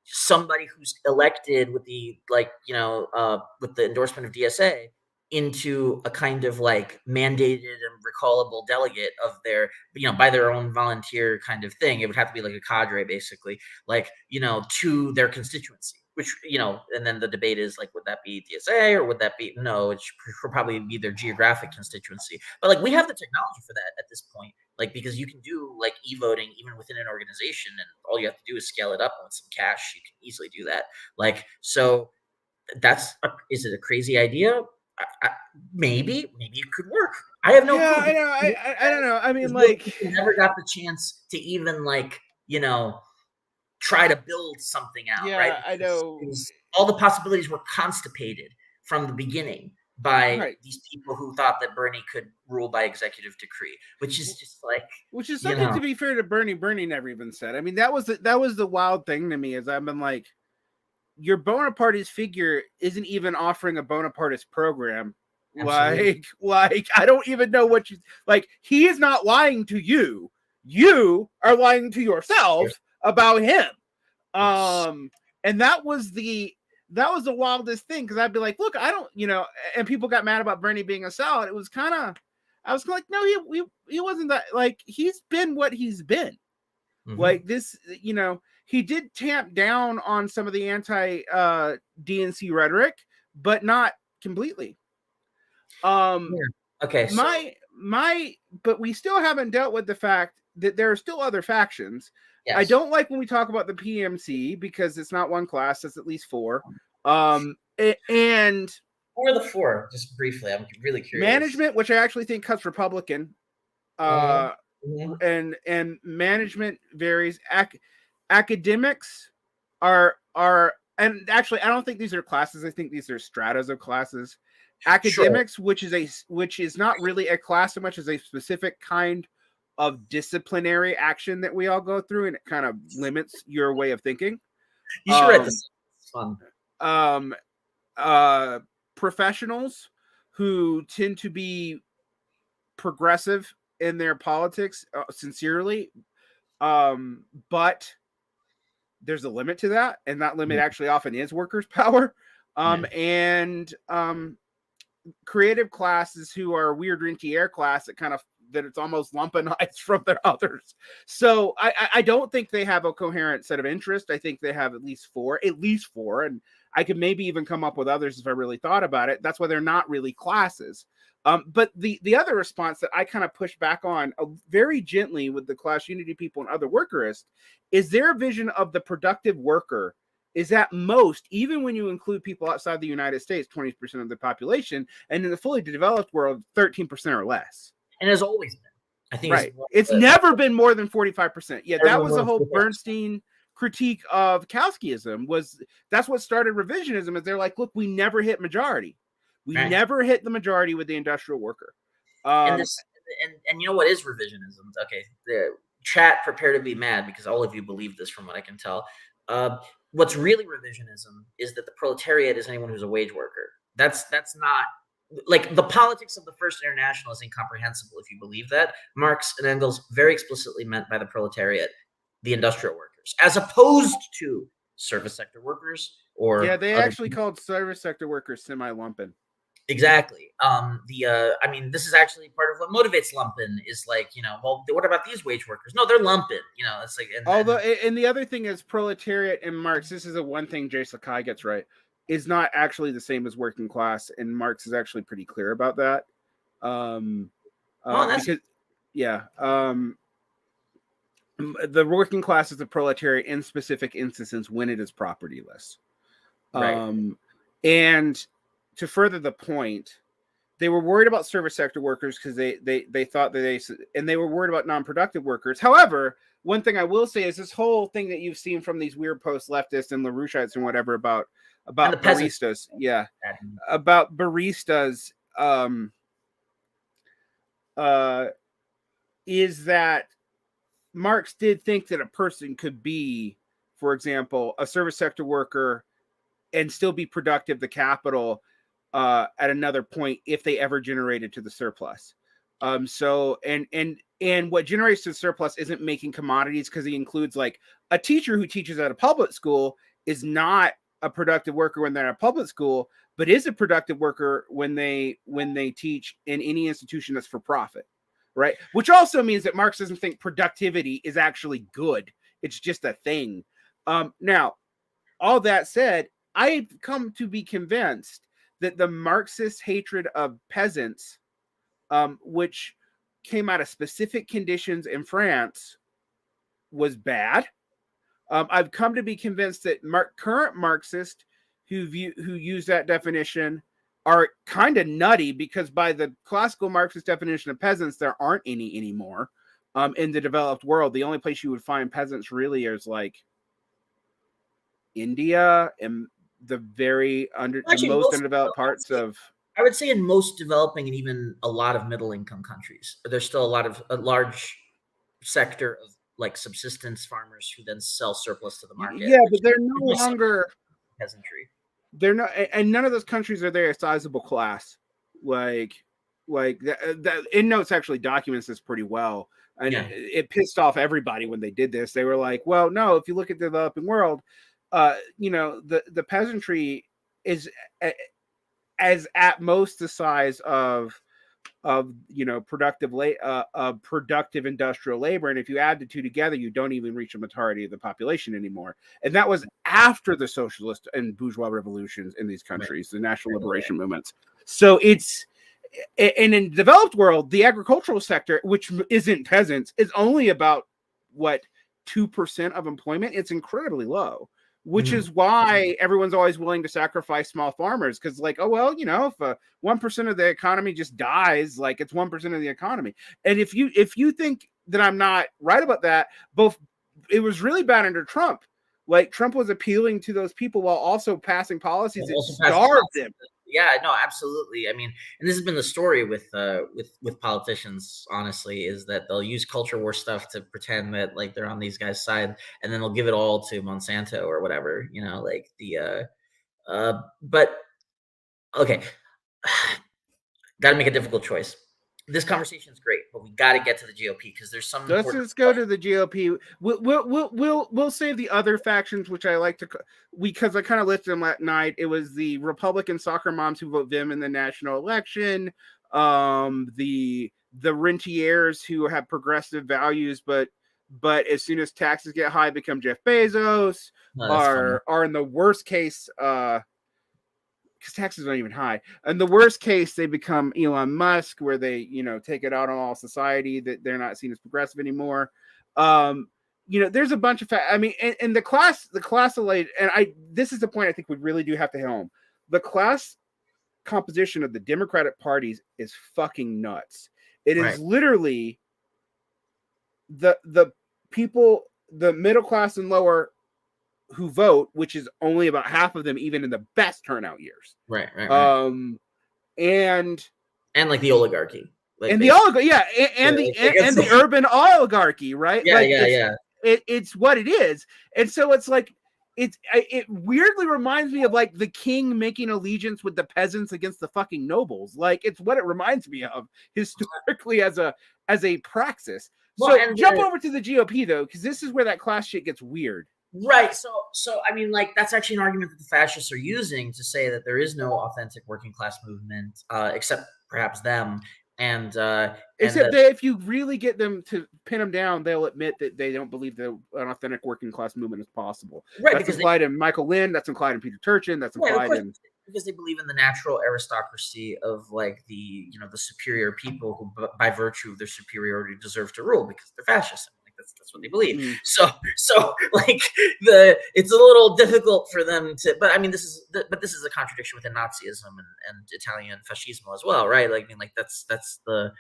somebody who's elected with the with the endorsement of DSA into a kind of like mandated and recallable delegate of their, by their own volunteer kind of thing. It would have to be like a cadre, basically, like, to their constituency, which, and then the debate is like, would that be DSA or would that be, no, it should probably be their geographic constituency. But like, we have the technology for that at this point, like, because you can do like e-voting even within an organization, and all you have to do is scale it up with some cash. You can easily do that. Like, so is it a crazy idea? Maybe it could work. I have no clue. I know. I don't know. I mean, like, never got the chance to even like, try to build something out. Yeah, right? I know. All the possibilities were constipated from the beginning by these people who thought that Bernie could rule by executive decree, which is just like, which is something, to be fair to Bernie never even said. I mean, that was the wild thing to me, is I've been like, your Bonapartist figure isn't even offering a Bonapartist program. Absolutely. Like I don't even know what you like. He is not lying to you. You are lying to yourself about him. And that was the wildest thing, because I'd be like, look, I don't, and people got mad about Bernie being a salad. It was kind of, I was like, no, he wasn't that. Like, he's been what he's been. Mm-hmm. Like this, he did tamp down on some of the anti DNC rhetoric, but not completely. Okay. But we still haven't dealt with the fact that there are still other factions. Yes. I don't like when we talk about the PMC, because it's not one class; it's at least four. And who are the four? Just briefly, I'm really curious. Management, which I actually think cuts Republican. And management varies. Academics are, and actually, I don't think these are classes. I think these are stratas of classes. Academics, sure. which is not really a class so much as a specific kind of disciplinary action that we all go through, and it kind of limits your way of thinking. You should write this. It's fun. Professionals who tend to be progressive in their politics, sincerely, but there's a limit to that, and that limit actually often is workers' power. And creative classes who are weird rentier class that it's almost lumpenized from their others. So I don't think they have a coherent set of interests. I think they have at least four, and I could maybe even come up with others if I really thought about it. That's why they're not really classes. But the other response that I kind of push back on very gently with the class unity people and other workerists is their vision of the productive worker is at most, even when you include people outside the United States, 20% of the population, and in the fully developed world, 13% or less. And has always been. I think it's never been more than 45%. Yeah, that was the whole Bernstein critique of Kautskyism. That's what started revisionism. Is they're like, look, we never hit majority. We never hit the majority with the industrial worker. And you know what is revisionism? Okay, the chat, prepare to be mad, because all of you believe this from what I can tell. What's really revisionism is that the proletariat is anyone who's a wage worker. That's not, like, the politics of the First International is incomprehensible if you believe that. Marx and Engels very explicitly meant by the proletariat the industrial workers, as opposed to service sector workers. Or they actually called service sector workers semi-lumpen. Exactly. This is actually part of what motivates lumpen is like, well, what about these wage workers? No, they're lumpen. It's like. And the other thing is proletariat and Marx. This is the one thing Jay Sakai gets right. Is not actually the same as working class, and Marx is actually pretty clear about that. The working class is the proletariat in specific instances when it is propertyless. And to further the point, they were worried about service sector workers because they thought that they were worried about non-productive workers. However, one thing I will say is this whole thing that you've seen from these weird post-leftists and LaRouchites and whatever about baristas. Yeah. About baristas. is that Marx did think that a person could be, for example, a service sector worker and still be productive the capital at another point if they ever generated to the surplus. So and what generates to the surplus isn't making commodities, because he includes like a teacher who teaches at a public school is not a productive worker when they're at a public school, but is a productive worker when they teach in any institution that's for profit, right? Which also means that Marx doesn't think productivity is actually good. It's just a thing. Now, all that said, I've come to be convinced that the Marxist hatred of peasants, which came out of specific conditions in France, was bad. I've come to be convinced that current Marxists who use that definition are kind of nutty, because by the classical Marxist definition of peasants, there aren't any anymore in the developed world. The only place you would find peasants really is like India and the most undeveloped parts of. I would say in most developing and even a lot of middle income countries, there's still a large sector of like subsistence farmers who then sell surplus to the market. Yeah, but they're no longer peasantry. They're not, and none of those countries are there a sizable class. Like that Endnotes actually documents this pretty well, and it pissed off everybody when they did this. They were like, "Well, no, if you look at the developing world, the peasantry is as at most the size of productive industrial labor, and if you add the two together, you don't even reach the majority of the population anymore." And that was after the socialist and bourgeois revolutions in these countries, the national liberation movements. So and in the developed world, the agricultural sector, which isn't peasants, is only about 2% of employment. It's incredibly low, which is why everyone's always willing to sacrifice small farmers, because like, oh, well, if 1% of the economy just dies, like it's 1% of the economy. And if you think that I'm not right about that, it was really bad under Trump. Like Trump was appealing to those people while also passing policies that starved them. Yeah, no, absolutely. I mean, and this has been the story with politicians, honestly, is that they'll use culture war stuff to pretend that like they're on these guys' side, and then they'll give it all to Monsanto or whatever, like but okay. Got to make a difficult choice. This conversation is great, but we got to get to the GOP because there's some. Let's go to the GOP. We'll save the other factions, which I like to, because I kind of listed them last night. It was the Republican soccer moms who vote Vim in the national election, the rentiers who have progressive values, but as soon as taxes get high, become Jeff Bezos, are in the worst case. Because taxes aren't even high. In the worst case, they become Elon Musk, where they, take it out on all society, that they're not seen as progressive anymore. There's a bunch of and the class elite, and this is the point I think we really do have to hit home. The class composition of the Democratic parties is fucking nuts. It is literally the people, the middle class and lower, who vote, which is only about half of them, even in the best turnout years. Right. And like the oligarchy, and the urban oligarchy, right? It's what it is, and so it's like it weirdly reminds me of like the king making allegiance with the peasants against the fucking nobles. Like it's what it reminds me of historically as a praxis. Jump over to the GOP though, because this is where that class shit gets weird. Right. So I mean, like that's actually an argument that the fascists are using to say that there is no authentic working class movement, except perhaps them. And if you really get them to pin them down, they'll admit that they don't believe that an authentic working class movement is possible. Right. That's implied in Michael Lind. That's implied in Peter Turchin. That's implied in, because they believe in the natural aristocracy of like the superior people who, by virtue of their superiority, deserve to rule because they're fascists. That's what they believe. So like it's a little difficult for them to. But I mean, this is a contradiction within Nazism and Italian fascismo as well, right? Like I mean, like that's the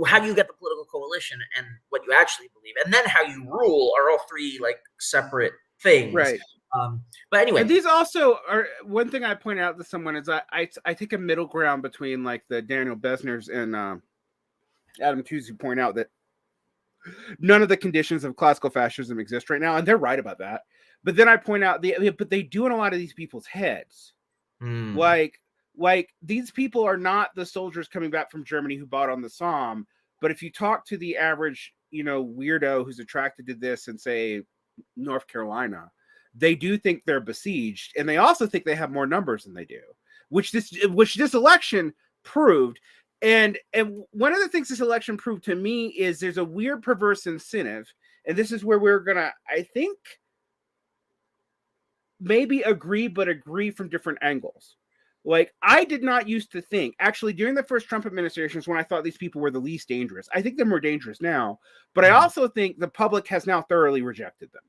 how you get the political coalition and what you actually believe, and then how you rule are all three like separate things, right? But anyway, and these also are one thing I point out to someone is I take a middle ground between like the Daniel Besners and Adam Tooze, who point out that none of the conditions of classical fascism exist right now, and they're right about that. But then I point out, but they do in a lot of these people's heads. Like these people are not the soldiers coming back from Germany who bought on the Somme. But if you talk to the average, weirdo who's attracted to this in, say, North Carolina, they do think they're besieged, and they also think they have more numbers than they do, which this election proved. And one of the things this election proved to me is there's a weird perverse incentive, and this is where we're gonna, I think, maybe agree from different angles. Like, I did not used to think, actually, during the first Trump administrations, when I thought these people were the least dangerous. I think they're more dangerous now, but I also think the public has now thoroughly rejected them.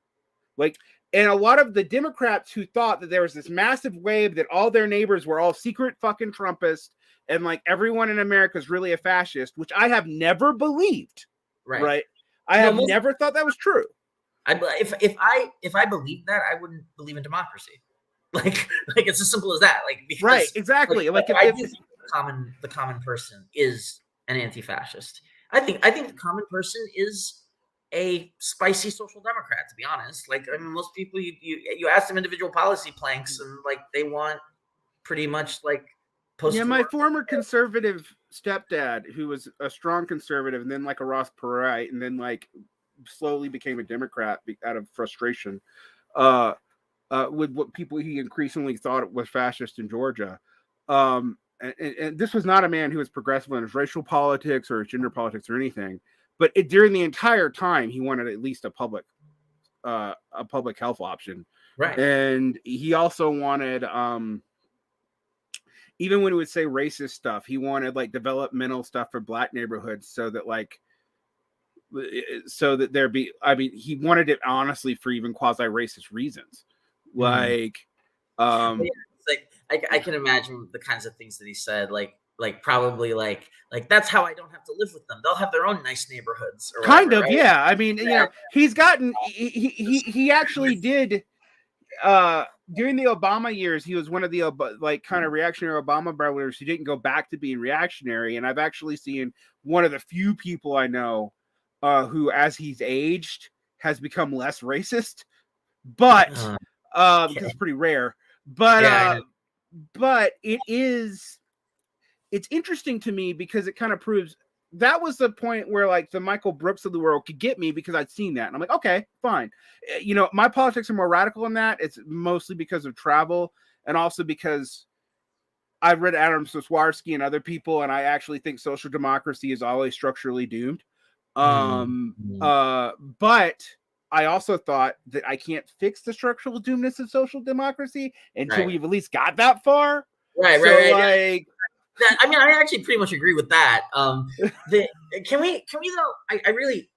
Like, and a lot of the Democrats who thought that there was this massive wave that all their neighbors were all secret fucking Trumpists and like everyone in America is really a fascist, which I have never believed. Right? I have never thought that was true. If I believed that, I wouldn't believe in democracy. Like it's as simple as that. Like, because, right, exactly. Like I do think the common person is an anti-fascist. I think the common person is a spicy social democrat, to be honest. Like, I mean, most people, you ask them individual policy planks, and like they want pretty much like post. Yeah, my former conservative stepdad, who was a strong conservative, and then like a Ross Perot, and then like slowly became a Democrat out of frustration. With what people he increasingly thought was fascist in Georgia. And this was not a man who was progressive in his racial politics or his gender politics or anything. But during the entire time, he wanted at least a public health option. Right. And he also wanted, even when he would say racist stuff, he wanted like developmental stuff for Black neighborhoods so that there be, I mean, he wanted it honestly for even quasi-racist reasons. Like, it's like I can imagine the kinds of things that he said, like probably like that's how I don't have to live with them. They'll have their own nice neighborhoods. Or kind whatever, of, right? yeah. I mean, he's gotten he actually did during the Obama years. He was one of the like kind of reactionary Obama brothers who didn't go back to being reactionary. And I've actually seen one of the few people I know who, as he's aged, has become less racist, but because it's pretty rare. But but it's interesting to me because it kind of proves that was the point where like the Michael Brooks of the world could get me, because I'd seen that and I'm like, okay, fine. My politics are more radical than that. It's mostly because of travel, and also because I've read Adam Swiarski and other people, and I actually think social democracy is always structurally doomed. But I also thought that I can't fix the structural doomness of social democracy until we've at least got that far. Right. Like, I mean, I actually pretty much agree with that. Can we though? I really,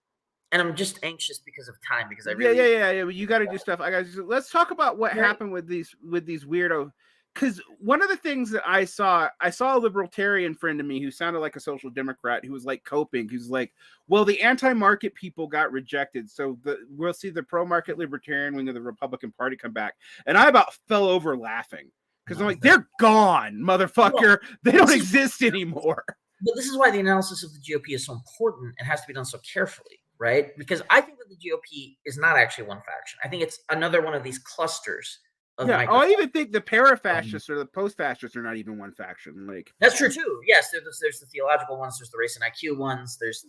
and I'm just anxious because of time, because I really yeah. You got to do stuff. Let's talk about what happened with these weirdo. Because one of the things that I saw a libertarian friend of me who sounded like a social democrat, who was like coping. Who's like, well, the anti-market people got rejected, so we'll see the pro-market libertarian wing of the Republican Party come back. And I about fell over laughing, because I'm like, they're gone, motherfucker. They don't exist anymore. But this is why the analysis of the GOP is so important and has to be done so carefully, right? Because I think that the GOP is not actually one faction. I think it's another one of these clusters. I even think the para-fascists or the post-fascists are not even one faction. Like, that's true too. Yes, there's the theological ones, there's the race and IQ ones, there's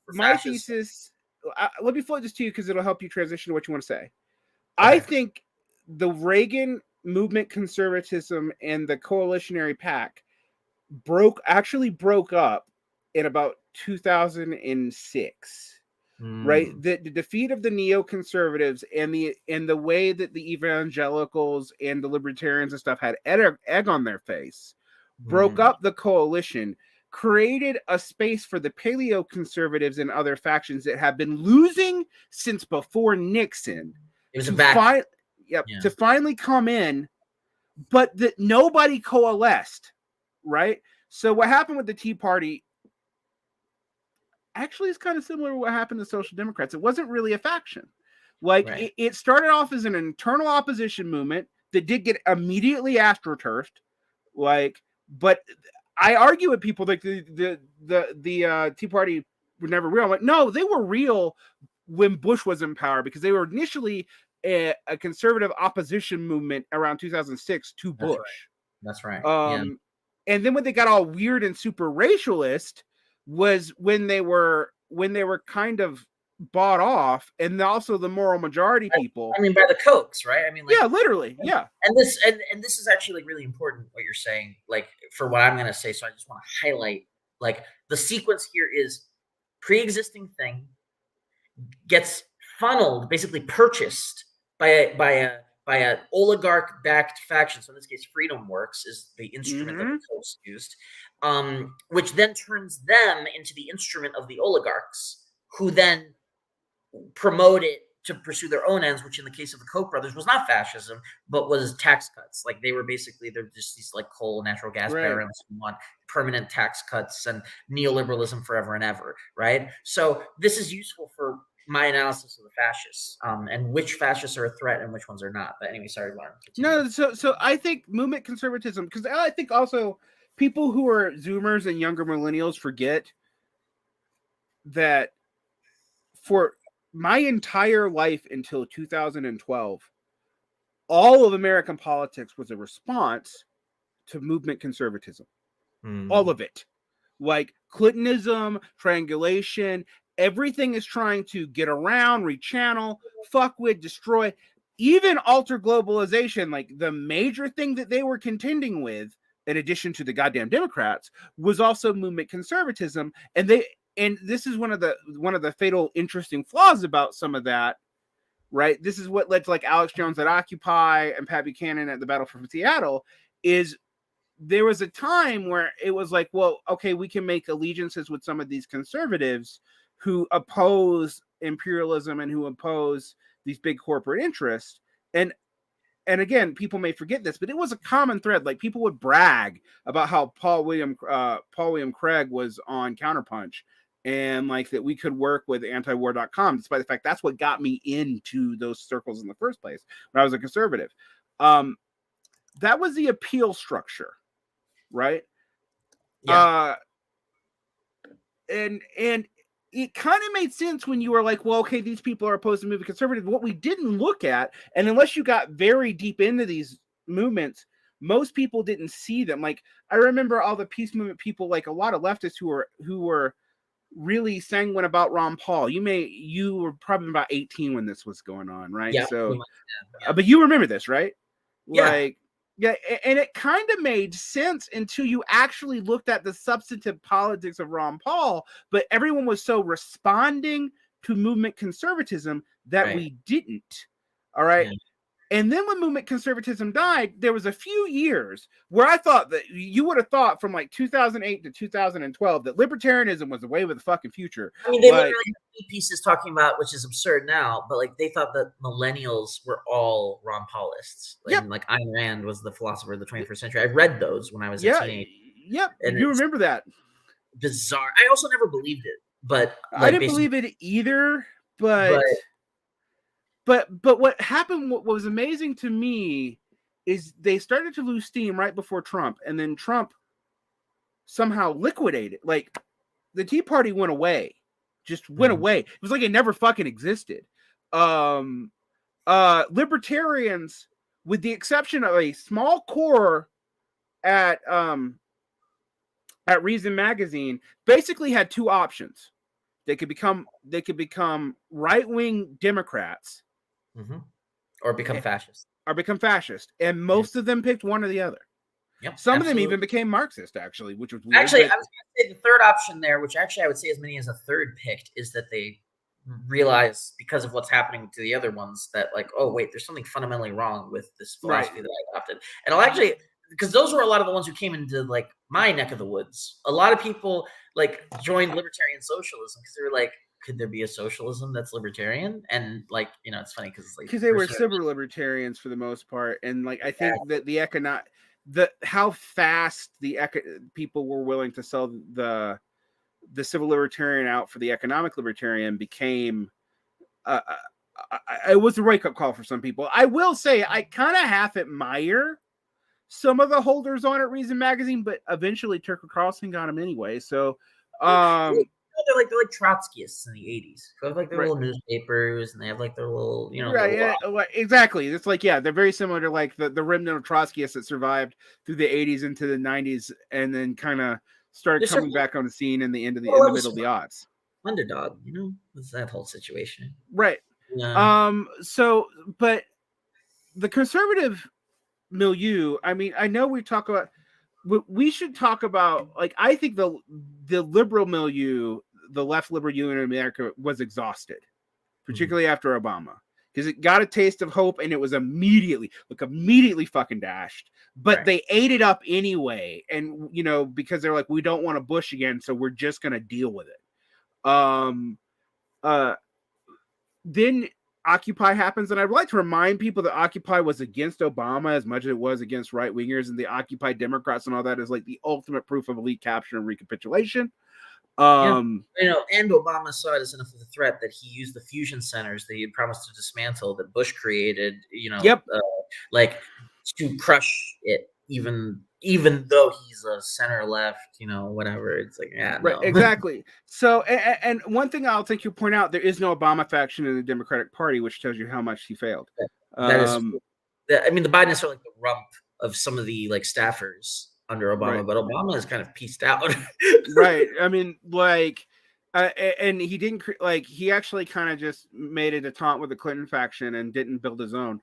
my thesis. Let me float this to you because it'll help you transition to what you want to say. Okay. I think the Reagan movement conservatism and the coalitionary pack broke up in about 2006. Right, the defeat of the neoconservatives and the way that the evangelicals and the libertarians and stuff had egg on their face broke up the coalition, created a space for the paleoconservatives and other factions that have been losing since before Nixon. It was to finally come in, but that nobody coalesced. Right. So what happened with the Tea Party? Actually, it's kind of similar to what happened to Social Democrats. It wasn't really a faction. Like, it started off as an internal opposition movement that did get immediately astroturfed. Like, but I argue with people like the Tea Party were never real. I'm like, no, they were real when Bush was in power because they were initially a conservative opposition movement around 2006 to Bush. That's right. And then when they got all weird and super racialist was when they were kind of bought off, and also the moral majority people. I mean, by the Kochs, right? I mean, like, yeah, literally, yeah. And this is actually like really important what you're saying, like for what I'm going to say. So I just want to highlight, like, the sequence here is pre-existing thing gets funneled, basically purchased by a oligarch-backed faction. So in this case, Freedom Works is the instrument that the Kochs used, which then turns them into the instrument of the oligarchs, who then promote it to pursue their own ends, which in the case of the Koch brothers was not fascism, but was tax cuts. Like, they're just these like coal, natural gas barons who want permanent tax cuts and neoliberalism forever and ever, right? So this is useful for my analysis of the fascists, and which fascists are a threat and which ones are not. But anyway, sorry, Varn. No, so I think movement conservatism, because I think also people who are Zoomers and younger millennials forget that for my entire life until 2012, all of American politics was a response to movement conservatism. All of it. Like Clintonism, triangulation, everything is trying to get around, rechannel, fuck with, destroy, even alter globalization. Like, the major thing that they were contending with, in addition to the goddamn Democrats, was also movement conservatism. And this is one of the fatal, interesting flaws about some of that, right? This is what led to like Alex Jones at Occupy and Pat Buchanan at the Battle for Seattle. Is there was a time where it was like, well, okay, we can make allegiances with some of these conservatives who oppose imperialism and who oppose these big corporate interests. And again, people may forget this, but it was a common thread. Like, people would brag about how Paul William Craig was on Counterpunch, and like that we could work with antiwar.com, despite the fact that's what got me into those circles in the first place when I was a conservative. That was the appeal structure, right? Yeah. And it kind of made sense when you were like, well, okay, these people are opposed to moving conservative. What we didn't look at, and unless you got very deep into these movements, most people didn't see them. Like, I remember all the peace movement people, like a lot of leftists who were really sanguine about Ron Paul. You were probably about 18 when this was going on, right? Yeah. So, but you remember this, right? Yeah. Like, yeah, and it kind of made sense until you actually looked at the substantive politics of Ron Paul, but everyone was so responding to movement conservatism that we didn't. All right. Yeah. And then when movement conservatism died, there was a few years where I thought that you would have thought from like 2008 to 2012 that libertarianism was the way of the fucking future. I mean, they literally have pieces talking about, which is absurd now, but like they thought that millennials were all Ron Paulists. Like, like Ayn Rand was the philosopher of the 21st century. I read those when I was a teenager. Yep. And you remember that. Bizarre. I also never believed it, but like, I didn't believe it either, but what happened, what was amazing to me, is they started to lose steam right before Trump, and then Trump somehow liquidated. Like, the Tea Party went away, just went away. It was like it never fucking existed. Libertarians, with the exception of a small core at Reason Magazine, basically had two options. They could become right-wing Democrats. Or become fascist. And most of them picked one or the other. Yep, Some of them even became Marxist, actually, which was weird. Actually, I was going to say the third option there, which actually I would say as many as a third picked, is that they realize, because of what's happening to the other ones, that like, oh, wait, there's something fundamentally wrong with this philosophy that I adopted. And I'll actually, because those were a lot of the ones who came into like my neck of the woods. A lot of people like joined libertarian socialism because they were like, could there be a socialism that's libertarian? And like, you know, it's funny because they were civil libertarians for the most part, and like I think that how fast people were willing to sell the civil libertarian out for the economic libertarian became it was a wake up call for some people. I will say I kind of half admire some of the holders on at Reason Magazine, but eventually Tucker Carlson got him anyway. So, they're like Trotskyists in the 80s. They have like their right. little newspapers, and they have like their little, Right, exactly. It's like, yeah, they're very similar to like the remnant of Trotskyists that survived through the 80s into the 90s, and then kind of started coming back on the scene in the middle of the aughts. Underdog, it's that whole situation. Right. Yeah. So, but the conservative milieu, I mean, I know we should talk about, like, I think the liberal milieu, the left liberal union in America was exhausted, particularly after Obama, because it got a taste of hope and it was immediately fucking dashed. But they ate it up anyway, and because they're like, we don't want a Bush again, so we're just gonna deal with it. Then Occupy happens, and I'd like to remind people that Occupy was against Obama as much as it was against right wingers, and the Occupy Democrats and all that is like the ultimate proof of elite capture and recapitulation. And Obama saw it as enough of a threat that he used the fusion centers that he had promised to dismantle that Bush created, like to crush it, even though he's a center left, whatever. It's like, yeah, no. Right, exactly. So, and one thing I'll think you'll point out, there is no Obama faction in the Democratic Party, which tells you how much he failed. That is, I mean, the Bidens are like the rump of some of the like staffers under Obama, but Obama is kind of pieced out. Right. I mean, like, and he didn't he actually kind of just made a detente with the Clinton faction and didn't build his own.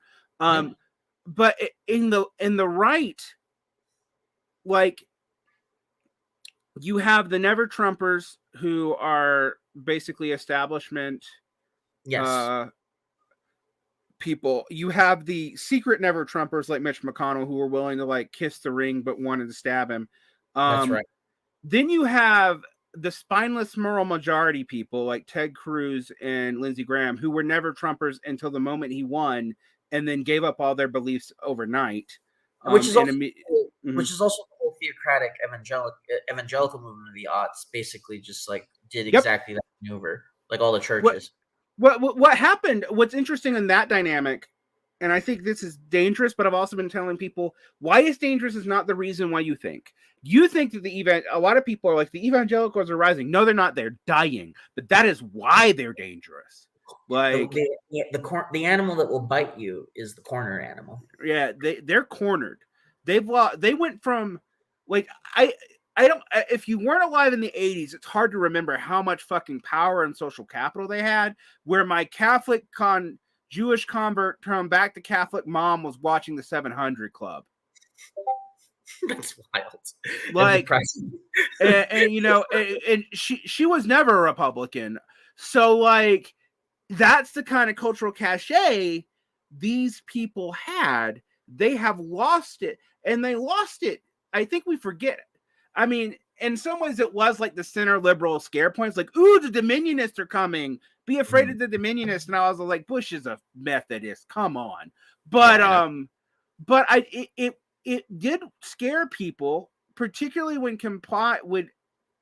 But in the right, like, you have the Never Trumpers, who are basically establishment people. You have the secret Never Trumpers like Mitch McConnell, who were willing to like kiss the ring but wanted to stab him. That's right. Then you have the spineless moral majority people like Ted Cruz and Lindsey Graham, who were Never Trumpers until the moment he won, and then gave up all their beliefs overnight. Which is also the whole theocratic evangelical movement of the aughts, basically just like did exactly that maneuver, like all the churches. What happened? What's interesting in that dynamic, and I think this is dangerous, but I've also been telling people why it's dangerous is not the reason why you think. You think that a lot of people are like, the evangelicals are rising. No, they're not. They're dying. But that is why they're dangerous. Like the animal that will bite you is the corner animal. Yeah, they're cornered. They went from like I don't. If you weren't alive in the 80s, it's hard to remember how much fucking power and social capital they had. Where my Catholic Jewish convert turned back to Catholic mom was watching the 700 Club. That's wild. Like, and she was never a Republican. So like, that's the kind of cultural cachet these people had. They have lost it, and they lost it. I think we forget it. I mean, in some ways, it was like the center liberal scare points, like, "Ooh, the Dominionists are coming. Be afraid of the Dominionists." And I was like, "Bush is a Methodist. Come on." But it did scare people, particularly when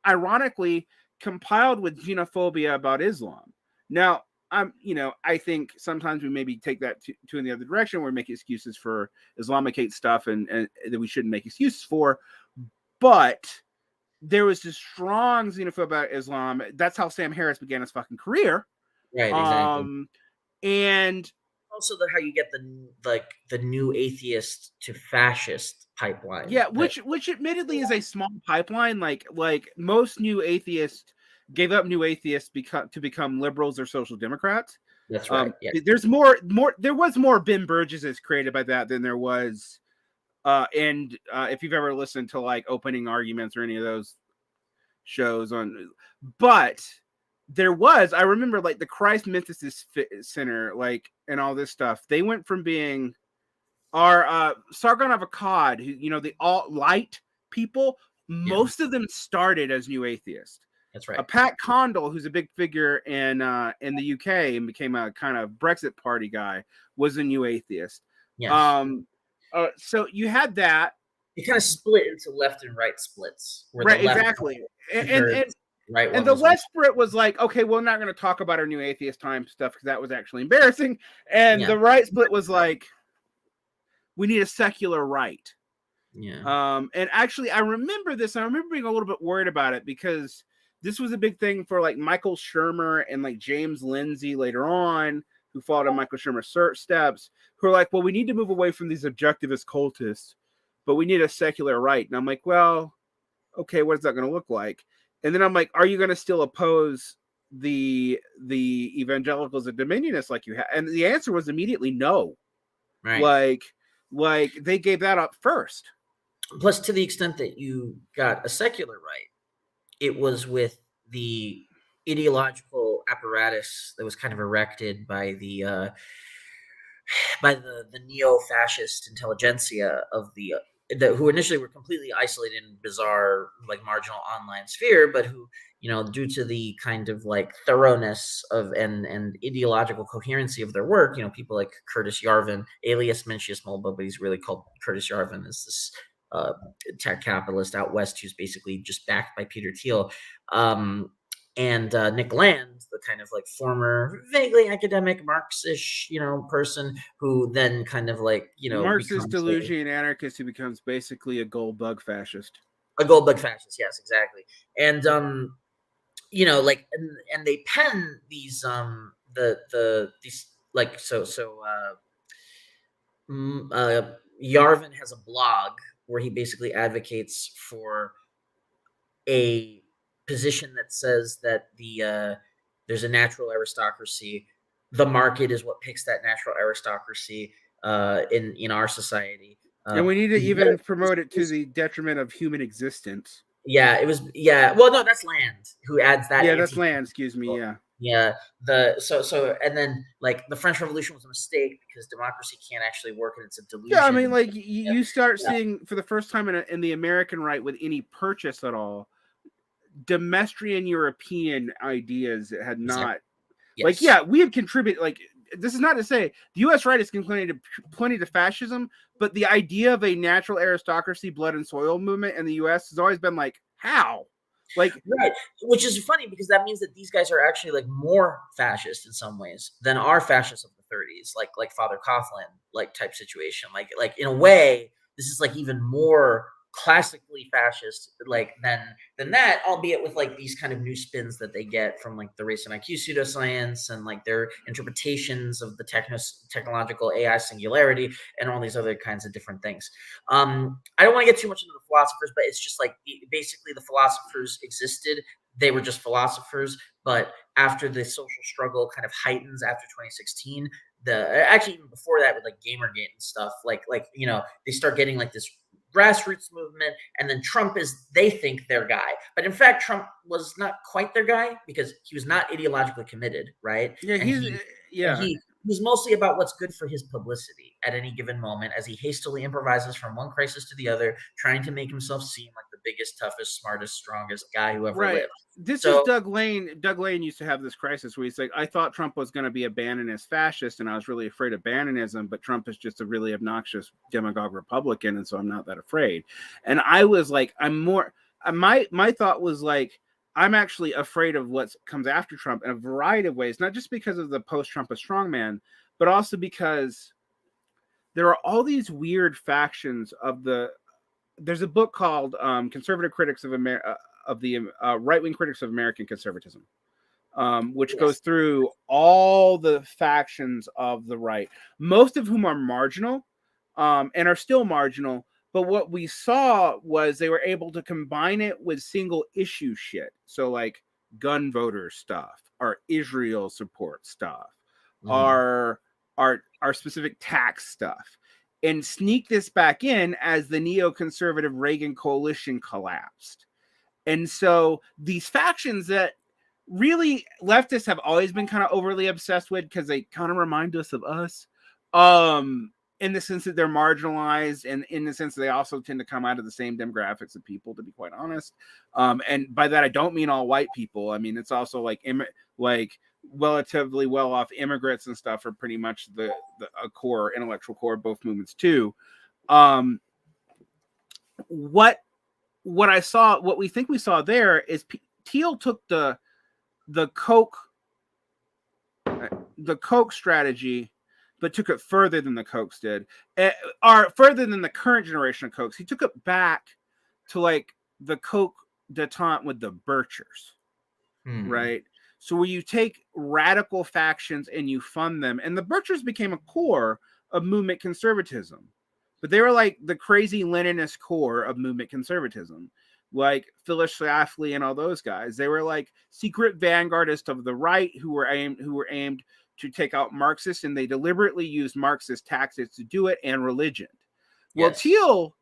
ironically compiled with xenophobia about Islam. Now, I think sometimes we maybe take that to in the other direction, where we make excuses for Islamic hate stuff and that we shouldn't make excuses for. But there was this strong xenophobia about Islam. That's how Sam Harris began his fucking career. Right, exactly. And also how you get the new atheist to fascist pipeline. Yeah, which admittedly is a small pipeline. Like most new atheists gave up new atheists to become liberals or social democrats. That's right. There's there was more Ben Burgesses created by that than there was. If you've ever listened to like Opening Arguments or any of those shows but there was, I remember like the Christ Mentis Center, like, and all this stuff. They went from being our Sargon of Akkad, who, the alt-light people, most of them started as new atheists. That's right. Pat Condell, who's a big figure in the UK and became a kind of Brexit party guy, was a new atheist. Yes. So you had that. You kind of split into left and right splits. Right, exactly. And the left split was like, okay, we're not going to talk about our new atheist time stuff because that was actually embarrassing. And the right split was like, we need a secular right. Yeah. And actually, I remember this. I remember being a little bit worried about it because this was a big thing for like Michael Shermer and like James Lindsay later on, who followed in Michael Shermer's steps, who are like, well, we need to move away from these objectivist cultists, but we need a secular right. And I'm like, well, okay, what is that going to look like? And then I'm like, are you going to still oppose the evangelicals and dominionists like you have? And the answer was immediately no. Right. Like they gave that up first. Plus, to the extent that you got a secular right, it was with the ideological apparatus that was kind of erected by the neo-fascist intelligentsia of the who initially were completely isolated in bizarre, like marginal online sphere, but who, due to the kind of like thoroughness of and ideological coherency of their work, people like Curtis Yarvin, alias Mencius Mulba, but he's really called Curtis Yarvin, is this tech capitalist out west who's basically just backed by Peter Thiel. And Nick Land, the kind of like former vaguely academic Marxist, person who then kind of like, Marxist delusion anarchist who becomes basically a gold bug fascist. A gold bug fascist, yes, exactly. And like and they pen these these like Yarvin has a blog where he basically advocates for a position that says that there's a natural aristocracy. The market is what picks that natural aristocracy in our society. And we need to even promote it to the detriment of human existence. Yeah, it was. Yeah, well, no, that's Land who adds that. Yeah, that's Land. Excuse me. Yeah. Yeah. And then like the French Revolution was a mistake because democracy can't actually work and it's a delusion. Yeah, I mean, like you start seeing for the first time in the American right with any purchase at all, Demestrian European ideas had not. Yes. Like, yeah, we have contributed. Like, this is not to say the U.S. right is contributed plenty to fascism, but the idea of a natural aristocracy, blood and soil movement in the U.S. has always been like, how? Like, right, which is funny because that means that these guys are actually like more fascist in some ways than our fascists of the 30s, like Father Coughlin, like type situation. Like in a way, this is like even more classically fascist like than that, albeit with like these kind of new spins that they get from like the race and IQ pseudoscience and like their interpretations of the technological AI singularity and all these other kinds of different things. I don't want to get too much into the philosophers, but it's just like basically the philosophers existed. They were just philosophers, but after the social struggle kind of heightens after 2016, actually even before that with like Gamergate and stuff, like they start getting like this grassroots movement, and then Trump is, they think, their guy, but in fact Trump was not quite their guy because he was not ideologically committed, right? Yeah, he was mostly about what's good for his publicity at any given moment as he hastily improvises from one crisis to the other, trying to make himself seem like the biggest, toughest, smartest, strongest guy who ever lived. This is Doug Lane. Doug Lane used to have this crisis where he's like, I thought Trump was going to be a Bannonism fascist, and I was really afraid of Bannonism, but Trump is just a really obnoxious demagogue Republican, and so I'm not that afraid. And I was like, my thought was like, I'm actually afraid of what comes after Trump in a variety of ways, not just because of the post-Trumpist strongman, but also because there are all these weird factions of there's a book called Conservative Critics of the Right-Wing Critics of American Conservatism, which goes through all the factions of the right, most of whom are marginal and are still marginal. But what we saw was they were able to combine it with single issue shit. So like gun voter stuff, our Israel support stuff, our specific tax stuff, and sneak this back in as the neoconservative Reagan coalition collapsed. And so these factions that really leftists have always been kind of overly obsessed with because they kind of remind us of us. In the sense that they're marginalized, and in the sense that they also tend to come out of the same demographics of people, to be quite honest. And by that, I don't mean all white people. I mean, it's also like relatively well-off immigrants and stuff are pretty much the core, intellectual core of both movements too. What we think we saw there is Thiel took the Koch strategy but took it further than the Kochs did, or further than the current generation of Kochs. He took it back to like the Koch detente with the Birchers, right? So where you take radical factions and you fund them, and the Birchers became a core of movement conservatism, but they were like the crazy Leninist core of movement conservatism, like Phyllis Schlafly and all those guys. They were like secret vanguardists of the right who were aimed to take out Marxists, and they deliberately used Marxist tactics to do it, and religion. Well, Yes. Thiel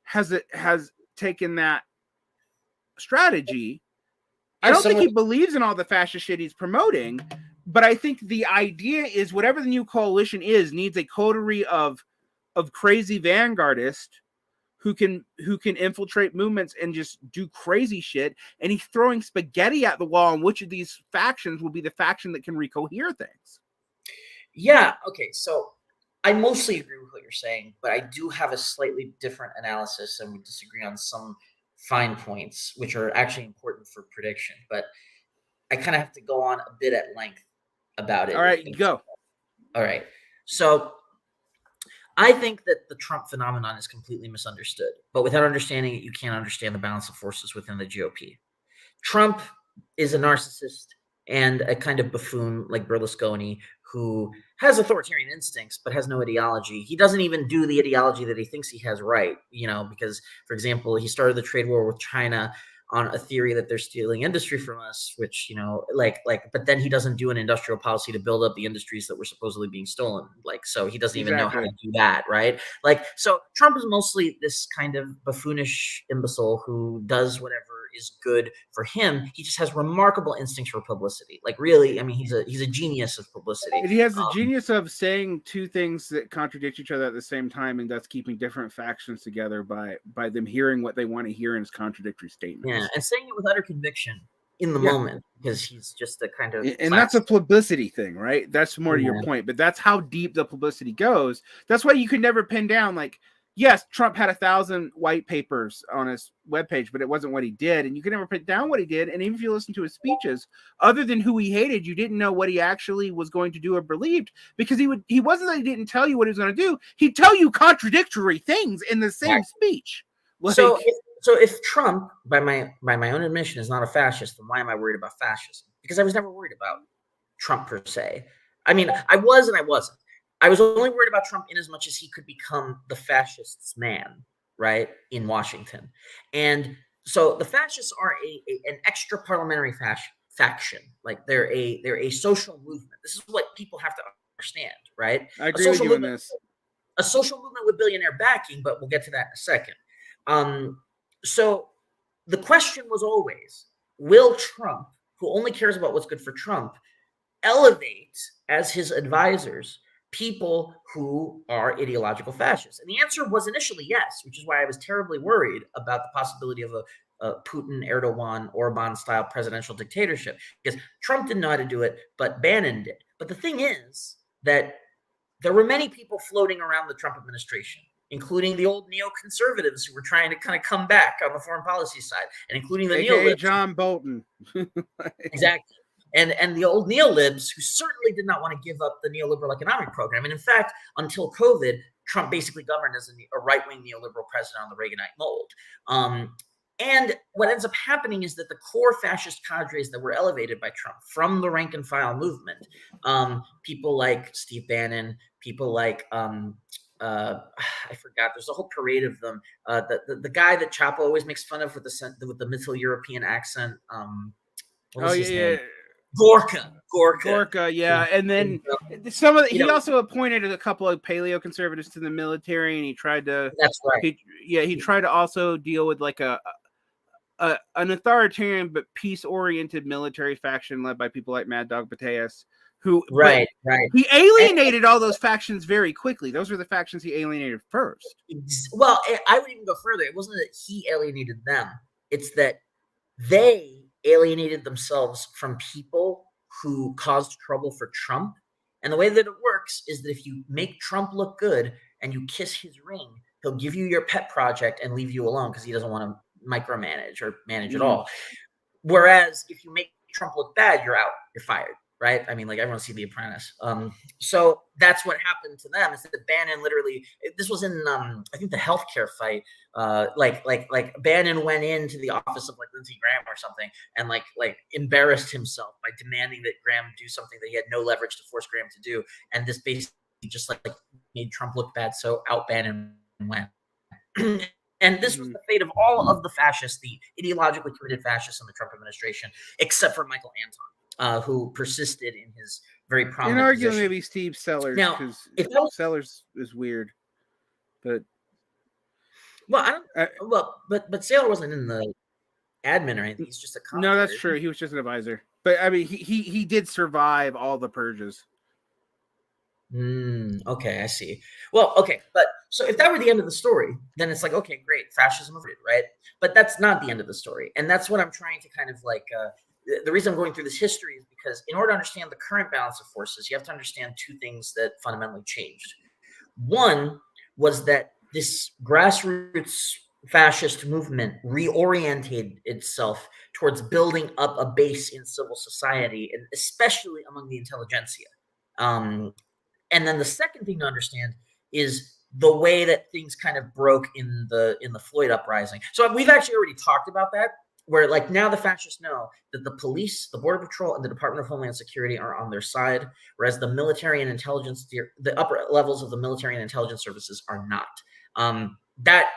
has taken that strategy. I don't think he believes in all the fascist shit he's promoting, but I think the idea is whatever the new coalition is needs a coterie of crazy vanguardists who can infiltrate movements and just do crazy shit. And he's throwing spaghetti at the wall on which of these factions will be the faction that can recohere things. Yeah. Okay. So I mostly agree with what you're saying, but I do have a slightly different analysis, and we disagree on some fine points, which are actually important for prediction. But I kind of have to go on a bit at length about it. All right, go. All right. So I think that the Trump phenomenon is completely misunderstood, but without understanding it, you can't understand the balance of forces within the GOP. Trump is a narcissist and a kind of buffoon like Berlusconi, who has authoritarian instincts but has no ideology. He doesn't even do the ideology that he thinks he has right, because, for example, he started the trade war with China on a theory that they're stealing industry from us, which, but then he doesn't do an industrial policy to build up the industries that were supposedly being stolen. So he doesn't even know how to do that, right? So Trump is mostly this kind of buffoonish imbecile who does whatever is good for him. He just has remarkable instincts for publicity. Really, I mean, he's a genius of publicity. And he has the genius of saying two things that contradict each other at the same time, and thus keeping different factions together by them hearing what they want to hear in his contradictory statements. Yeah, and saying it with utter conviction in the moment, because he's just a kind of and that's a publicity thing, right? That's more to your point, but that's how deep the publicity goes. That's why you could never pin down, yes, Trump had 1,000 white papers on his webpage, but it wasn't what he did. And you could never put down what he did. And even if you listen to his speeches, other than who he hated, you didn't know what he actually was going to do or believed, because he wasn't that he didn't tell you what he was going to do. He'd tell you contradictory things in the same speech. So if Trump, by my own admission, is not a fascist, then why am I worried about fascism? Because I was never worried about Trump per se. I mean, I was and I wasn't. I was only worried about Trump in as much as he could become the fascists' man, right, in Washington. And so the fascists are an extra parliamentary faction. They're a social movement. This is what people have to understand, right? I agree with you on this. A social movement with billionaire backing, but we'll get to that in a second. So the question was always, will Trump, who only cares about what's good for Trump, elevate as his advisors people who are ideological fascists? And the answer was initially yes, which is why I was terribly worried about the possibility of a Putin, Erdogan, Orban-style presidential dictatorship, because Trump didn't know how to do it, but Bannon did. But the thing is that there were many people floating around the Trump administration, including the old neoconservatives who were trying to kind of come back on the foreign policy side, and including the neolibs. John Bolton. Exactly. And the old neolibs who certainly did not want to give up the neoliberal economic program. And in fact, until COVID, Trump basically governed as a right-wing neoliberal president on the Reaganite mold. And what ends up happening is that the core fascist cadres that were elevated by Trump from the rank and file movement, people like Steve Bannon, people like I forgot. There's a whole parade of them. The guy that Chapo always makes fun of with the Middle European accent. What was his name? Gorka, yeah. And then he also appointed a couple of paleo conservatives to the military, and he tried to. That's right. He tried to also deal with an authoritarian but peace-oriented military faction led by people like Mad Dog Mateus, who right. He alienated all those factions very quickly. Those were the factions he alienated first. Well, I would even go further. It wasn't that he alienated them. It's that they alienated themselves from people who caused trouble for Trump. And the way that it works is that if you make Trump look good and you kiss his ring, he'll give you your pet project and leave you alone because he doesn't want to micromanage or manage at all. Whereas if you make Trump look bad, you're out, you're fired, right? I mean, like everyone's seen The Apprentice. So that's what happened to them is that Bannon literally, this was in, I think the healthcare fight, like Bannon went into the office of like Lindsey Graham or something and like embarrassed himself by demanding that Graham do something that he had no leverage to force Graham to do. And this basically just like made Trump look bad. So out Bannon went. And this was the fate of all of the fascists, the ideologically committed fascists in the Trump administration, except for Michael Anton, who persisted in his very prominent arguably position. maybe Steve Sellers, Now, because if that was, Sellers is weird, but well, I don't. But Saylor wasn't in the admin or anything. He's just a commentator. No, that's true. He was just an advisor. But I mean, he did survive all the purges. Okay, I see. Well, okay, but so if that were the end of the story, then it's like, okay, great, fascism averted, right? But that's not the end of the story, and that's what I'm trying to kind of like. The reason I'm going through this history is because in order to understand the current balance of forces, you have to understand two things that fundamentally changed. One was that this grassroots fascist movement reoriented itself towards building up a base in civil society, and especially among the intelligentsia. And then the second thing to understand is the way that things kind of broke in the Floyd uprising. So we've actually already talked about that, where like now the fascists know that the police, the Border Patrol, and the Department of Homeland Security are on their side, whereas the military and intelligence, the upper levels of the military and intelligence services are not. That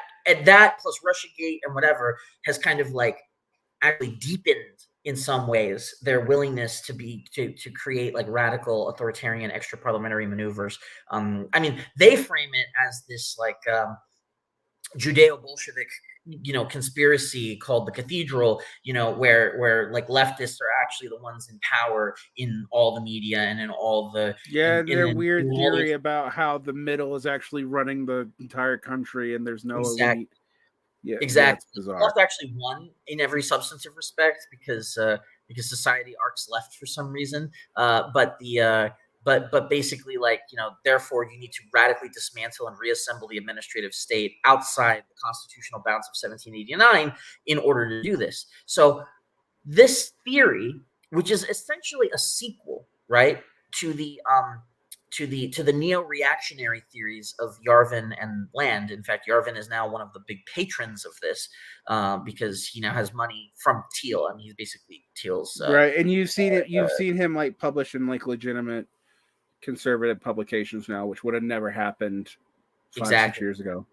plus Russiagate and whatever has kind of like actually deepened in some ways their willingness to create like radical authoritarian extra parliamentary maneuvers. I mean, they frame it as this like Judeo-Bolshevik, conspiracy called the Cathedral, where like leftists are actually the ones in power in all the media and in all the their weird theory about how the middle is actually running the entire country and there's no elite. Yeah, exactly. That's bizarre. Left actually won in every substantive respect because society arcs left for some reason. But basically, like, therefore you need to radically dismantle and reassemble the administrative state outside the constitutional bounds of 1789 in order to do this. So this theory, which is essentially a sequel, right, to the neo-reactionary theories of Yarvin and Land. In fact, Yarvin is now one of the big patrons of this because he now has money from Thiel. I mean, he's basically Thiel's right. And you've seen it. You've seen him like publish in like legitimate conservative publications now, which would have never happened 5-6 years ago.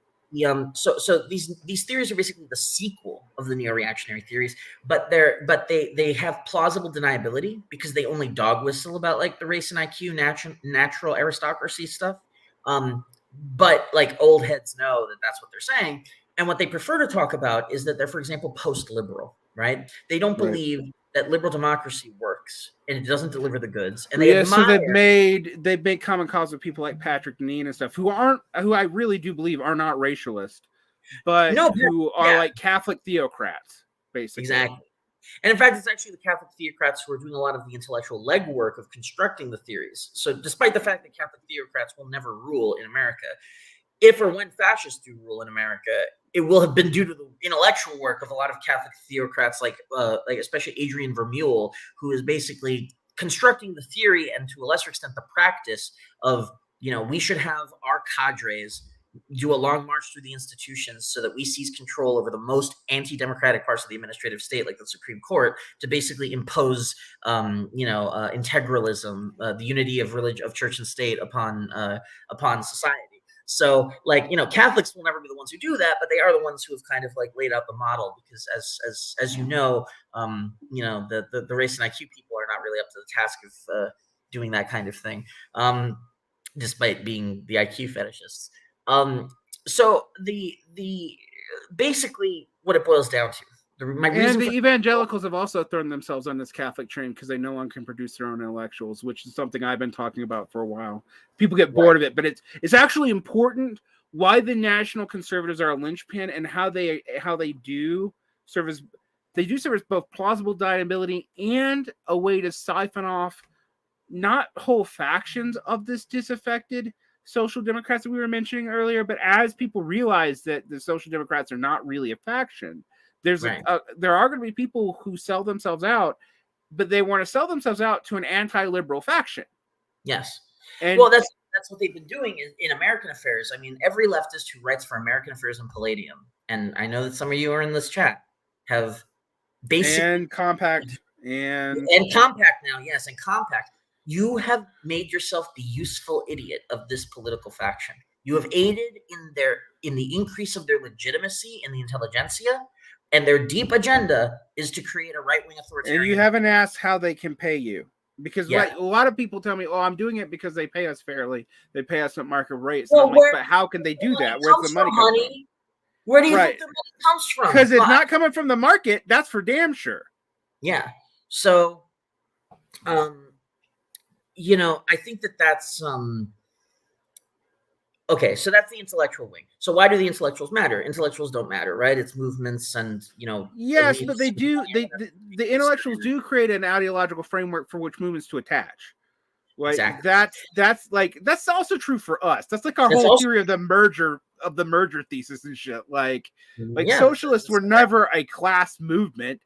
So these theories are basically the sequel of the neo-reactionary theories, but they have plausible deniability because they only dog whistle about like the race and IQ natural aristocracy stuff. But like old heads know that that's what they're saying, and what they prefer to talk about is that they're, for example, post-liberal, right? They don't believe that liberal democracy works and it doesn't deliver the goods. And so they've made common cause with people like Patrick Deneen and stuff who I really do believe are not racialist, but who are like Catholic theocrats, basically. Exactly. And in fact, it's actually the Catholic theocrats who are doing a lot of the intellectual legwork of constructing the theories. So despite the fact that Catholic theocrats will never rule in America, if or when fascists do rule in America, it will have been due to the intellectual work of a lot of Catholic theocrats, like especially Adrian Vermeule, who is basically constructing the theory and to a lesser extent the practice of, we should have our cadres do a long march through the institutions so that we seize control over the most anti-democratic parts of the administrative state, like the Supreme Court, to basically impose, integralism, the unity of religion, of church and state upon society. So, like, Catholics will never be the ones who do that, but they are the ones who have kind of like laid out the model because, as the race and IQ people are not really up to the task of doing that kind of thing, despite being the IQ fetishists. So the basically what it boils down to. The evangelicals have also thrown themselves on this Catholic train because they no longer can produce their own intellectuals, which is something I've been talking about for a while. People get bored of it, but it's actually important why the national conservatives are a linchpin and how they do serve as both plausible deniability and a way to siphon off not whole factions of this disaffected social democrats that we were mentioning earlier, but as people realize that the social democrats are not really a faction, there are going to be people who sell themselves out but they want to sell themselves out to an anti-liberal faction. Yes. And well, that's what they've been doing in American affairs. I mean, every leftist who writes for American Affairs and Palladium, and I know that some of you are in this chat, have basically and Compact and Compact now, yes, and Compact. You have made yourself the useful idiot of this political faction. You have aided in the increase of their legitimacy in the intelligentsia, and their deep agenda is to create a right-wing authoritarian. And you haven't asked how they can pay you. Because like a lot of people tell me, "Oh, I'm doing it because they pay us fairly. They pay us at market rates." Well, and I'm like, "But how can they do that? Where's the money coming from? Where do you think the money comes from? Because it's not coming from the market. That's for damn sure." Yeah. So, you know, I think that's okay. So that's the intellectual wing. So why do the intellectuals matter? Intellectuals don't matter, right? It's movements and, you know. Yes, but they do. The intellectuals do create an ideological framework for which movements to attach. Like exactly. That's also true for us. That's like our whole theory of the merger thesis and shit. Like socialists were never a class movement.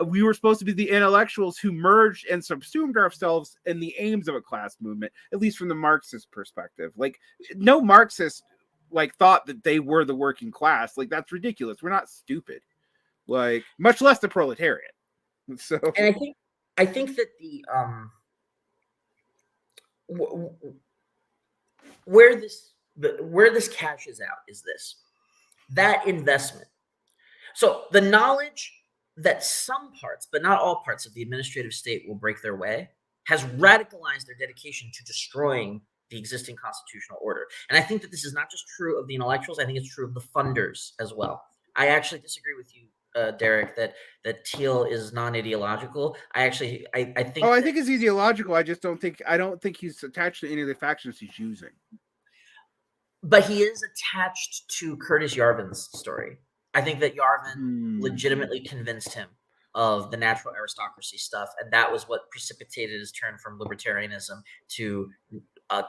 We were supposed to be the intellectuals who merged and subsumed ourselves in the aims of a class movement, at least from the Marxist perspective. Like no Marxist thought that they were the working class. Like that's ridiculous. We're not stupid. Like much less the proletariat. So and I think that the where this cashes out is that investment. So the knowledge that some parts, but not all parts of the administrative state will break their way has radicalized their dedication to destroying the existing constitutional order. And I think that this is not just true of the intellectuals. I think it's true of the funders as well. I actually disagree with you, Derick, that Thiel is non-ideological. I think. I think it's ideological. I don't think he's attached to any of the factions he's using. But he is attached to Curtis Yarvin's story. I think that Yarvin legitimately convinced him of the natural aristocracy stuff, and that was what precipitated his turn from libertarianism to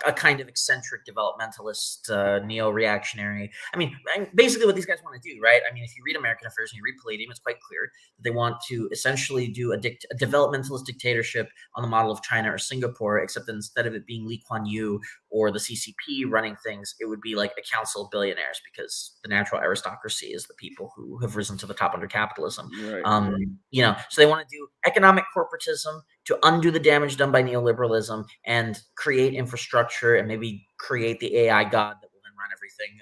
a kind of eccentric developmentalist, neo-reactionary. I mean, basically what these guys want to do, right? I mean, if you read American Affairs and you read Palladium, it's quite clear that they want to essentially do a developmentalist dictatorship on the model of China or Singapore, except instead of it being Lee Kuan Yew or the CCP running things, it would be like a council of billionaires, because the natural aristocracy is the people who have risen to the top under capitalism. Right. You know, so they want to do economic corporatism to undo the damage done by neoliberalism and create infrastructure and maybe create the AI god that will then run everything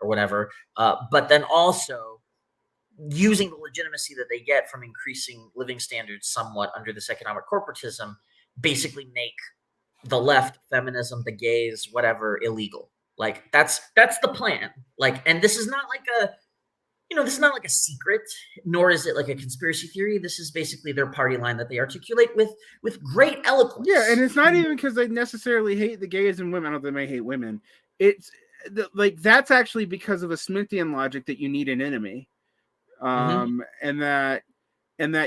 or whatever. But then also using the legitimacy that they get from increasing living standards somewhat under this economic corporatism, basically make the left, feminism, the gays, whatever, illegal. Like that's the plan. Like, and this is not like this is not like a secret, nor is it like a conspiracy theory. This is basically their party line that they articulate with great eloquence. Yeah, and it's not even because they necessarily hate the gays and women, although they may hate women. It's that's actually because of a Smithian logic that you need an enemy, and that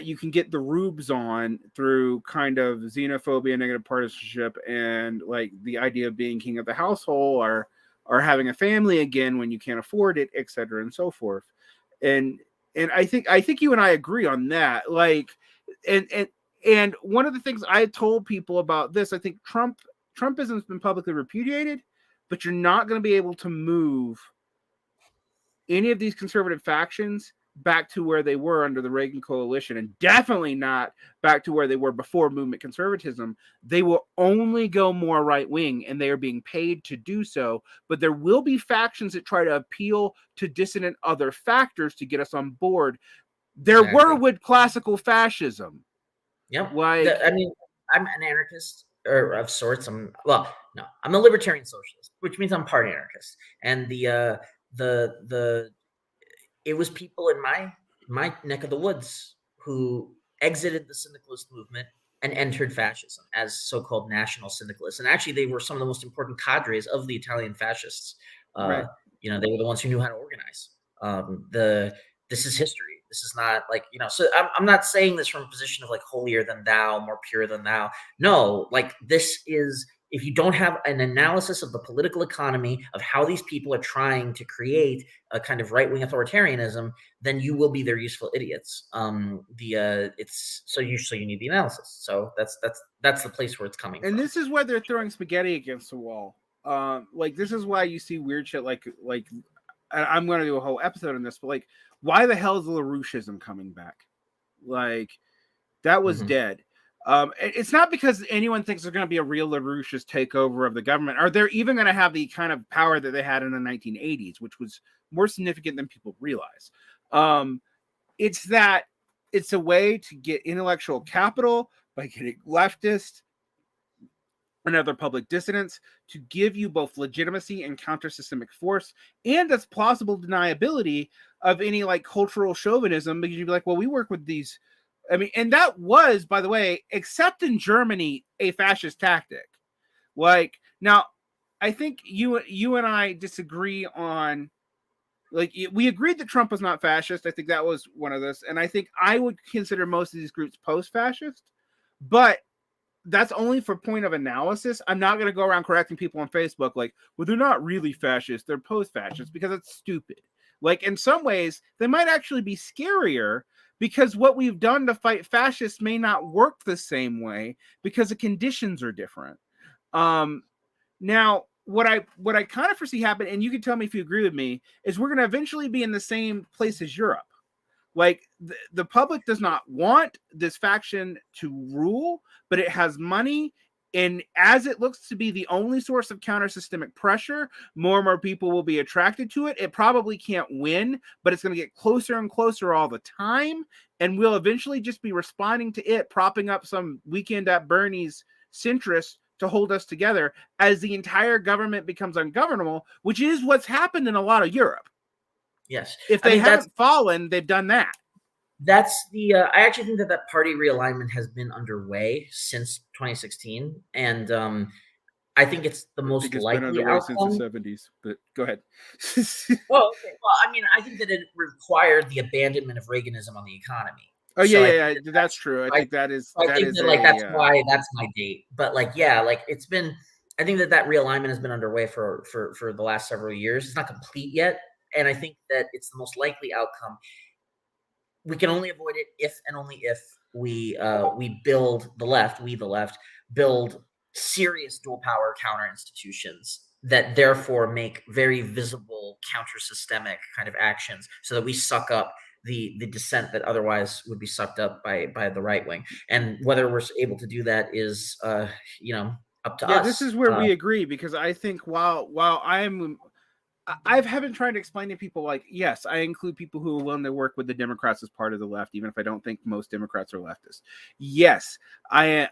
you can get the rubes on through kind of xenophobia, negative partisanship, and like the idea of being king of the household or having a family again when you can't afford it, etc., and so forth. And I think you and I agree on that. Like, and one of the things I told people about this, I think Trumpism's been publicly repudiated, but you're not going to be able to move any of these conservative factions back to where they were under the Reagan coalition, and definitely not back to where they were before movement conservatism. They will only go more right wing, and they are being paid to do so. But there will be factions that try to appeal to dissident other factors to get us on board. There were with classical fascism. Yep. I mean, I'm an anarchist or of sorts. I'm a libertarian socialist, which means I'm party anarchist. And it was people in my neck of the woods who exited the syndicalist movement and entered fascism as so-called national syndicalists. And actually, they were some of the most important cadres of the Italian fascists. Right. You know, they were the ones who knew how to organize. This is history. This is not like, you know, so I'm not saying this from a position of like holier than thou, more pure than thou. No, like this is if you don't have an analysis of the political economy of how these people are trying to create a kind of right-wing authoritarianism, then you will be their useful idiots. It's so you need the analysis. So that's the place where it's coming from. And this is where they're throwing spaghetti against the wall. Like this is why you see weird shit like I'm going to do a whole episode on this, but like, why the hell is LaRoucheism coming back? Like, that was dead. It's not because anyone thinks there's going to be a real LaRouche's takeover of the government, or they're even going to have the kind of power that they had in the 1980s, which was more significant than people realize. It's that it's a way to get intellectual capital by getting leftists and other public dissidents to give you both legitimacy and counter-systemic force, and that's plausible deniability of any like cultural chauvinism, because you'd be like, well, we work with these. I mean, and that was, by the way, except in Germany, a fascist tactic. Like, now, I think you and I disagree on, like, we agreed that Trump was not fascist. I think that was one of those, and I think I would consider most of these groups post-fascist, but that's only for point of analysis. I'm not going to go around correcting people on Facebook like, well, they're not really fascist, they're post-fascist, because it's stupid. Like, in some ways, they might actually be scarier, because what we've done to fight fascists may not work the same way because the conditions are different. Now, what I kind of foresee happen, and you can tell me if you agree with me, is we're going to eventually be in the same place as Europe. Like, the public does not want this faction to rule, but it has money. And as it looks to be the only source of counter-systemic pressure, more and more people will be attracted to it. It probably can't win, but it's going to get closer and closer all the time. And we'll eventually just be responding to it, propping up some Weekend at Bernie's centrists to hold us together as the entire government becomes ungovernable, which is what's happened in a lot of Europe. Yes. If they haven't fallen, they've done that. That's the I actually think that party realignment has been underway since 2016, and I think it's the most likely outcome. Since the 70s, but go ahead. Oh, okay. Well, I mean, I think that it required the abandonment of Reaganism on the economy. Oh, yeah, that's true. I think that is. I think that like that's why that's my date. But like, yeah, like it's been. I think that realignment has been underway for the last several years. It's not complete yet, and I think that it's the most likely outcome. We can only avoid it if and only if we build the left, build serious dual power counter institutions that therefore make very visible counter systemic kind of actions, so that we suck up the dissent that otherwise would be sucked up by the right wing. And whether we're able to do that is up to us. Yeah, this is where we agree, because I think while I haven't tried to explain to people, like, yes, I include people who are willing to work with the Democrats as part of the left, even if I don't think most Democrats are leftists. Yes, I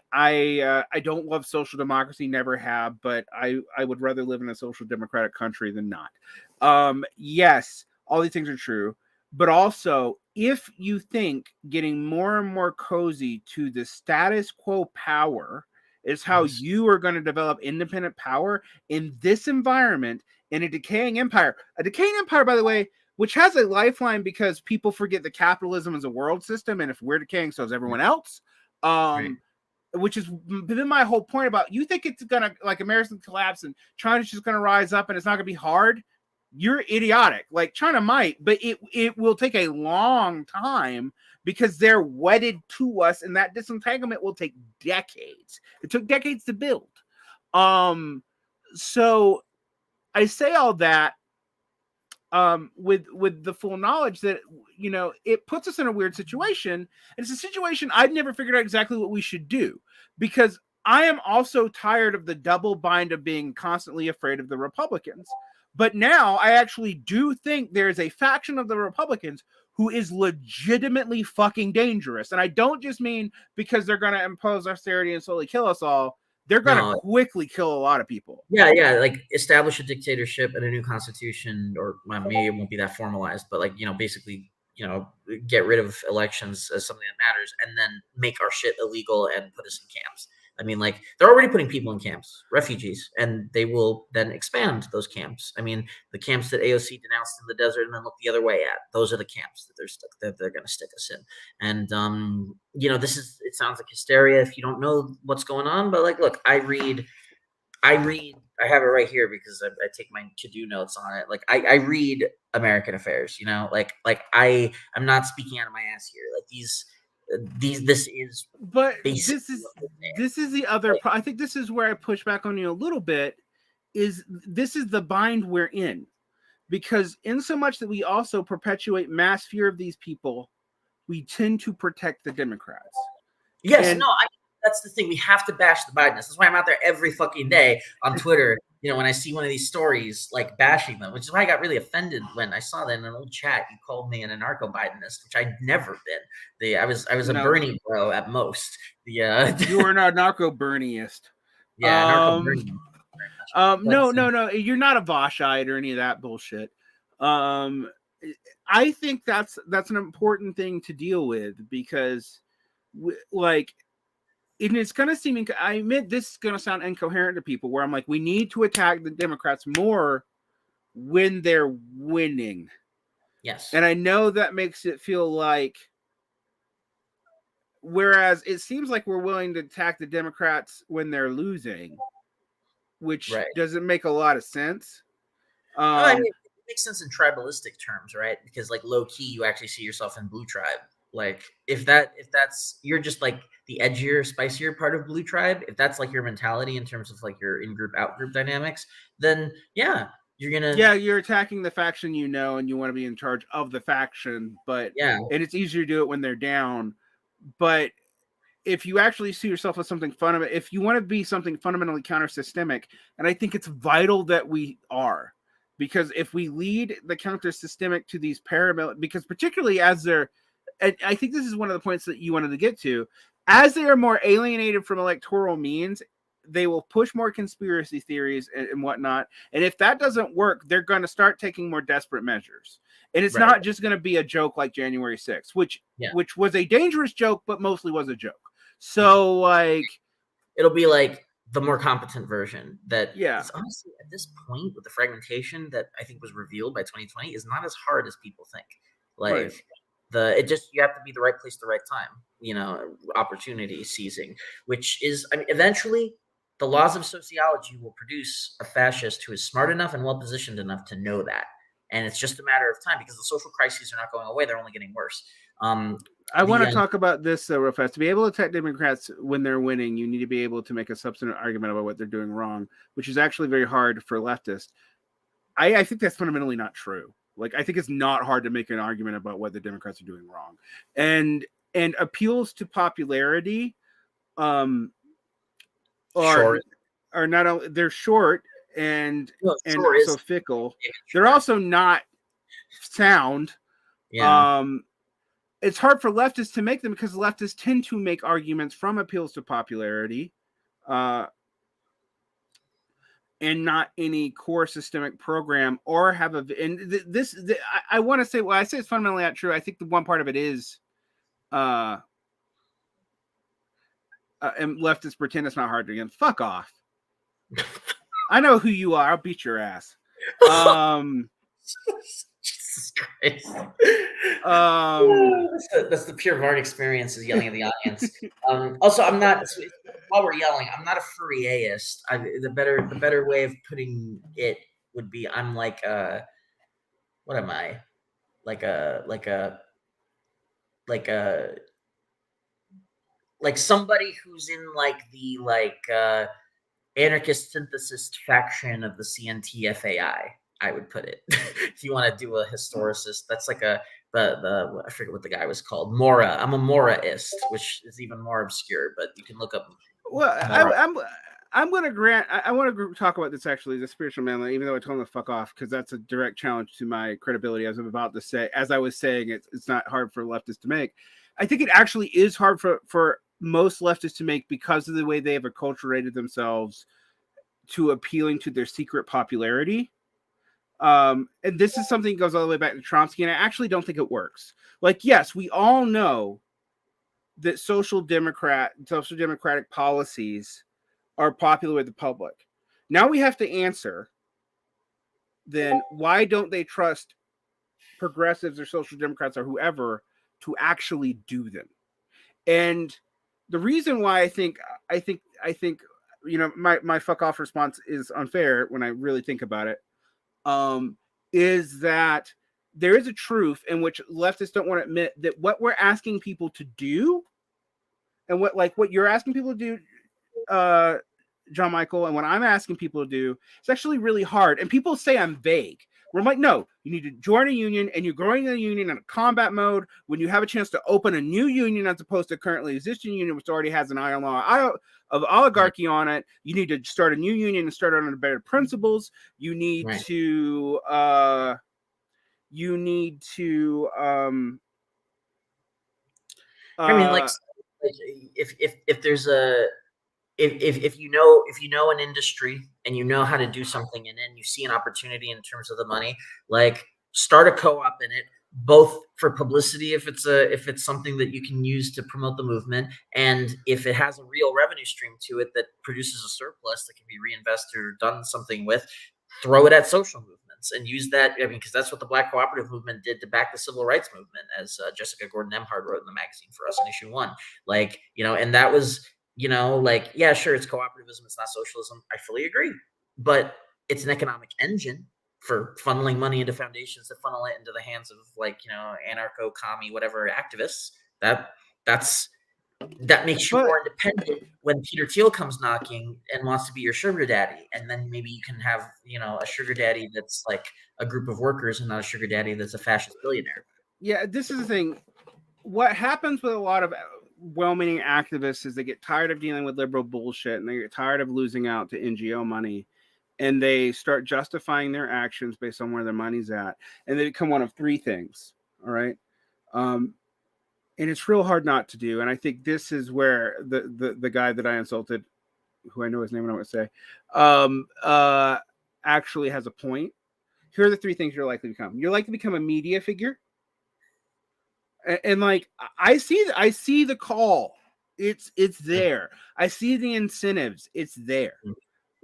don't love social democracy, never have, but I would rather live in a social democratic country than not. Yes, all these things are true, but also, if you think getting more and more cozy to the status quo power is how you are going to develop independent power in this environment, in a decaying empire. A decaying empire, by the way, which has a lifeline because people forget that capitalism is a world system, and if we're decaying, so is everyone else. Which has been my whole point about, you think it's going to, like, America's collapse and China's just going to rise up and it's not going to be hard? You're idiotic. Like, China might, but it will take a long time, because they're wedded to us, and that disentanglement will take decades. It took decades to build. So I say all that with the full knowledge that, it puts us in a weird situation. And it's a situation I've never figured out exactly what we should do, because I am also tired of the double bind of being constantly afraid of the Republicans. But now I actually do think there's a faction of the Republicans who is legitimately fucking dangerous. And I don't just mean because they're going to impose austerity and slowly kill us all. They're going to quickly kill a lot of people. Yeah, like establish a dictatorship and a new constitution, or maybe it won't be that formalized, but like, basically, get rid of elections as something that matters, and then make our shit illegal and put us in camps. I mean, like, they're already putting people in camps, refugees, and they will then expand those camps. I mean, the camps that AOC denounced in the desert and then looked the other way at, those are the camps that they're going to stick us in. And, it sounds like hysteria if you don't know what's going on, but like, look, I read I read. I have it right here because I take my to-do notes on it. Like I read American Affairs. I'm not speaking out of my ass here. Like this is But basically this is the other. I think this is where I push back on you a little bit. This is the bind we're in, because in so much that we also perpetuate mass fear of these people, we tend to protect the Democrats. Yes, no, that's the thing. We have to bash the Bidenists. That's why I'm out there every fucking day on Twitter. When I see one of these stories, like bashing them, which is why I got really offended when I saw that in an old chat. You called me an anarcho-Bidenist, which I'd never been. I was a Bernie bro at most. You were an anarcho-Bernieist. Yeah, anarcho-Bernie. No. You're not a Voshite or any of that bullshit. I think that's an important thing to deal with, because it's going to seem, I admit this is going to sound incoherent to people, where I'm like, we need to attack the Democrats more when they're winning. Yes. And I know that makes it feel like, whereas it seems like we're willing to attack the Democrats when they're losing, which doesn't make a lot of sense. I mean, it makes sense in tribalistic terms, right? Because like low key, you actually see yourself in Blue Tribe. Like if that's you're just like the edgier, spicier part of Blue Tribe, if that's like your mentality in terms of like your in-group, out-group dynamics, then yeah, you're attacking the faction, and you want to be in charge of the faction, but and it's easier to do it when they're down. But if you actually see yourself as something fundamental, if you want to be something fundamentally counter-systemic, and I think it's vital that we are, because if we lead the counter-systemic to these paramilitary, because particularly as they're, and I think this is one of the points that you wanted to get to, as they are more alienated from electoral means, they will push more conspiracy theories and whatnot. And if that doesn't work, they're going to start taking more desperate measures. And it's not just going to be a joke like January 6th, which was a dangerous joke, but mostly was a joke. So it'll be like the more competent version that is honestly at this point with the fragmentation that I think was revealed by 2020 is not as hard as people think. You have to be the right place at the right time, opportunity seizing, which is, eventually the laws of sociology will produce a fascist who is smart enough and well positioned enough to know that. And it's just a matter of time, because the social crises are not going away. They're only getting worse. I want to talk about this real fast. To be able to attack Democrats when they're winning, you need to be able to make a substantive argument about what they're doing wrong, which is actually very hard for leftists. I think that's fundamentally not true. I think it's not hard to make an argument about what the Democrats are doing wrong. And appeals to popularity are not only, they're short and also fickle. They're also not sound. It's hard for leftists to make them, because leftists tend to make arguments from appeals to popularity and not any core systemic program, or have I want to say, I say it's fundamentally not true. I think the one part of it is and leftists pretend it's not hard to get. Fuck off. I know who you are. I'll beat your ass. Jesus Christ. That's the pure Varn experience, is yelling at the audience. Also, I'm not, while we're yelling, I'm not a Fourierist. The better way of putting it would be, I'm like what am I? Like somebody who's in the anarchist synthesist faction of the CNTFAI, I would put it. If you want to do a historicist, that's like the I forget what the guy was called. Mora. I'm a Moraist, which is even more obscure, but you can look up. Well, I'm going to grant. I want to talk about this actually, the spiritual man, even though I told him to fuck off, because that's a direct challenge to my credibility. As I'm about to say, as I was saying, it's not hard for leftists to make. I think it actually is hard for most leftists to make, because of the way they have acculturated themselves to appealing to their secret popularity. And this is something that goes all the way back to Chomsky, and I actually don't think it works. Yes, we all know that social democratic policies are popular with the public. Now we have to answer, then, why don't they trust progressives or social democrats or whoever to actually do them? And the reason why I think my fuck off response is unfair when I really think about it. Is that there is a truth in which leftists don't want to admit that what we're asking people to do, and what you're asking people to do, John Michael, and what I'm asking people to do, it's actually really hard. And people say I'm vague. We're like, no, you need to join a union, and you're growing a union in a combat mode when you have a chance to open a new union as opposed to currently existing union, which already has an iron law of oligarchy on it. You need to start a new union and start on better principles. You need to I mean, like if there's a if you know an industry and you know how to do something, and then you see an opportunity in terms of the money, like start a co-op in it, both for publicity if it's something that you can use to promote the movement, and if it has a real revenue stream to it that produces a surplus that can be reinvested or done something with, throw it at social movements and use that. I mean, because that's what the Black Cooperative Movement did to back the Civil Rights Movement, as Jessica Gordon Emhart wrote in the magazine for us in issue 1. Like, and that was, like, yeah, sure, it's cooperativism, it's not socialism. I fully agree. But it's an economic engine for funneling money into foundations that funnel it into the hands of, like, anarcho, commie, whatever activists. That makes you more independent when Peter Thiel comes knocking and wants to be your sugar daddy. And then maybe you can have, a sugar daddy that's like a group of workers and not a sugar daddy that's a fascist billionaire. Yeah, this is the thing. What happens with a lot of well-meaning activists is they get tired of dealing with liberal bullshit, and they get tired of losing out to NGO money, and they start justifying their actions based on where their money's at, and they become one of three things. All right. And it's real hard not to do. And I think this is where the guy that I insulted, who I know his name and I won't say, actually has a point. Here are the three things you're likely to become. You're likely to become a media figure. And like, I see the call. It's there. I see the incentives. It's there.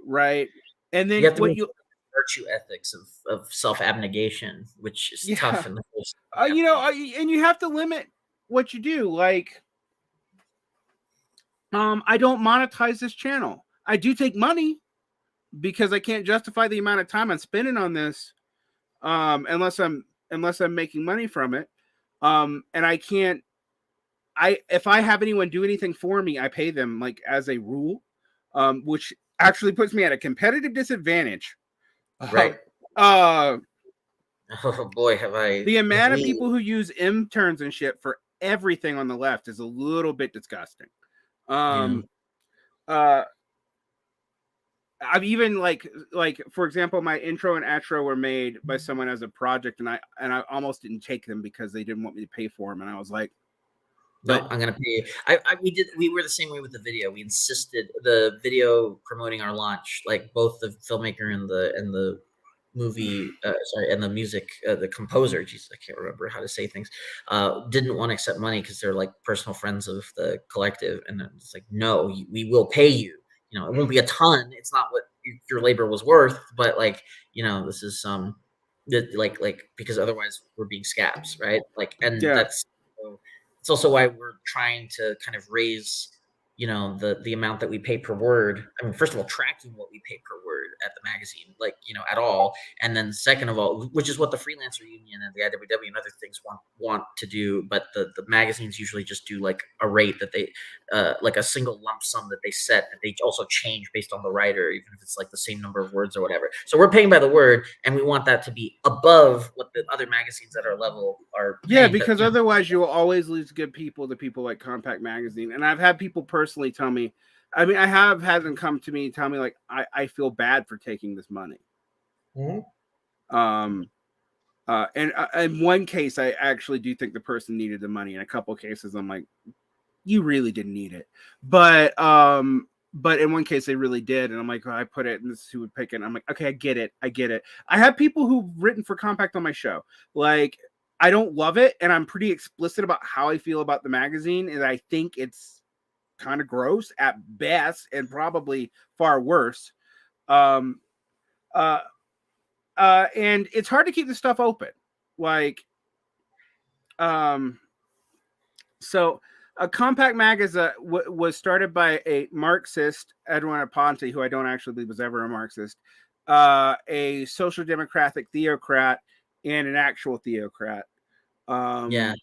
Right. And then virtue ethics of self-abnegation, which is tough in the first. And you have to limit what you do. Like, I don't monetize this channel. I do take money because I can't justify the amount of time I'm spending on this, unless I'm making money from it. And if I have anyone do anything for me, I pay them, like, as a rule, which actually puts me at a competitive disadvantage. Right. Oh boy, have I. The amount of people who use interns and shit for everything on the left is a little bit disgusting. I've even like for example, my intro and outro were made by someone as a project, and I almost didn't take them because they didn't want me to pay for them, and I was like, no, I'm gonna pay you. We were the same way with the video. We insisted the video promoting our launch, like both the filmmaker and the movie, and the music, the composer, Jesus, I can't remember how to say things, didn't want to accept money because they're like personal friends of the collective, and it's like, no, we will pay you. It won't be a ton. It's not what your labor was worth, but like, this is like because otherwise we're being scabs, right? Like, and that's. It's also why we're trying to kind of raise, the amount that we pay per word. I mean, first of all, tracking what we pay per word at the magazine, like, at all. And then second of all, which is what the Freelancer Union and the IWW and other things want to do. But the magazines usually just do like a rate that they, like a single lump sum that they set, that they also change based on the writer, even if it's like the same number of words or whatever. So we're paying by the word, and we want that to be above what the other magazines at our level are paying. Yeah, because otherwise you will always lose good people to people like Compact Magazine. And I've had people personally tell me, I mean, I have had them come to me and tell me, like, I feel bad for taking this money. And in one case, I actually do think the person needed the money. In a couple of cases, I'm like, you really didn't need it. But in one case, they really did. And I'm like, I put it, and this is who would pick it. And I'm like, okay, I get it. I have people who've written for Compact on my show. Like, I don't love it, and I'm pretty explicit about how I feel about the magazine, and I think it's kind of gross at best and probably far worse. And it's hard to keep this stuff open. Like, so A Compact Mag was started by a Marxist, Edwin Aponte, who I don't actually believe was ever a Marxist, a social democratic theocrat, and an actual theocrat. Yeah,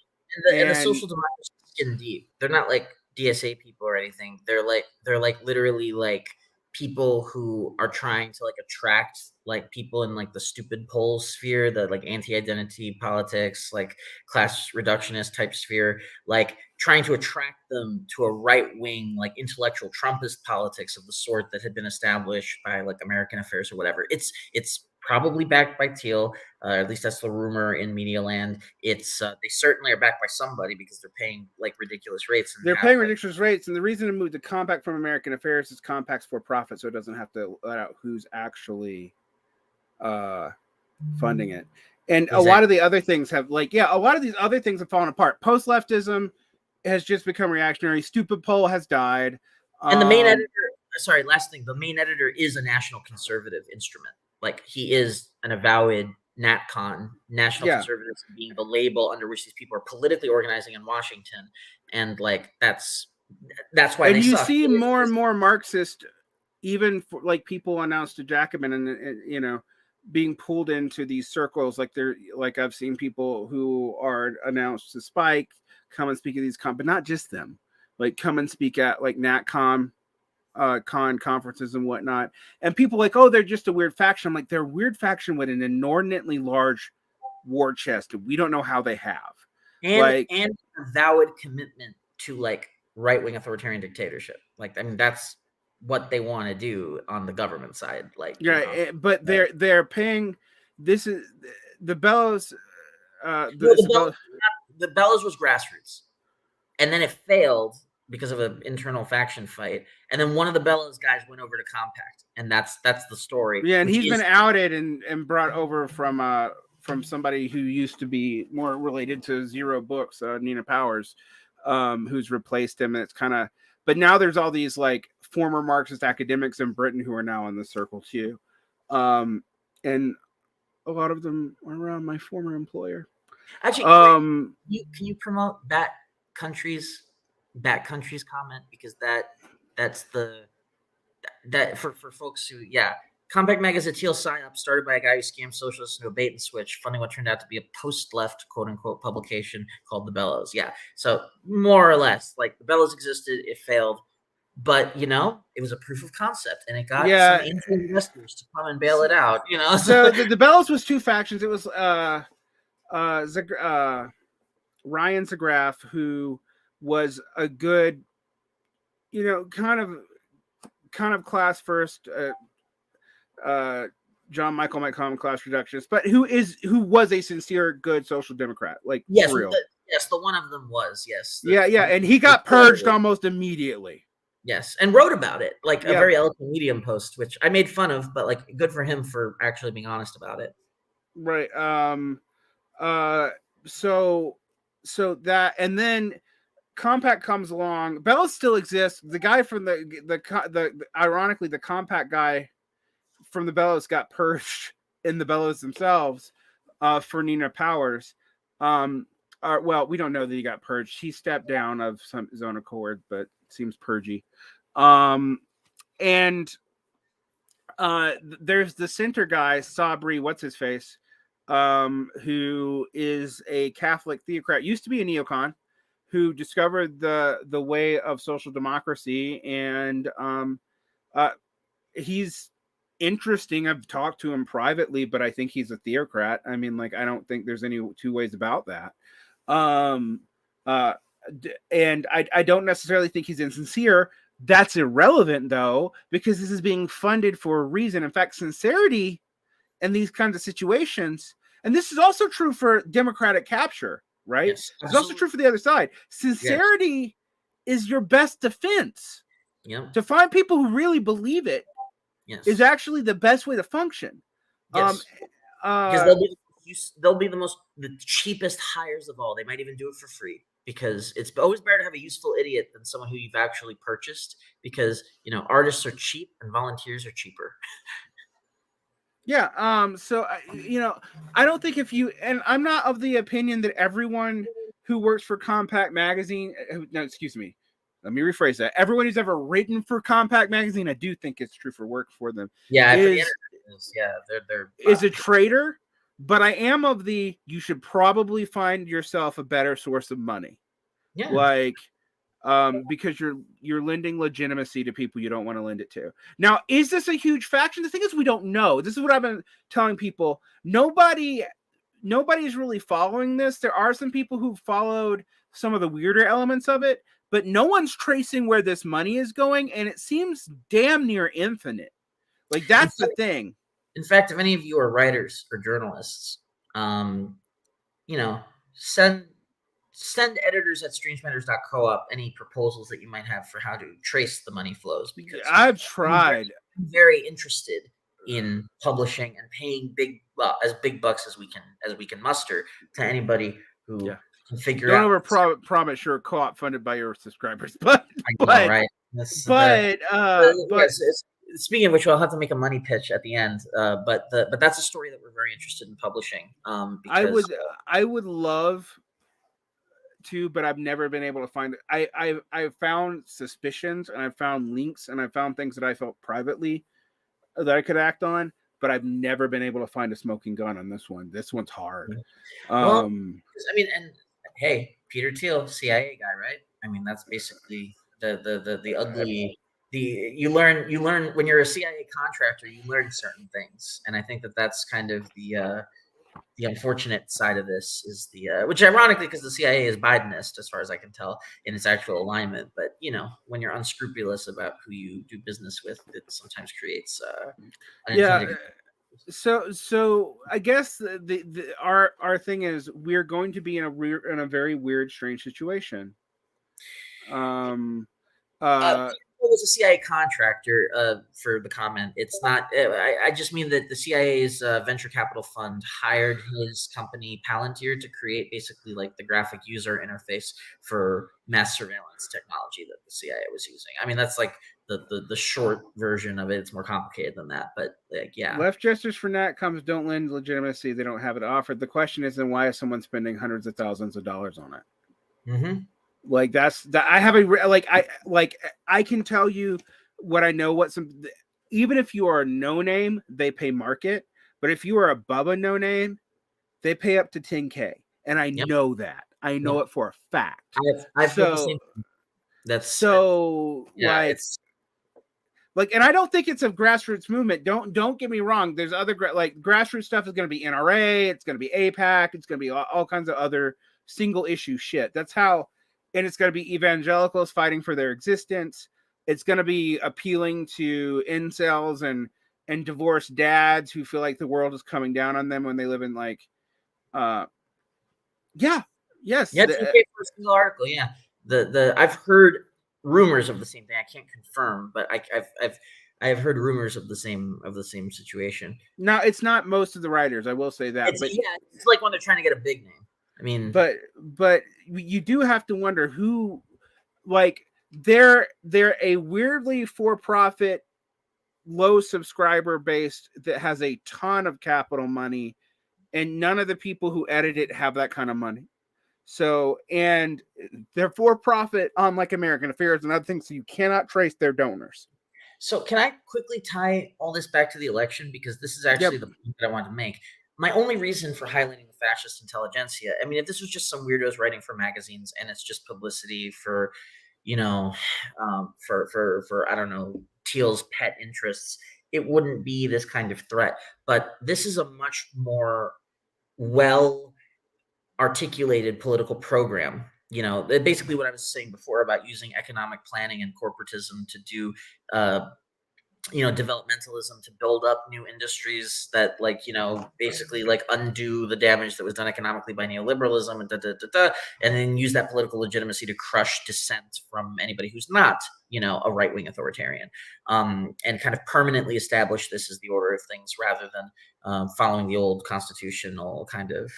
and the social democracy is skin deep. They're not like DSA people or anything. They're like literally like people who are trying to like attract like people in like the stupid pole sphere, the like anti-identity politics, like class reductionist type sphere, like trying to attract them to a right wing, like intellectual Trumpist politics of the sort that had been established by like American Affairs or whatever. It's probably backed by Teal. At least that's the rumor in media land. It's they certainly are backed by somebody because they're paying like ridiculous rates. And they're paying ridiculous rates, and the reason to move the Compact from American Affairs is Compact's for profit, so it doesn't have to let out who's actually funding it. And exactly. A lot of the other things have a lot of these other things have fallen apart. Post leftism has just become reactionary. Stupid poll has died. And the main editor, sorry, last thing, the main editor is a national conservative instrument. Like he is an avowed NatCon, National Conservatives, being the label under which these people are politically organizing in Washington, and like that's why. And you see more and more Marxist, even for, like people announced to Jacobin, and being pulled into these circles. Like I've seen people who are announced to Spike come and speak at these but not just them. Like come and speak at like NatCon. Conferences and whatnot, and people like, oh, they're just a weird faction. I'm like, they're a weird faction with an inordinately large war chest. We don't know how they have, and avowed commitment to like right-wing authoritarian dictatorship. Like, I mean, that's what they want to do on the government side. Like, but they're paying. This is the Bellows. The Bellows was grassroots, and then it failed because of an internal faction fight, and then one of the Bellows guys went over to Compact, and that's the story. Yeah, and he's been outed and brought over from somebody who used to be more related to Zero Books, Nina Powers, who's replaced him. And it's kind of, but now there's all these like former Marxist academics in Britain who are now in the circle too, and a lot of them are around my former employer. Actually, can you promote that country's comment, because that's for folks who Compact Mag is a Teal sign-up started by a guy who scammed socialists into a bait and switch, funding what turned out to be a post-left quote-unquote publication called The Bellows. So more or less, like the Bellows existed, it failed, but it was a proof of concept, and it got some angel investors to come and bail it out. So the Bellows was two factions. It was Ryan Zagraf, who was a good, kind of class first, John Michael might call him class reductionist, but who was a sincere, good social democrat. Like, yes, real. The one of them was, yes. And he got purged almost immediately. Yes, and wrote about it, like a very eloquent Medium post, which I made fun of, but like good for him for actually being honest about it. Right. So that, and then Compact comes along. Bellows still exists. The guy from the ironically, the Compact guy from the Bellows got purged in the Bellows themselves for Nina Powers. Well, we don't know that he got purged. He stepped down of his own accord, but seems purgy. And there's the center guy, Sabri, what's his face, who is a Catholic theocrat, used to be a neocon, who discovered the way of social democracy, and he's interesting. I've talked to him privately, but I think he's a theocrat. I mean, like, I don't think there's any two ways about that. And I don't necessarily think he's insincere. That's irrelevant, though, because this is being funded for a reason. In fact, sincerity in these kinds of situations, and this is also true for democratic capture, right? Yes, it's also true for the other side. Sincerity is your best defense. To find people who really believe it is actually the best way to function. Yes. Because they'll be the cheapest hires of all. They might even do it for free, because it's always better to have a useful idiot than someone who you've actually purchased, because artists are cheap and volunteers are cheaper. So I don't think and I'm not of the opinion that everyone who works for Compact Magazine, no, excuse me, let me rephrase that. Everyone who's ever written for Compact Magazine, I do think it's true for work for them. Yeah, they're is a traitor, but I am of the you should probably find yourself a better source of money. Yeah. Like, because you're lending legitimacy to people you don't want to lend it to. Now, is this a huge faction? The thing is, we don't know. This is what I've been telling people. Nobody's really following this. There are some people who followed some of the weirder elements of it, but no one's tracing where this money is going, and it seems damn near infinite. Like, that's the thing. In fact, if any of you are writers or journalists, send editors at strangementors.coop any proposals that you might have for how to trace the money flows, because I've tried. I'm very interested in publishing and paying as big bucks as we can muster to anybody who can figure out. Don't over promise you're a co-op funded by your subscribers, but right. But speaking of which, I'll have to make a money pitch at the end. But that's a story that we're very interested in publishing. Because I would love to, but I've never been able to find it. I've found suspicions, and I've found links, and I've found things that I felt privately that I could act on, but I've never been able to find a smoking gun on this one. This one's hard. Well, I mean, and hey, Peter Thiel, CIA guy, right? I mean, that's basically the ugly. You learn when you're a CIA contractor, you learn certain things, and I think that's kind of the unfortunate side of this is which ironically, because the CIA is Bidenist as far as I can tell in its actual alignment, but when you're unscrupulous about who you do business with, it sometimes creates So I guess our thing is we're going to be in a very weird, strange situation. Was a CIA contractor for the comment. It's not. I just mean that the CIA's venture capital fund hired his company Palantir to create basically like the graphic user interface for mass surveillance technology that the CIA was using. I mean, that's like the short version of it. It's more complicated than that, but Left Jesters for Natcoms don't lend legitimacy. They don't have it offered. The question is, then why is someone spending hundreds of thousands of dollars on it? Mm-hmm. Like I have I can tell you what I know. Even if you are a no name, they pay market. But if you are above a no name, they pay up to 10K, and I know that. I know it for a fact. I've heard the same. And I don't think it's a grassroots movement. Don't get me wrong. There's other grassroots stuff is going to be NRA. It's going to be APAC. It's going to be all kinds of other single issue shit. That's how. And it's going to be evangelicals fighting for their existence. It's going to be appealing to incels and divorced dads who feel like the world is coming down on them when they live in yes. Yeah, it's okay for a single article. Yeah, I've heard rumors of the same thing. I can't confirm, but I've heard rumors of the same situation. Now, it's not most of the writers. I will say that. It's like when they're trying to get a big name. I mean, but you do have to wonder who, they're a weirdly for-profit, low subscriber base that has a ton of capital money, and none of the people who edit it have that kind of money. So, and they're for-profit on American Affairs and other things, so you cannot trace their donors. So can I quickly tie all this back to the election? Because this is actually the point that I wanted to make. My only reason for highlighting the fascist intelligentsia, I mean, if this was just some weirdos writing for magazines and it's just publicity for, for I don't know, Thiel's pet interests, it wouldn't be this kind of threat. But this is a much more well articulated political program. Basically what I was saying before about using economic planning and corporatism to do developmentalism to build up new industries that basically undo the damage that was done economically by neoliberalism and then use that political legitimacy to crush dissent from anybody who's not a right-wing authoritarian, and kind of permanently establish this as the order of things rather than following the old constitutional kind of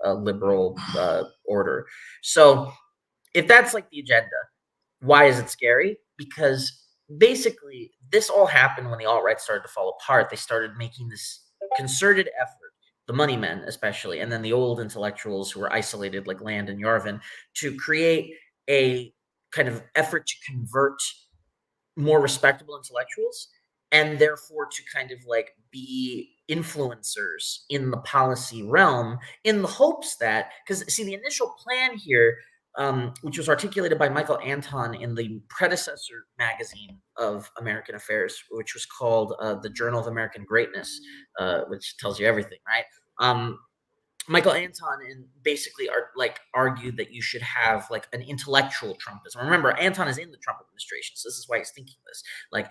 a liberal order. So if that's the agenda, why is it scary? Because basically, this all happened when the alt-right started to fall apart. They started making this concerted effort. the money men especially, and then the old intellectuals who were isolated like Land and Yarvin, to create a kind of effort to convert more respectable intellectuals and therefore to kind of like be influencers in the policy realm, in the hopes that, because see, the initial plan here, which was articulated by Michael Anton in the predecessor magazine of American Affairs, which was called the Journal of American Greatness, which tells you everything, right? Michael Anton and basically argued that you should have like an intellectual Trumpism. Remember, Anton is in the Trump administration, so this is why he's thinking this. Like,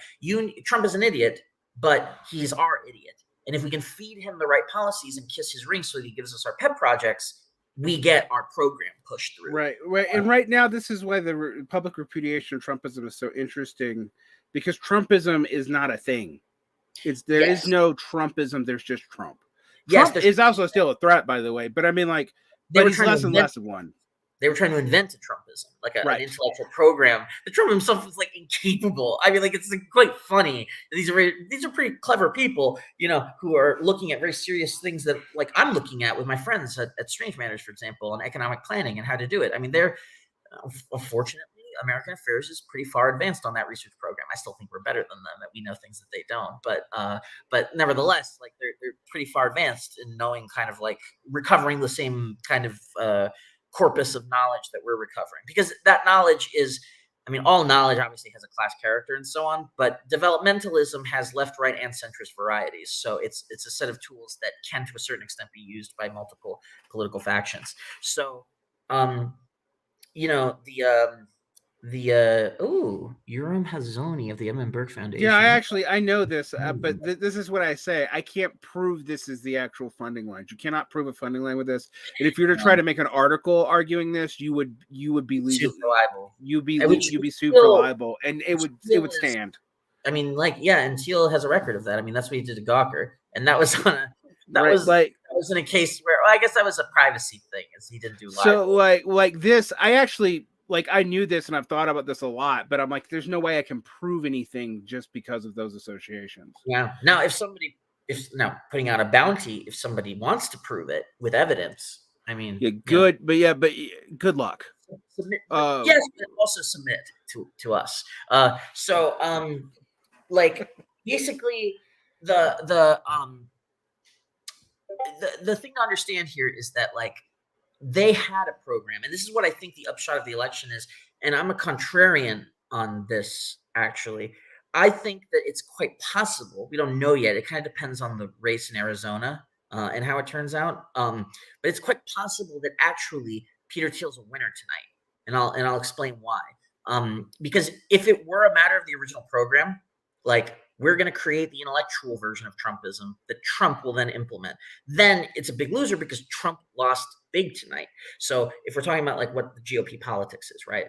Trump is an idiot, but he's our idiot. And if we can feed him the right policies and kiss his ring so that he gives us our pet projects, we get our program pushed through. Right. And right now, this is why the public repudiation of Trumpism is so interesting, because Trumpism is not a thing. There is no Trumpism. There's just Trump. Trump is also still a threat, by the way. But I mean, like, but he's less and less of one. They were trying to invent a Trumpism, like an intellectual program. The Trump himself is like incapable. I mean, like, it's like quite funny. These are pretty clever people, who are looking at very serious things that, like, I'm looking at with my friends at Strange Matters, for example, on economic planning and how to do it. I mean, they're unfortunately, American Affairs is pretty far advanced on that research program. I still think we're better than them, that we know things that they don't. But nevertheless, like, they're pretty far advanced in knowing, kind of like recovering the same kind of corpus of knowledge that we're recovering, because that knowledge is, I mean, all knowledge obviously has a class character and so on, but developmentalism has left, right, and centrist varieties. So it's a set of tools that can, to a certain extent, be used by multiple political factions. So, Urim Hazoni of the Edmund Burke Foundation. Yeah, I know this, but this is what I say. I can't prove this is the actual funding line. You cannot prove a funding line with this. And if you were to try to make an article arguing this, you would be legal. You'd be sued for libel, and it would stand. I mean, like, yeah, and Thiel has a record of that. I mean, that's what he did to Gawker, and that was on a that was in a case where, well, I guess that was a privacy thing, as he didn't do libel. So like this, I actually. Like, I knew this and I've thought about this a lot, but I'm like, there's no way I can prove anything just because of those associations. Yeah. Now, putting out a bounty, if somebody wants to prove it with evidence, I mean, but good luck. Submit, yes, but also submit to us. Like, basically, the thing to understand here is that, like, they had a program, and this is what I think the upshot of the election is. And I'm a contrarian on this, actually. I think that it's quite possible. We don't know yet. It kind of depends on the race in Arizona and how it turns out. But it's quite possible that actually Peter Thiel's a winner tonight, and I'll explain why. Because if it were a matter of the original program, like, we're going to create the intellectual version of Trumpism that Trump will then implement, then it's a big loser because Trump lost big tonight. So if we're talking about, like, what the GOP politics is, right?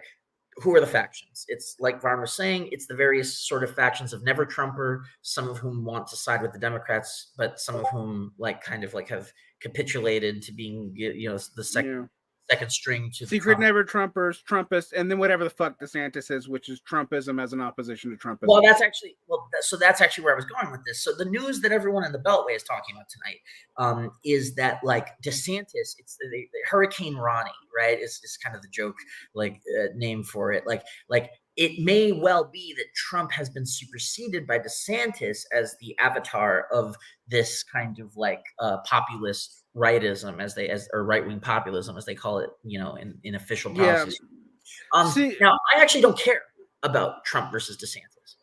Who are the factions? It's like Varn was saying, it's the various sort of factions of Never Trumper, some of whom want to side with the Democrats, but some of whom, like, kind of like have capitulated to being, the second string to secret Never Trumpers, Trumpists, and then whatever the fuck DeSantis is, which is Trumpism as an opposition to Trumpism. Well, that's actually where I was going with this. So the news that everyone in the Beltway is talking about tonight is that, like, DeSantis, it's the Hurricane Ronnie, right? It's kind of the joke, like, name for it. Like it may well be that Trump has been superseded by DeSantis as the avatar of this kind of, like, populist rightism, or right-wing populism, as they call it, in official policies. Now, I actually don't care about Trump versus DeSantis.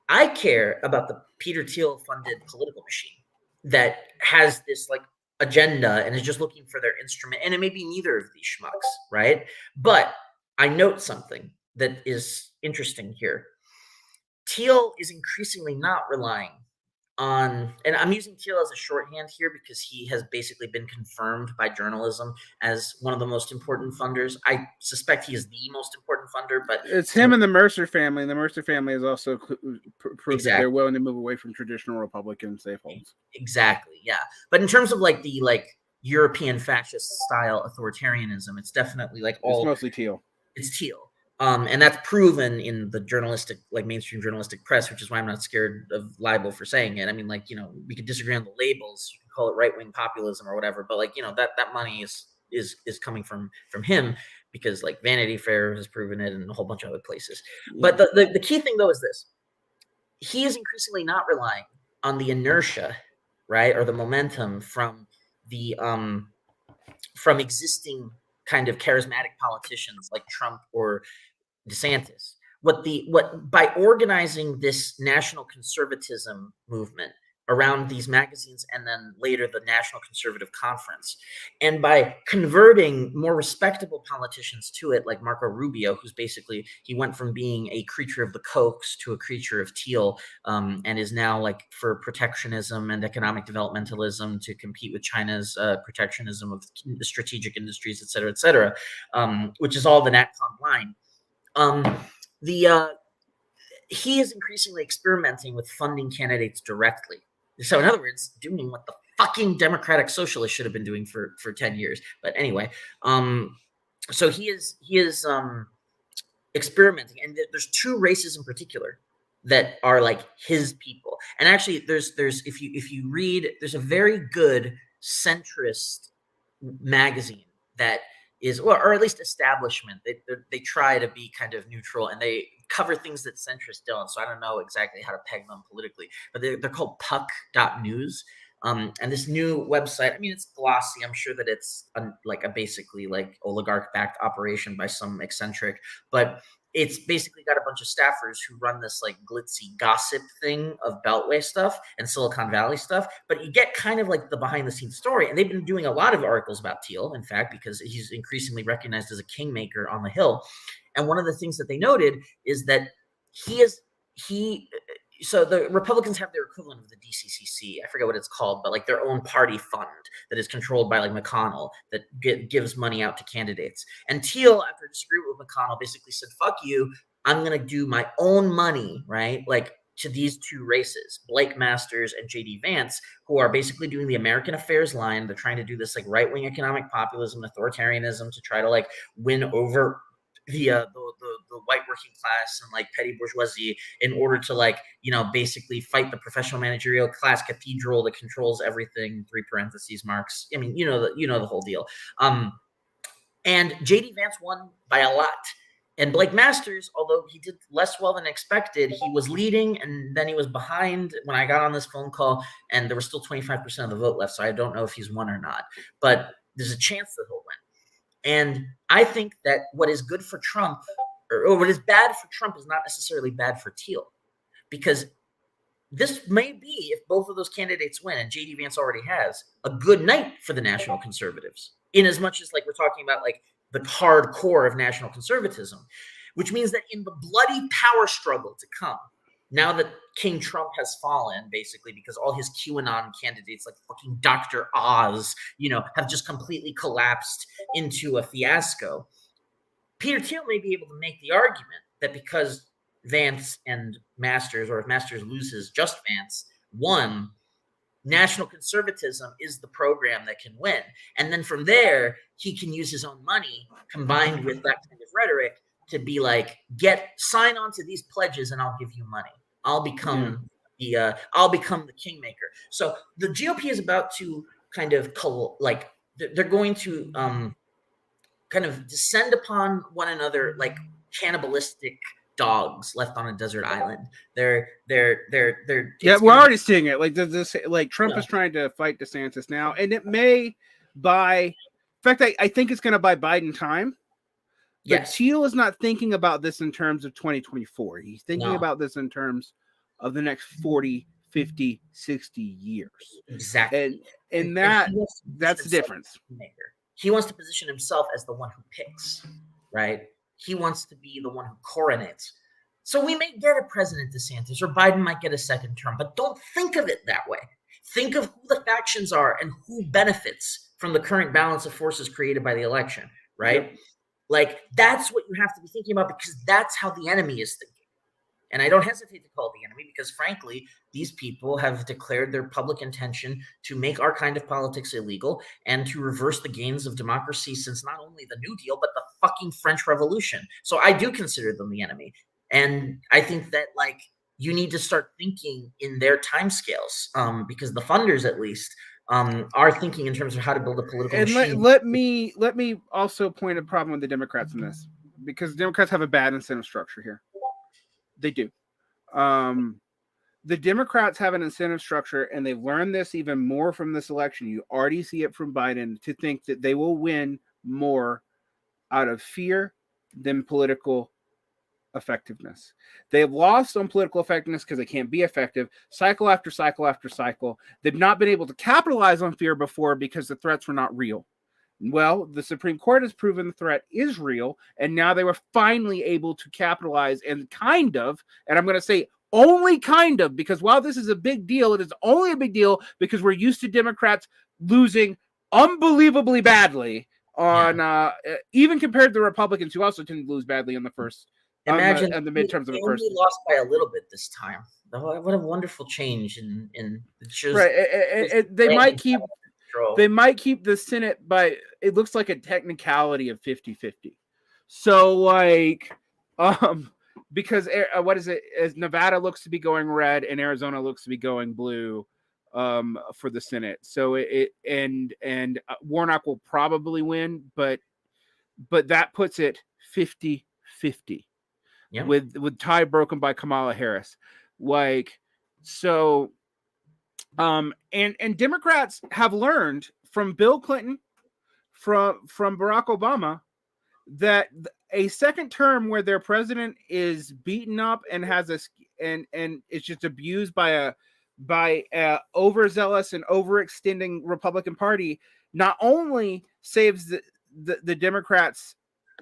I care about the Peter Thiel-funded political machine that has this, like, agenda and is just looking for their instrument. And it may be neither of these schmucks, right? But I note something that is interesting here. Thiel is increasingly not relying on, and I'm using Thiel as a shorthand here because he has basically been confirmed by journalism as one of the most important funders. I suspect he is the most important funder, but it's him and the Mercer family. And the Mercer family has also proved that they're willing to move away from traditional Republican safeholds. Exactly, yeah. But in terms of, like, the, like, European fascist style authoritarianism, it's definitely, like, it's mostly Thiel. It's Thiel. And that's proven in the journalistic, like, mainstream journalistic press, which is why I'm not scared of libel for saying it. I mean, like, we could disagree on the labels. You can call it right-wing populism or whatever, but like, that money is coming from him, because like Vanity Fair has proven it and a whole bunch of other places. But the key thing though is this: he is increasingly not relying on the inertia, right, or the momentum from the from existing kind of charismatic politicians like Trump or DeSantis. What by organizing this national conservatism movement around these magazines, and then later the National Conservative Conference, and by converting more respectable politicians to it, like Marco Rubio, who's basically, he went from being a creature of the Kochs to a creature of teal, and is now like for protectionism and economic developmentalism to compete with China's protectionism of the strategic industries, et cetera, which is all the NatCon line. He is increasingly experimenting with funding candidates directly. So in other words, doing what the fucking Democratic Socialists should have been doing for 10 years. But anyway, so he is experimenting, and there's two races in particular that are like his people. And actually there's if you read, there's a very good centrist magazine that is, or at least establishment. They try to be kind of neutral, and they cover things that centrists don't. So I don't know exactly how to peg them politically, but they're called puck.news. And this new website, I mean, it's glossy. I'm sure that it's like a basically like oligarch-backed operation by some eccentric, but it's basically got a bunch of staffers who run this like glitzy gossip thing of Beltway stuff and Silicon Valley stuff. But you get kind of like the behind the scenes story. And they've been doing a lot of articles about Thiel, in fact, because he's increasingly recognized as a kingmaker on the Hill. And one of the things that they noted is that so the Republicans have their equivalent of the DCCC. I forget what it's called, but like their own party fund that is controlled by like McConnell that gives money out to candidates. And Thiel, after disagreeing with McConnell, basically said, fuck you, I'm going to do my own money, right? Like to these two races, Blake Masters and JD Vance, who are basically doing the American affairs line. They're trying to do this like right-wing economic populism, authoritarianism to try to like win over the white working class and like petty bourgeoisie in order to like, basically fight the professional managerial class cathedral that controls everything, 3 parentheses marks. I mean, the whole deal. And JD Vance won by a lot. And Blake Masters, although he did less well than expected, he was leading, and then he was behind when I got on this phone call, and there was still 25% of the vote left. So I don't know if he's won or not, but there's a chance that he'll win. And I think that what is good for Trump, or what is bad for Trump, is not necessarily bad for Thiel, because this may be, if both of those candidates win, and JD Vance already has, a good night for the national conservatives, in as much as like we're talking about like the hardcore of national conservatism, which means that in the bloody power struggle to come, now that King Trump has fallen, basically, because all his QAnon candidates like fucking Dr. Oz, have just completely collapsed into a fiasco, Peter Thiel may be able to make the argument that because Vance and Masters, or if Masters loses just Vance, won, national conservatism is the program that can win. And then from there, he can use his own money combined with that kind of rhetoric to be like, sign on to these pledges and I'll give you money. I'll become the kingmaker. So the GOP is about to kind of they're going to kind of descend upon one another like cannibalistic dogs left on a desert island. They're we're already seeing it. Like this, like Trump is trying to fight DeSantis now, and it may in fact, I think it's going to buy Biden time. But Thiel is not thinking about this in terms of 2024. He's thinking about this in terms of the next 40, 50, 60 years. Exactly. And that's the difference. He wants to position himself as the one who picks, right? He wants to be the one who coronates. So we may get a President DeSantis, or Biden might get a second term, but don't think of it that way. Think of who the factions are and who benefits from the current balance of forces created by the election, right? Yep. Like, that's what you have to be thinking about, because that's how the enemy is thinking. And I don't hesitate to call it the enemy because, frankly, these people have declared their public intention to make our kind of politics illegal and to reverse the gains of democracy since not only the New Deal, but the fucking French Revolution. So I do consider them the enemy. And I think that, like, you need to start thinking in their timescales, because the funders, at least, are thinking in terms of how to build a political And machine. let me also point a problem with the Democrats in this, because Democrats have a bad incentive structure here. They do. The Democrats have an incentive structure, and they've learned this even more from this election. You already see it from Biden, to think that they will win more out of fear than political effectiveness. They have lost on political effectiveness because they can't be effective cycle after cycle after cycle. They've not been able to capitalize on fear before because the threats were not real. Well, the Supreme Court has proven the threat is real, and now they were finally able to capitalize, and kind of, and I'm going to say only kind of, because while this is a big deal, it is only a big deal because we're used to Democrats losing unbelievably badly on even compared to Republicans, who also tend to lose badly in the first Imagine the midterms of they the only first. lost by a little bit this time. What a wonderful change in it shows. Right. They might keep the Senate by, it looks like, a technicality of 50-50. So like because what is it, as Nevada looks to be going red and Arizona looks to be going blue for the Senate. So Warnock will probably win, but that puts it 50-50. Yeah. with tie broken by Kamala Harris. Like, so and Democrats have learned from Bill Clinton, from Barack Obama, that a second term where their president is beaten up and has and is just abused by a overzealous and overextending Republican Party not only saves the Democrats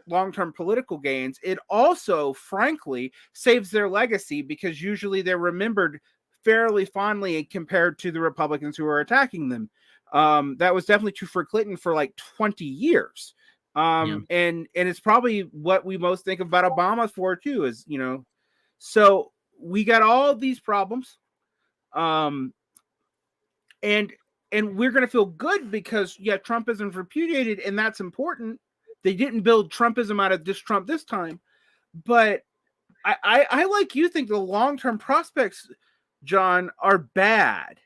long-term political gains, it also frankly saves their legacy, because usually they're remembered fairly fondly compared to the Republicans who are attacking them. That was definitely true for Clinton for like 20 years. And it's probably what we most think about Obama for too, is, so we got all these problems. And we're going to feel good because Trumpism's repudiated, and that's important. They didn't build Trumpism out of this Trump this time, but I like you think the long-term prospects, John, are bad.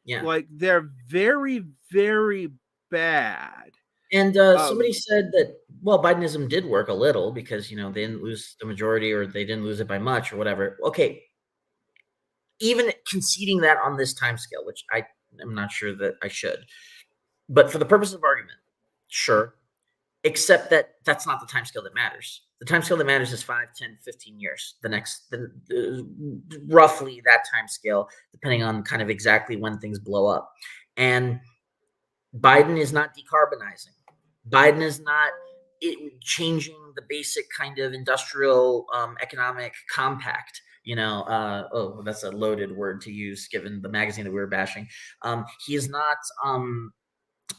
Yeah, like they're very, very bad. And somebody said that, well, Bidenism did work a little because they didn't lose the majority, or they didn't lose it by much, or whatever. Okay, even conceding that on this time scale, which I am not sure that I should, but for the purpose of argument, sure. Except that that's not the time scale that matters. The time scale that matters is 5, 10, 15 years. Roughly that time scale, depending on kind of exactly when things blow up. And Biden is not decarbonizing. Biden is not changing the basic kind of industrial economic compact. That's a loaded word to use given the magazine that we were bashing. He is not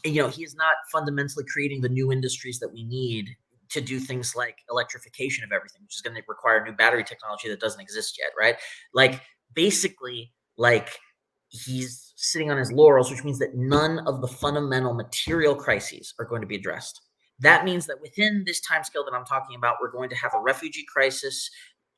he is not fundamentally creating the new industries that we need to do things like electrification of everything, which is going to require new battery technology that doesn't exist yet, right? Like, basically, he's sitting on his laurels, which means that none of the fundamental material crises are going to be addressed. That means that within this time scale that I'm talking about, we're going to have a refugee crisis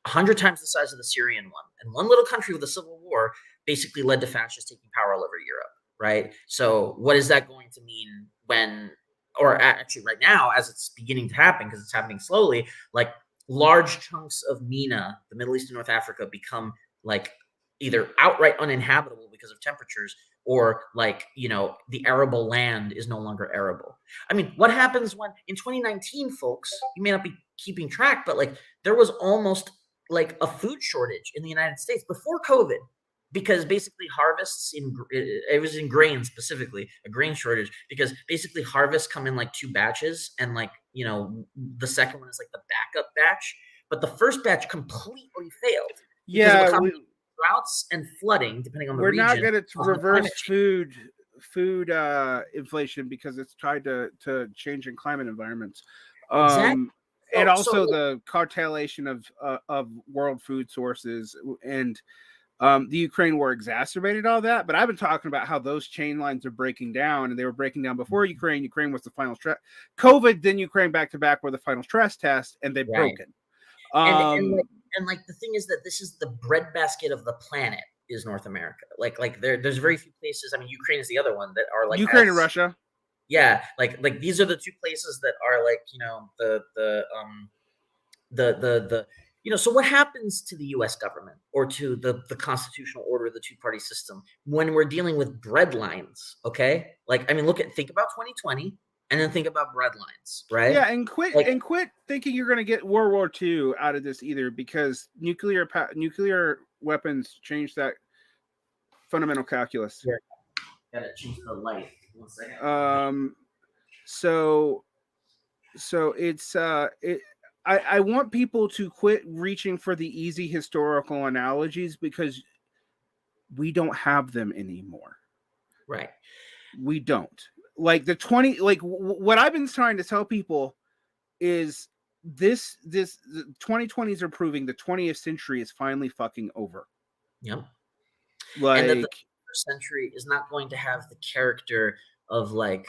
100 times the size of the Syrian one. And one little country with a civil war basically led to fascists taking power all over Europe. Right. So what is that going to mean when, or actually right now, as it's beginning to happen, because it's happening slowly, like large chunks of MENA, the Middle East and North Africa, become like either outright uninhabitable because of temperatures, or the arable land is no longer arable. I mean, what happens when in 2019, folks, you may not be keeping track, but there was almost like a food shortage in the United States before COVID. Because basically harvests it was in grain specifically, a grain shortage, because basically harvests come in 2 batches, and the second one is the backup batch, but the first batch completely failed. Yeah, droughts and flooding, depending on the region. We're not going to reverse food inflation because it's tied to changing climate environments. Exactly. And also the cartelation of world food sources, and the Ukraine war exacerbated all that. But I've been talking about how those chain lines are breaking down, and they were breaking down before Ukraine. Ukraine was the final stress. COVID, then Ukraine back to back were the final stress test, and they've broken. And the thing is that this is the breadbasket of the planet. is North America. Like there's very few places. I mean, Ukraine is the other one that are like Ukraine and Russia. Yeah, like these are the two places that are like, the so what happens to the US government or to the constitutional order of the two-party system when we're dealing with bread lines, okay? Like, I mean, think about 2020 and then think about bread lines, right? Yeah, and quit thinking you're going to get World War II out of this either, because nuclear weapons change that fundamental calculus. Yeah. Gotta change the light. 1 second. So it's I want people to quit reaching for the easy historical analogies, because we don't have them anymore. Right. We don't. Like the 20, like what I've been trying to tell people is this the 2020s are proving the 20th century is finally fucking over. Yep. Like, and that the 21st century is not going to have the character of like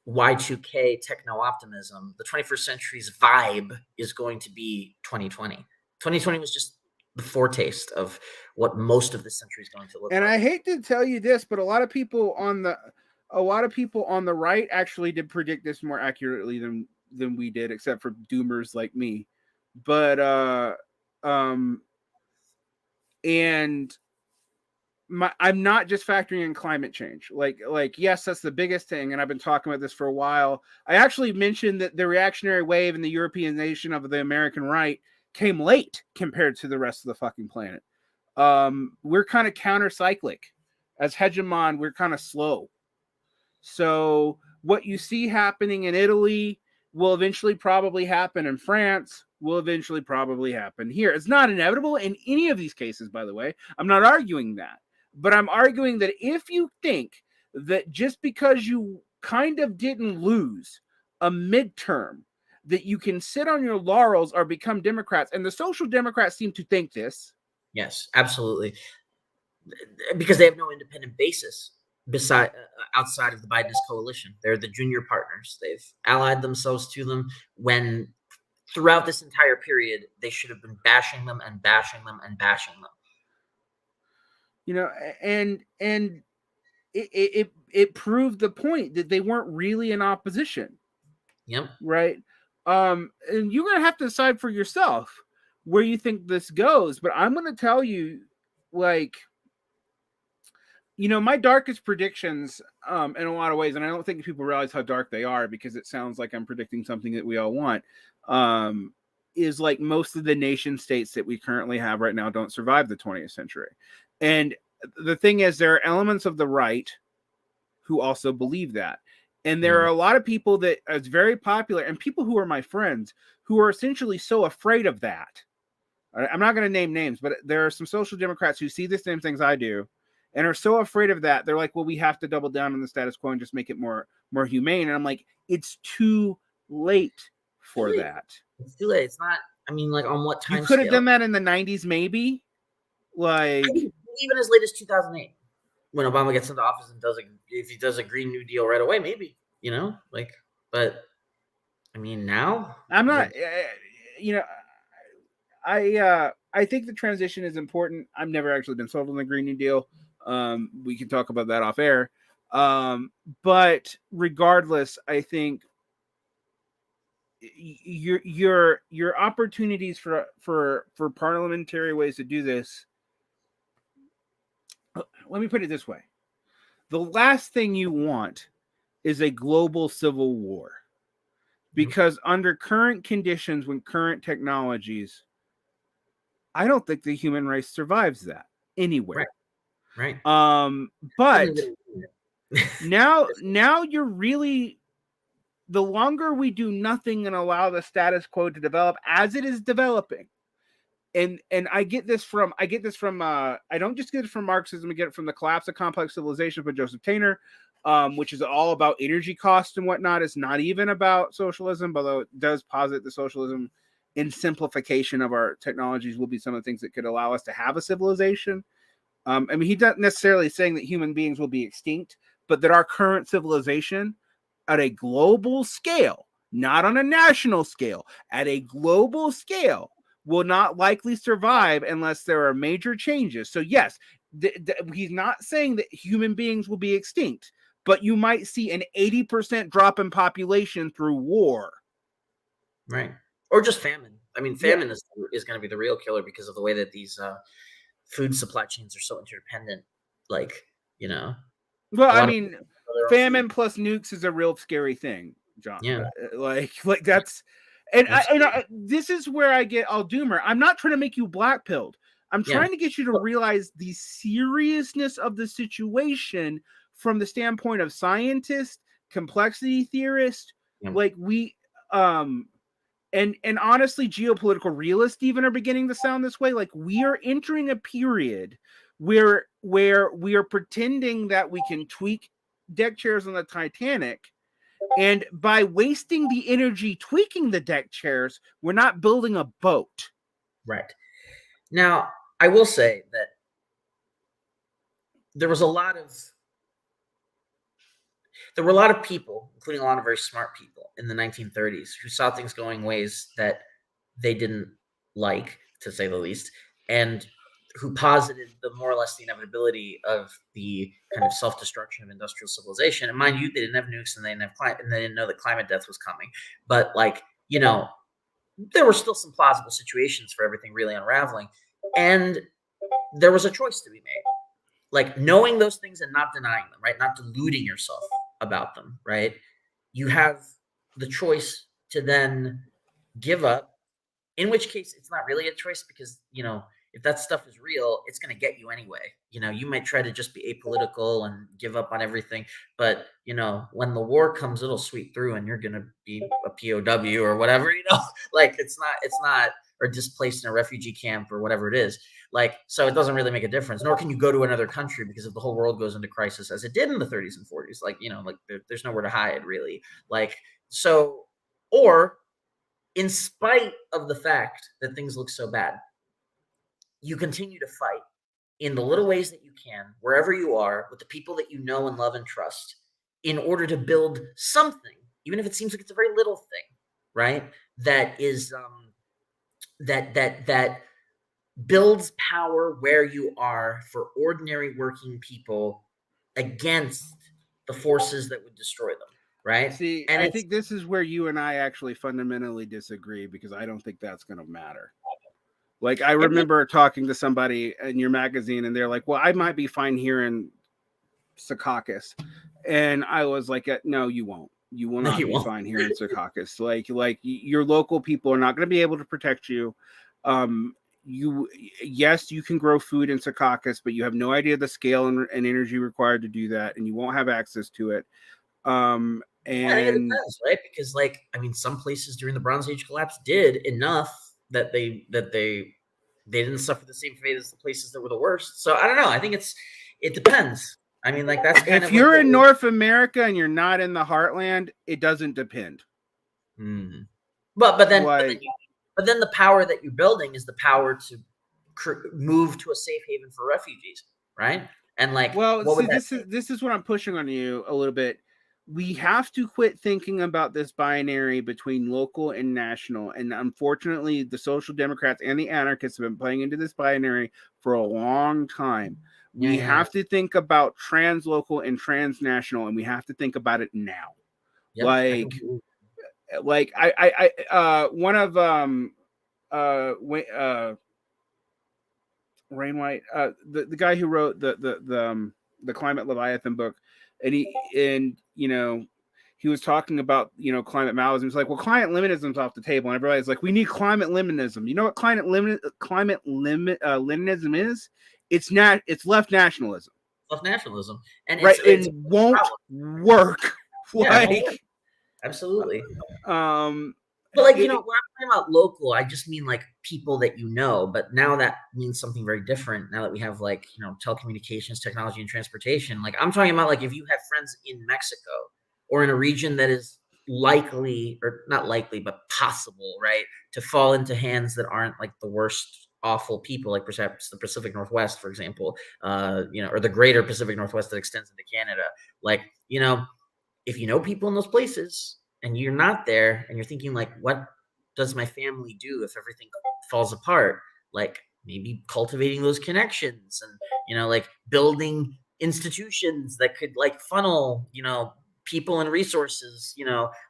Y2K techno optimism. The 21st century's vibe is going to be 2020. 2020 was just the foretaste of what most of this century is going to look and like. I hate to tell you this, but a lot of people on the right actually did predict this more accurately than we did, except for doomers like me. But and I'm not just factoring in climate change. Like yes, that's the biggest thing, and I've been talking about this for a while. I actually mentioned that the reactionary wave in the European nation of the American right came late compared to the rest of the fucking planet. We're kind of counter-cyclic. As hegemon, we're kind of slow. So what you see happening in Italy will eventually probably happen in France, will eventually probably happen here. It's not inevitable in any of these cases, by the way. I'm not arguing that. But I'm arguing that if you think that just because you kind of didn't lose a midterm, that you can sit on your laurels or become Democrats, and the social Democrats seem to think this. Yes, absolutely. Because they have no independent basis outside of the Biden's coalition. They're the junior partners. They've allied themselves to them when throughout this entire period, they should have been bashing them and bashing them and bashing them. You know, and it proved the point that they weren't really in opposition. Yep. Right. And you're going to have to decide for yourself where you think this goes. But I'm going to tell you, like, my darkest predictions, in a lot of ways, and I don't think people realize how dark they are, because it sounds like I'm predicting something that we all want, is like most of the nation states that we currently have right now don't survive the 20th century. And the thing is, there are elements of the right who also believe that. And there are a lot of people that it's very popular, and people who are my friends who are essentially so afraid of that. I'm not going to name names, but there are some social democrats who see the same things I do and are so afraid of that. They're like, well, we have to double down on the status quo and just make it more humane. And I'm like, it's too late for that. It's too late. It's not, I mean, like, on what time you could have done that in the 90s, maybe. Like, even as late as 2008. When Obama gets into office and if he does a Green New Deal right away, maybe, but I mean, now I'm not, I think the transition is important. I've never actually been sold on the Green New Deal. We can talk about that off air. But regardless, I think your opportunities for parliamentary ways to do this. Let me put it this way. The last thing you want is a global civil war, because under current conditions, with current technologies, I don't think the human race survives that anywhere. Right. But now you're really, the longer we do nothing and allow the status quo to develop as it is developing. And I get this from I don't just get it from Marxism, I get it from The Collapse of Complex Civilization by Joseph Tainer, which is all about energy cost and whatnot. It's not even about socialism, although it does posit the socialism in simplification of our technologies will be some of the things that could allow us to have a civilization. I mean, he's not necessarily saying that human beings will be extinct, but that our current civilization at a global scale, not on a national scale, at a global scale, will not likely survive unless there are major changes. So yes, he's not saying that human beings will be extinct, but you might see an 80% drop in population through war. Right. Or just famine. I mean, famine is going to be the real killer because of the way that these food supply chains are so interdependent. Like, you know. Well, I mean, famine plus nukes is a real scary thing, John. Yeah. Like that's, and this is where I get all doomer. I'm not trying to make you black-pilled. I'm trying to get you to realize the seriousness of the situation from the standpoint of scientists, complexity theorists, like we, and honestly, geopolitical realists even are beginning to sound this way. Like we are entering a period where we are pretending that we can tweak deck chairs on the Titanic, and by wasting the energy tweaking the deck chairs, we're not building a boat. Right. Now, I will say that there were a lot of people, including a lot of very smart people in the 1930s, who saw things going ways that they didn't like, to say the least, and who posited the more or less the inevitability of the kind of self-destruction of industrial civilization. And mind you, they didn't have nukes and they didn't have and they didn't know that climate death was coming. But like, you know, there were still some plausible situations for everything really unraveling. And there was a choice to be made. Like knowing those things and not denying them, right? Not deluding yourself about them, right? You have the choice to then give up, in which case it's not really a choice because, you know, if that stuff is real, it's going to get you anyway. You know, you might try to just be apolitical and give up on everything, but you know, when the war comes, it'll sweep through and you're going to be a POW or whatever, you know, like it's not, or displaced in a refugee camp or whatever it is. Like, so it doesn't really make a difference, nor can you go to another country because if the whole world goes into crisis as it did in the 30s and 40s, like, you know, like there's nowhere to hide really. Like, so, or in spite of the fact that things look so bad, you continue to fight in the little ways that you can, wherever you are, with the people that you know and love and trust, in order to build something, even if it seems like it's a very little thing, right? That is that builds power where you are for ordinary working people against the forces that would destroy them, right? See, and I think this is where you and I actually fundamentally disagree because I don't think that's going to matter. Like, I remember talking to somebody in your magazine and they're like, well, I might be fine here in Secaucus. And I was like, no, you won't. You will not be fine here in Secaucus. Like your local people are not going to be able to protect you. Yes, you can grow food in Secaucus, but you have no idea the scale and energy required to do that. And you won't have access to it. And I think it depends, right? Because like, I mean, some places during the Bronze Age collapse did enough that they didn't suffer the same fate as the places that were the worst. So I don't know. I think it depends. I mean, like that's kind if you're in North America and you're not in the heartland, it doesn't depend. But then the power that you're building is the power to move to a safe haven for refugees, right? And like, well, see, this is what I'm pushing on you a little bit. We have to quit thinking about this binary between local and national. And unfortunately, the social democrats and the anarchists have been playing into this binary for a long time. We have to think about translocal and transnational, and we have to think about it now. Yep. Like one of Rain White, the guy who wrote the Climate Leviathan book, and he was talking about, climate Maoism. He's like, well, climate limitism's off the table, and everybody's like, we need climate limitism. You know what climate limitism is? It's left nationalism. Left nationalism, and right, it won't work. Absolutely. But like, when I'm talking about local, I just mean like people that you know. But now that means something very different. Now that we have like, telecommunications, technology, and transportation. Like I'm talking about like if you have friends in Mexico or in a region that is likely, or not likely, but possible, right, to fall into hands that aren't like the worst, awful people, like perhaps the Pacific Northwest, for example, or the greater Pacific Northwest that extends into Canada. Like, if you know people in those places and you're not there and you're thinking like, what does my family do if everything falls apart? Like maybe cultivating those connections and, like building institutions that could like funnel, people and resources,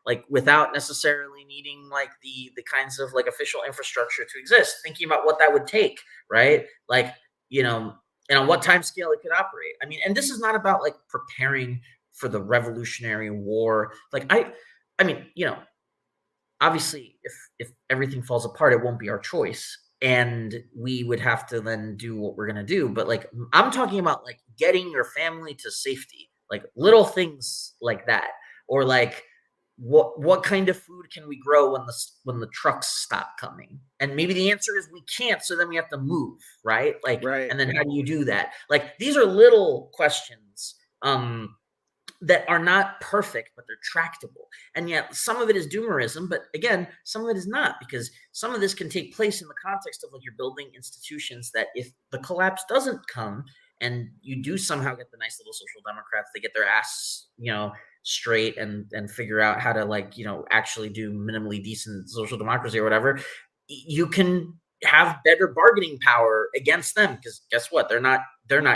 like without necessarily needing like the kinds of like official infrastructure to exist, thinking about what that would take, right? Like, and on what time scale it could operate. I mean, and this is not about like preparing for the Revolutionary War. Like I mean, obviously if everything falls apart, it won't be our choice. And we would have to then do what we're going to do. But like, I'm talking about like getting your family to safety, like little things like that. Or like, what kind of food can we grow when the trucks stop coming? And maybe the answer is we can't, so then we have to move, right? Like, Right. and then how do you do that? Like, these are little questions that are not perfect, but they're tractable. And yet some of it is doomerism, but again, some of it is not, because some of this can take place in the context of like you're building institutions that if the collapse doesn't come and you do somehow get the nice little social democrats, they get their ass, straight and figure out how to like, actually do minimally decent social democracy or whatever, you can have better bargaining power against them, because guess what, they're not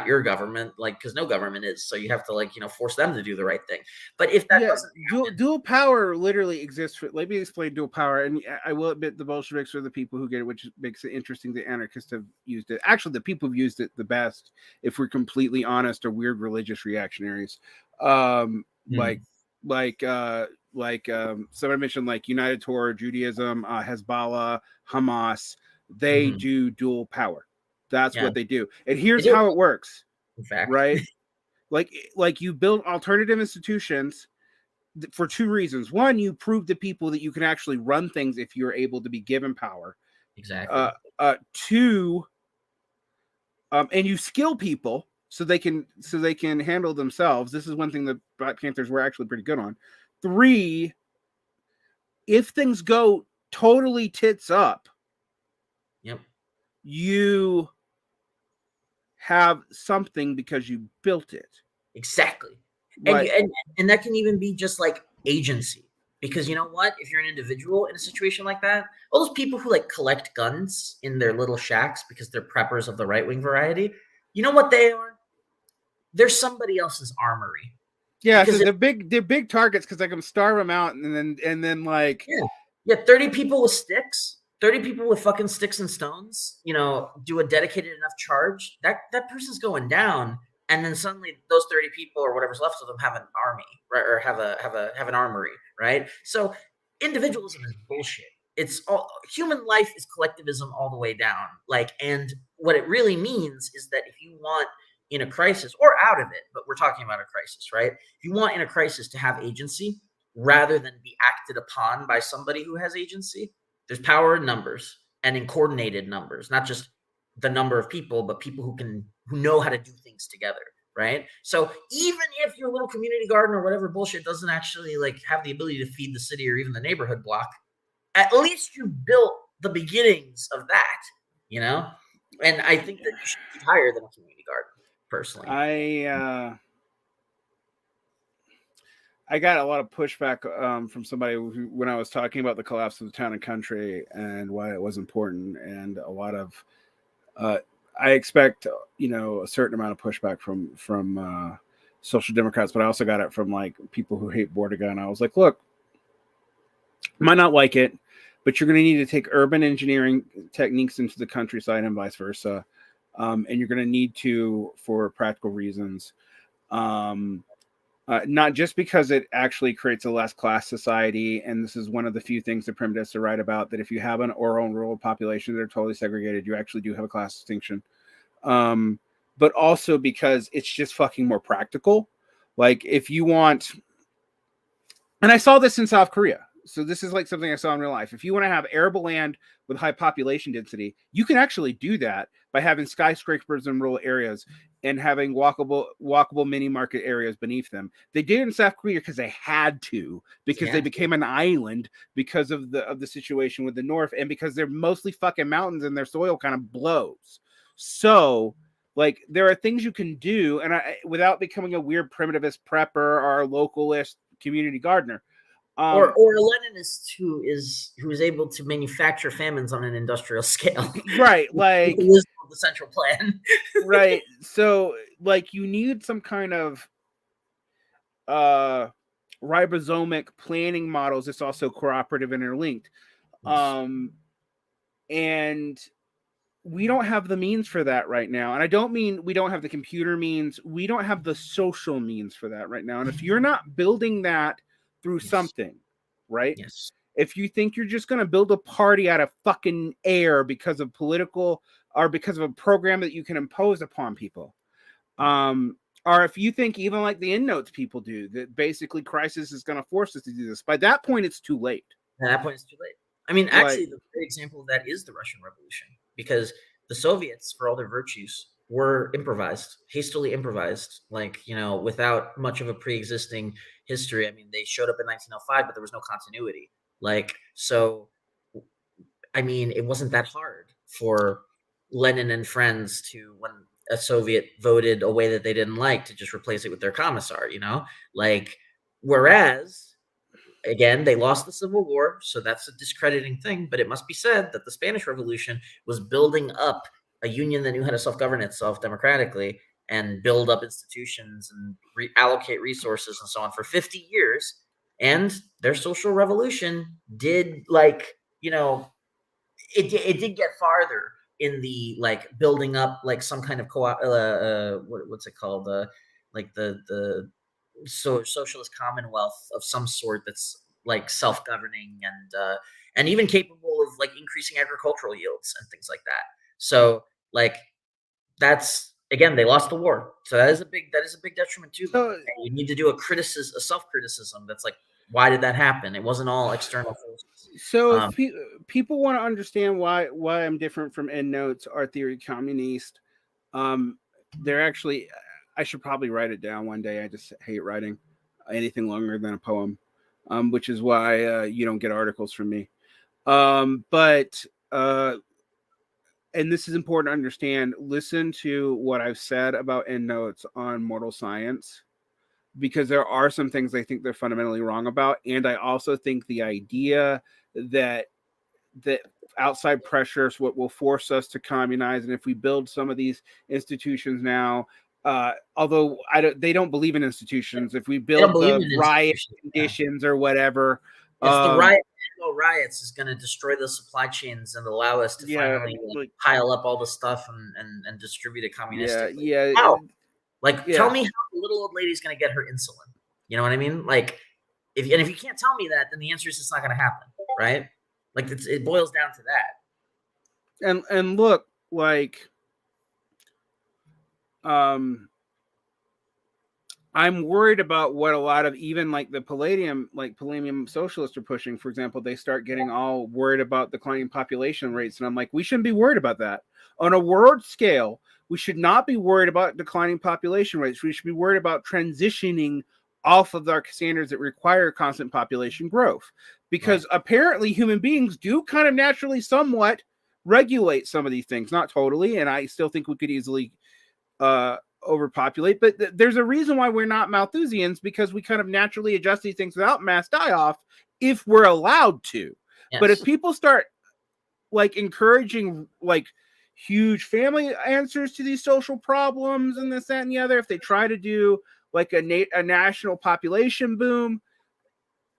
your government, like, because no government is, so you have to like force them to do the right thing. But if that doesn't happen, dual power literally exists for, let me explain dual power, and I will admit the Bolsheviks are the people who get it, which makes it interesting. The anarchists have used it. Actually, the people who've used it the best, if we're completely honest, are weird religious reactionaries, like someone mentioned like United Torah, Judaism, Hezbollah, Hamas. They do dual power. That's what they do. And here's how it works. In fact, right? like you build alternative institutions for two reasons. One, you prove to people that you can actually run things if you're able to be given power. Exactly. Two, and you skill people so they can handle themselves. This is one thing that Black Panthers were actually pretty good on. Three, if things go totally tits up, you have something because you built it. Exactly. Right. And that can even be just like agency, because you know what, if you're an individual in a situation like that, all those people who like collect guns in their little shacks because they're preppers of the right-wing variety, you know what they are? They're somebody else's armory. Yeah, so they're big targets because I can starve them out, and then like 30 people with sticks, 30 people with fucking sticks and stones, do a dedicated enough charge, that person's going down, and then suddenly those 30 people or whatever's left of them have an army, right? Or have an armory, right? So individualism is bullshit. It's all, human life is collectivism all the way down. Like, and what it really means is that if you want in a crisis or out of it, but we're talking about a crisis, right? If you want in a crisis to have agency rather than be acted upon by somebody who has agency, there's power in numbers and in coordinated numbers, not just the number of people, but people who know how to do things together, right? So even if your little community garden or whatever bullshit doesn't actually like have the ability to feed the city or even the neighborhood block, at least you built the beginnings of that, And I think that you should be higher than a community garden, personally. I got a lot of pushback from somebody when I was talking about the collapse of the town and country and why it was important, and a lot of I expect a certain amount of pushback from social democrats, but I also got it from like people who hate Bordiga, and I was like, look, might not like it, but you're going to need to take urban engineering techniques into the countryside and vice versa, and you're going to need to for practical reasons. Not just because it actually creates a less class society, and this is one of the few things the primitives write about, that if you have an own rural population that are totally segregated, you actually do have a class distinction. But also because it's just fucking more practical. Like if you want, and I saw this in South Korea, so this is like something I saw in real life. If you want to have arable land with high population density, you can actually do that by having skyscrapers in rural areas and having walkable mini market areas beneath them. They did it in South Korea because they had to, because they became an island because of the situation with the North, and because they're mostly fucking mountains and their soil kind of blows. So like there are things you can do, and without becoming a weird primitivist prepper or a localist community gardener, or a Leninist who is able to manufacture famines on an industrial scale. Right, like the wisdom of the central plan. right. So like you need some kind of ribosomic planning models that's also cooperative and interlinked. And we don't have the means for that right now. And I don't mean we don't have the computer means, we don't have the social means for that right now. And if you're not building that through something, right? Yes. If you think you're just going to build a party out of fucking air because of political or because of a program that you can impose upon people, or if you think even like the EndNotes people do, that basically crisis is going to force us to do this, by that point it's too late. At that point it's too late. I mean, actually, the great example of that is the Russian Revolution, because the Soviets, for all their virtues, were improvised, hastily improvised, like, without much of a pre-existing history. I mean, they showed up in 1905, but there was no continuity. Like, so, I mean, it wasn't that hard for Lenin and friends to, when a Soviet voted a way that they didn't like, to just replace it with their commissar, like, whereas, again, they lost the Civil War, so that's a discrediting thing, but it must be said that the Spanish Revolution was building up a union that knew how to self-govern itself democratically and build up institutions and reallocate resources and so on for 50 years. And their social revolution did, like, it did get farther in the, like, building up, like, some kind of what's it called? Like the socialist commonwealth of some sort that's like self-governing and even capable of, like, increasing agricultural yields and things like that. So, like, that's, again, they lost the war, so that is a big detriment to them. And you need to do a self-criticism that's like, why did that happen? It wasn't all external forces. So if people want to understand why I'm different from EndNotes or Theory Communiste, they're actually, I should probably write it down one day. I just hate writing anything longer than a poem, which is why you don't get articles from me. But and this is important to understand, listen to what I've said about EndNotes on Mortal Science, because there are some things I think they're fundamentally wrong about. And I also think the idea that outside pressures what will force us to communize, and if we build some of these institutions now, although they don't believe in institutions, if we build the riot conditions or whatever, the riots is going to destroy the supply chains and allow us to finally pile up all the stuff and distribute it communistically. Tell me how the little old lady's going to get her insulin. You know what I mean? Like, if you can't tell me that, then the answer is it's not going to happen, right? Like, it boils down to that. And look, like, I'm worried about what a lot of even like the palladium socialists are pushing. For example, they start getting all worried about declining population rates. And I'm like, we shouldn't be worried about that. On a world scale, we should not be worried about declining population rates. We should be worried about transitioning off of our standards that require constant population growth. Because apparently human beings do kind of naturally somewhat regulate some of these things. Not totally. And I still think we could easily overpopulate, but there's a reason why we're not Malthusians, because we kind of naturally adjust these things without mass die-off if we're allowed to. Yes. But if people start like encouraging like huge family answers to these social problems and this, that, and the other, if they try to do like a national population boom,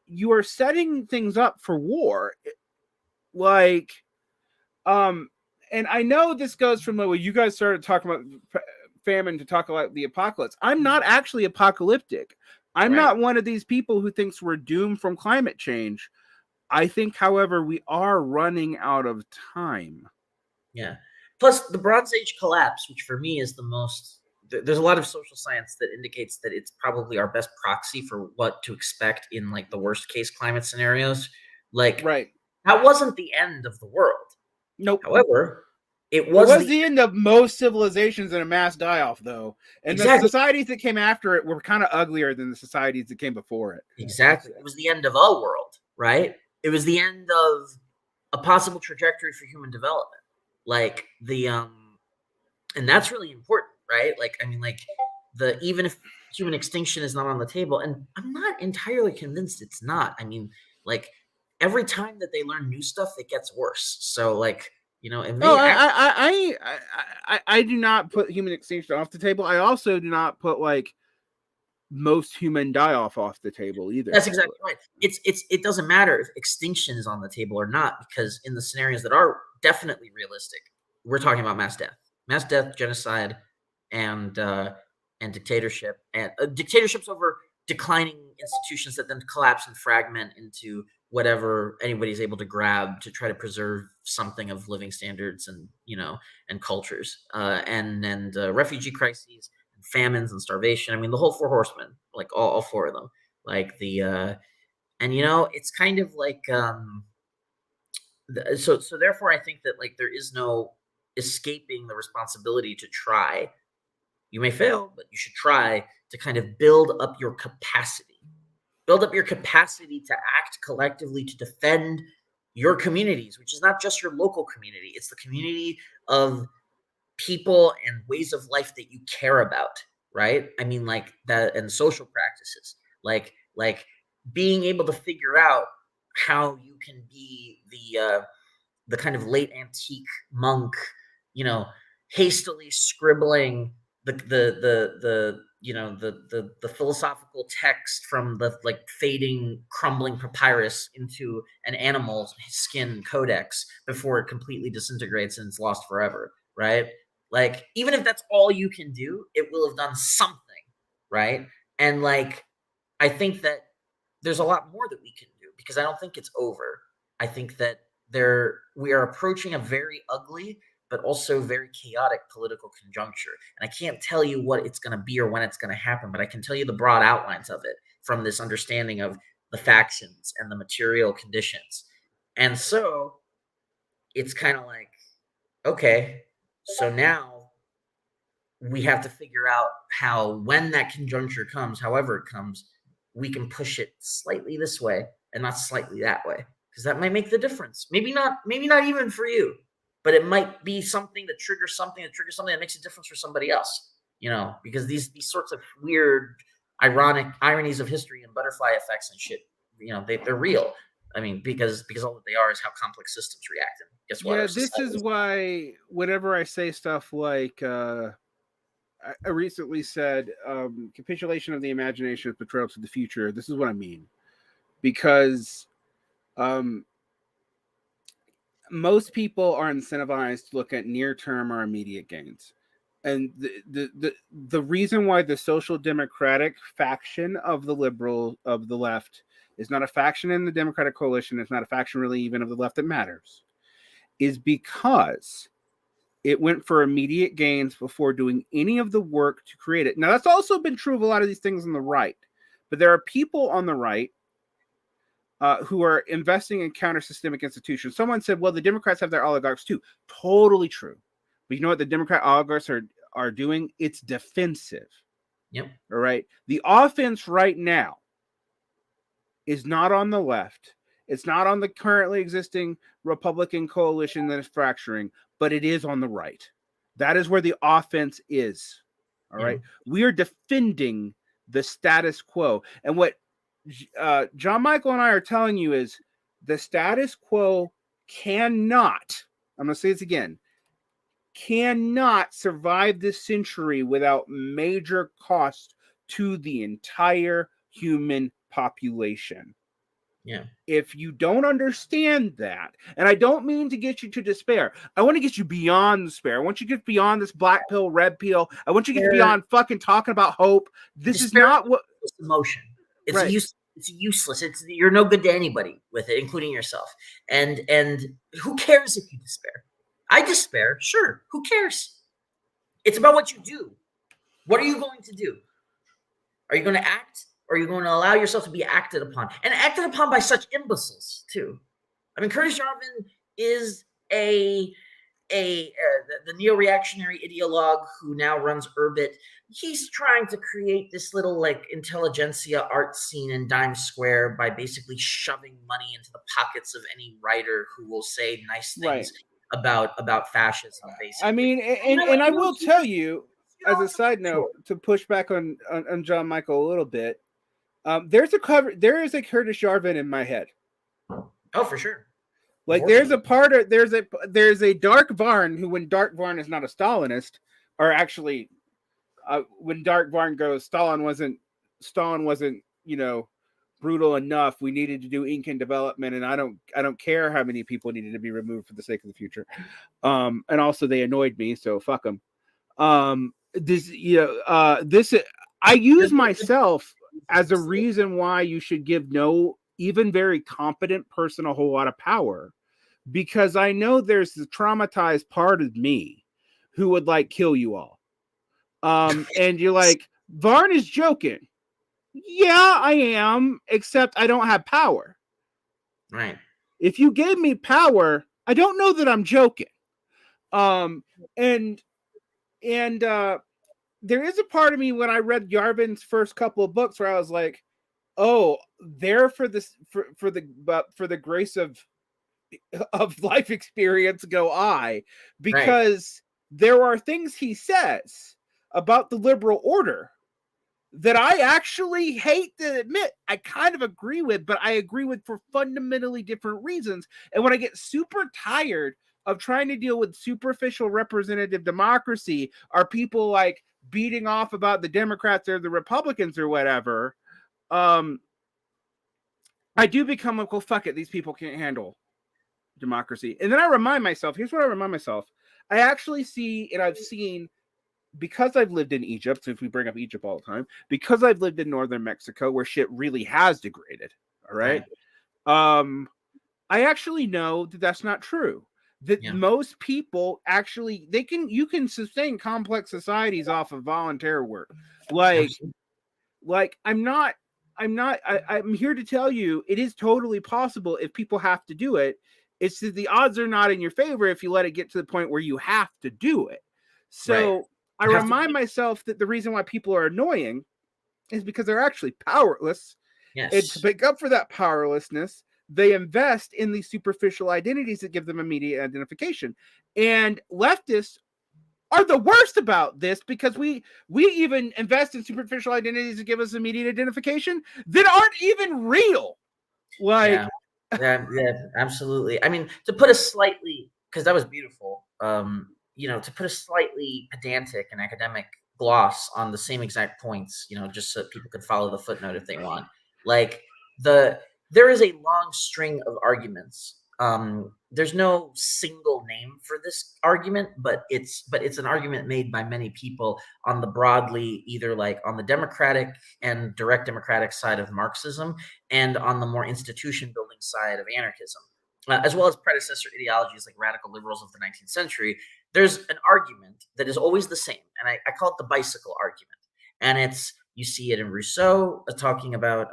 you are setting things up for war. Like, and I know this goes from what you guys started talking about famine to talk about the apocalypse. I'm not actually apocalyptic. I'm not one of these people who thinks we're doomed from climate change. I think, however, we are running out of time. Yeah. Plus the Bronze Age collapse, which for me is the most, there's a lot of social science that indicates that it's probably our best proxy for what to expect in like the worst case climate scenarios. Like, that wasn't the end of the world. Nope. However, it was the end of most civilizations in a mass die-off, though. And the societies that came after it were kind of uglier than the societies that came before it. Exactly. It was the end of a world, right? It was the end of a possible trajectory for human development. Like, and that's really important, right? Like, I mean, like, even if human extinction is not on the table, and I'm not entirely convinced it's not. I mean, like every time that they learn new stuff, it gets worse. So like, it may I do not put human extinction off the table. I also do not put like most human die off the table either. That's exactly right. It doesn't matter if extinction is on the table or not, because in the scenarios that are definitely realistic, we're talking about mass death, genocide, and dictatorship, and dictatorships over declining institutions that then collapse and fragment into whatever anybody's able to grab to try to preserve something of living standards and and cultures, and refugee crises, famines and starvation. I mean, the whole four horsemen, like all four of them, like and it's kind of like so therefore I think that like there is no escaping the responsibility to try. You may fail, but you should try to kind of build up your capacity to act collectively to defend your communities, which is not just your local community. It's the community of people and ways of life that you care about, right? I mean, like that, and social practices, like being able to figure out how you can be the kind of late antique monk, hastily scribbling the philosophical text from the like fading, crumbling papyrus into an animal skin codex before it completely disintegrates and it's lost forever, right? Like, even if that's all you can do, it will have done something, right? And like, I think that there's a lot more that we can do, because I don't think it's over. I think that we are approaching a very ugly but also very chaotic political conjuncture. And I can't tell you what it's going to be or when it's going to happen, but I can tell you the broad outlines of it from this understanding of the factions and the material conditions. And so it's kind of like, okay, so now we have to figure out how, when that conjuncture comes, however it comes, we can push it slightly this way and not slightly that way, because that might make the difference. Maybe not even for you, but it might be something that triggers something that makes a difference for somebody else. Because these sorts of weird, ironic ironies of history and butterfly effects and shit, they're real. I mean, because all that they are is how complex systems react. And guess what? Yeah, this is why whenever I say stuff like I recently said capitulation of the imagination is betrayal to the future, this is what I mean. Because most people are incentivized to look at near-term or immediate gains. And the reason why the social democratic faction of the left is not a faction in the Democratic coalition, it's not a faction really even of the left that matters, is because it went for immediate gains before doing any of the work to create it. Now, that's also been true of a lot of these things on the right, but there are people on the right who are investing in counter-systemic institutions. Someone said, well, the Democrats have their oligarchs too. Totally true. But you know what the Democrat oligarchs are doing? It's defensive. Yep. All right. The offense right now is not on the left. It's not on the currently existing Republican coalition that is fracturing, but it is on the right. That is where the offense is. All right. We are defending the status quo. And what John Michael and I are telling you is the status quo cannot, I'm going to say this again, cannot survive this century without major cost to the entire human population. Yeah. If you don't understand that, and I don't mean to get you to despair, I want to get you beyond despair. I want you to get beyond this black pill, red pill. I want you to get beyond fucking talking about hope. This despair is not what emotion. It's right. It's useless. You're no good to anybody with it, including yourself. And who cares if you despair? I despair, sure. Who cares? It's about what you do. What are you going to do? Are you going to act, or are you going to allow yourself to be acted upon? And acted upon by such imbeciles too. I mean, Curtis Yarvin is the neo-reactionary ideologue who now runs Urbit. He's trying to create this little like intelligentsia art scene in Dime Square by basically shoving money into the pockets of any writer who will say nice things about fascism. Basically, I mean, and I will tell you, as a side note, to push back on John Michael a little bit, there is a Curtis Yarvin in my head. Oh, for sure. Like there's a Dark Varn who, when Dark Varn is not a Stalinist, or actually, when Dark Varn goes, Stalin wasn't brutal enough. We needed to do Incan development, and I don't care how many people needed to be removed for the sake of the future. And also they annoyed me, so fuck them. I use myself as a reason why you should give no even very competent person a whole lot of power, because I know there's the traumatized part of me who would like kill you all. And you're like, Varn is joking. Yeah, I am, except I don't have power. Right. If you gave me power, I don't know that I'm joking. And there is a part of me when I read Yarvin's first couple of books where I was like, oh, there for the grace of life experience go I, because there are things he says about the liberal order that I actually hate to admit I kind of agree with, but I agree with for fundamentally different reasons. And when I get super tired of trying to deal with superficial representative democracy, are people like beating off about the Democrats or the Republicans or whatever, I do become like, well, fuck it, these people can't handle democracy. And then I remind myself, here's what I remind myself. I actually see, and I've seen, because I've lived in Egypt, since we bring up Egypt all the time, because I've lived in northern Mexico where shit really has degraded, all right? I actually know that that's not true. That most people actually, you can sustain complex societies off of volunteer work. I'm here to tell you it is totally possible if people have to do it. It's that the odds are not in your favor if you let it get to the point where you have to do it. So I remind myself that the reason why people are annoying is because they're actually powerless. Yes. And to make up for that powerlessness, they invest in these superficial identities that give them immediate identification. And leftists are the worst about this, because we even invest in superficial identities that give us immediate identification that aren't even real. Yeah, absolutely. I mean, to put a slightly, because that was beautiful, to put a slightly pedantic and academic gloss on the same exact points, just so people could follow the footnote if they want. Like there is a long string of arguments. There's no single name for this argument, but it's an argument made by many people on the broadly, either like on the democratic and direct democratic side of Marxism, and on the more institution building side of anarchism, as well as predecessor ideologies like radical liberals of the 19th century. There's an argument that is always the same, and I call it the bicycle argument. And you see it in Rousseau talking about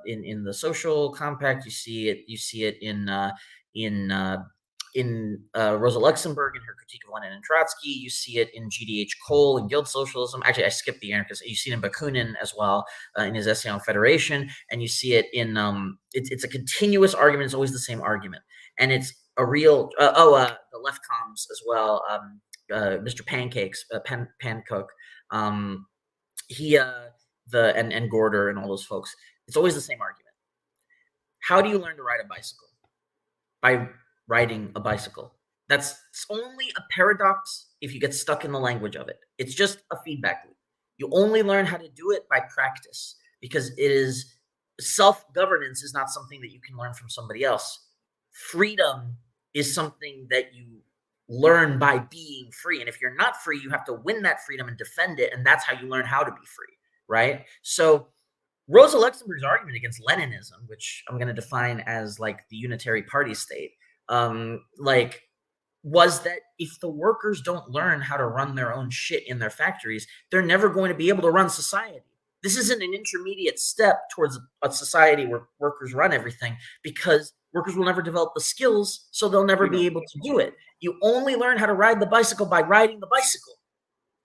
in the Social Compact. You see it in Rosa Luxemburg in her critique of Lenin and Trotsky. You see it in G.D.H. Cole in Guild Socialism. Actually, I skipped the anarchists. You see it in Bakunin as well in his essay on Federation, and you see it in it's a continuous argument. It's always the same argument, and it's a real the left comms as well. Mr. Pancakes, Pancook, and Gorder and all those folks. It's always the same argument. How do you learn to ride a bicycle? By riding a bicycle. It's only a paradox if you get stuck in the language of it. It's just a feedback loop. You only learn how to do it by practice, because it is self-governance is not something that you can learn from somebody else. Freedom is something that you learn by being free. And if you're not free, you have to win that freedom and defend it. And that's how you learn how to be free, right? So Rosa Luxemburg's argument against Leninism, which I'm going to define as like the unitary party state, was that if the workers don't learn how to run their own shit in their factories, they're never going to be able to run society. This isn't an intermediate step towards a society where workers run everything, because workers will never develop the skills, so they'll never be able to do it. You only learn how to ride the bicycle by riding the bicycle.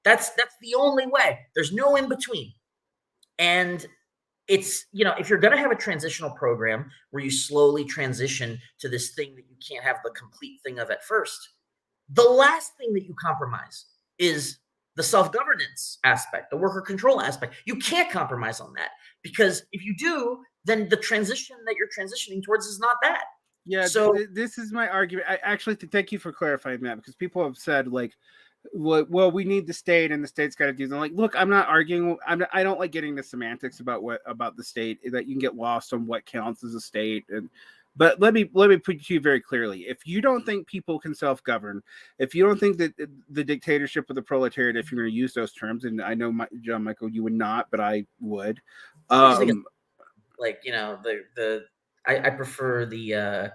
That's the only way. There's no in between. And it's, if you're going to have a transitional program where you slowly transition to this thing that you can't have the complete thing of at first, the last thing that you compromise is the self-governance aspect, the worker control aspect. You can't compromise on that, because if you do, then the transition that you're transitioning towards is not that. Yeah, so this is my argument. I actually thank you for clarifying that, because people have said like, well, we need the state and the state's got to do something. Like, look, I'm not arguing. I don't like getting the semantics about the state, that you can get lost on what counts as a state. But let me put it to you very clearly. If you don't think people can self-govern, if you don't think that the dictatorship of the proletariat, if you're going to use those terms, and I know John Michael, you would not, but I would. Like, you know, I prefer the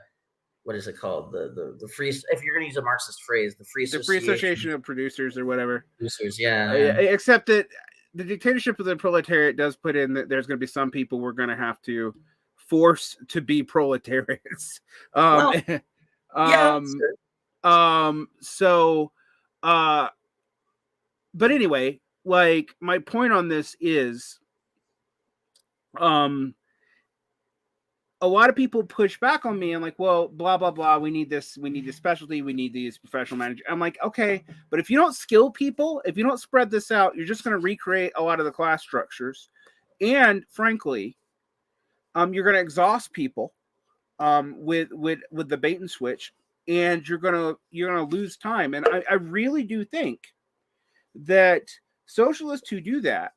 what is it called? The free, if you're going to use a Marxist phrase, the free association of producers or whatever. Producers, yeah. Except that the dictatorship of the proletariat does put in that there's going to be some people we're going to have to force to be proletariats. But anyway, like, my point on this is, a lot of people push back on me and like, well, blah, blah, blah. We need this specialty. We need these professional managers. I'm like, okay, but if you don't skill people, if you don't spread this out, you're just going to recreate a lot of the class structures. And frankly, you're going to exhaust people with the bait and switch, and you're going to lose time. And I really do think that socialists who do that,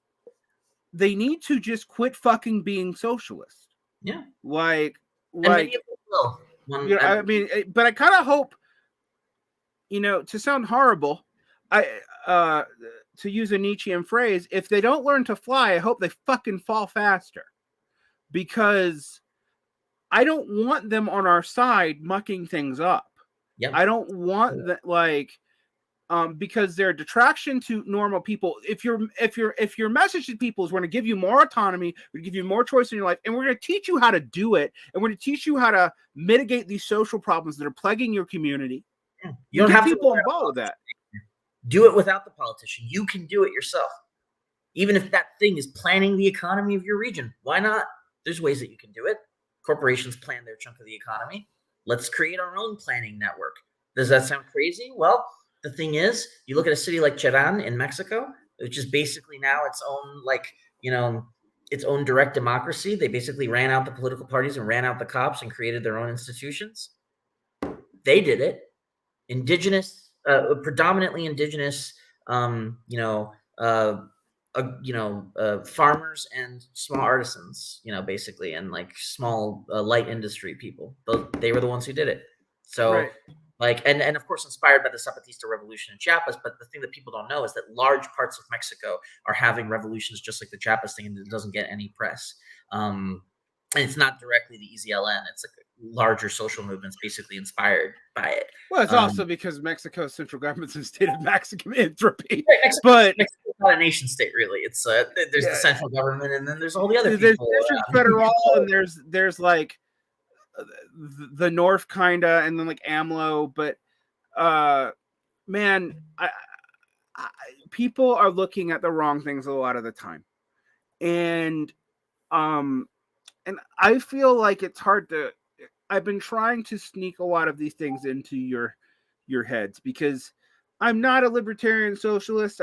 they need to just quit fucking being socialists. Yeah, like will. You know, I mean, but I kind of hope, you know, to sound horrible, to use a Nietzschean phrase, if they don't learn to fly, I hope they fucking fall faster, because I don't want them on our side mucking things up. Yep. I don't want that, like, because they're a detraction to normal people. If your message to people is we're going to give you more autonomy, we're going to give you more choice in your life, and we're going to teach you how to do it, and we're going to teach you how to mitigate these social problems that are plaguing your community. You don't have people involved with that. Do it without the politician. You can do it yourself. Even if that thing is planning the economy of your region, why not? There's ways that you can do it. Corporations plan their chunk of the economy. Let's create our own planning network. Does that sound crazy? Well, the thing is, you look at a city like Cherán in Mexico, which is basically now its own, like, you know, its own direct democracy. They basically ran out the political parties and ran out the cops and created their own institutions. They did it. Indigenous, predominantly indigenous, farmers and small artisans, you know, basically, and like small light industry people. They were the ones who did it. So. Right. Like, and of course, inspired by the Zapatista revolution in Chiapas. But the thing that people don't know is that large parts of Mexico are having revolutions just like the Chiapas thing, and it doesn't get any press. And it's not directly the EZLN. It's like larger social movements basically inspired by it. Well, it's also because Mexico's central government's in a state of Mexican entropy. Right, Mexico's not a nation state, really. It's there's the central government, and then there's all the other people. There's federal, and there's like the North kinda, and then like AMLO, but man, I people are looking at the wrong things a lot of the time, and I feel like it's hard to. I've been trying to sneak a lot of these things into your heads, because I'm not a libertarian socialist.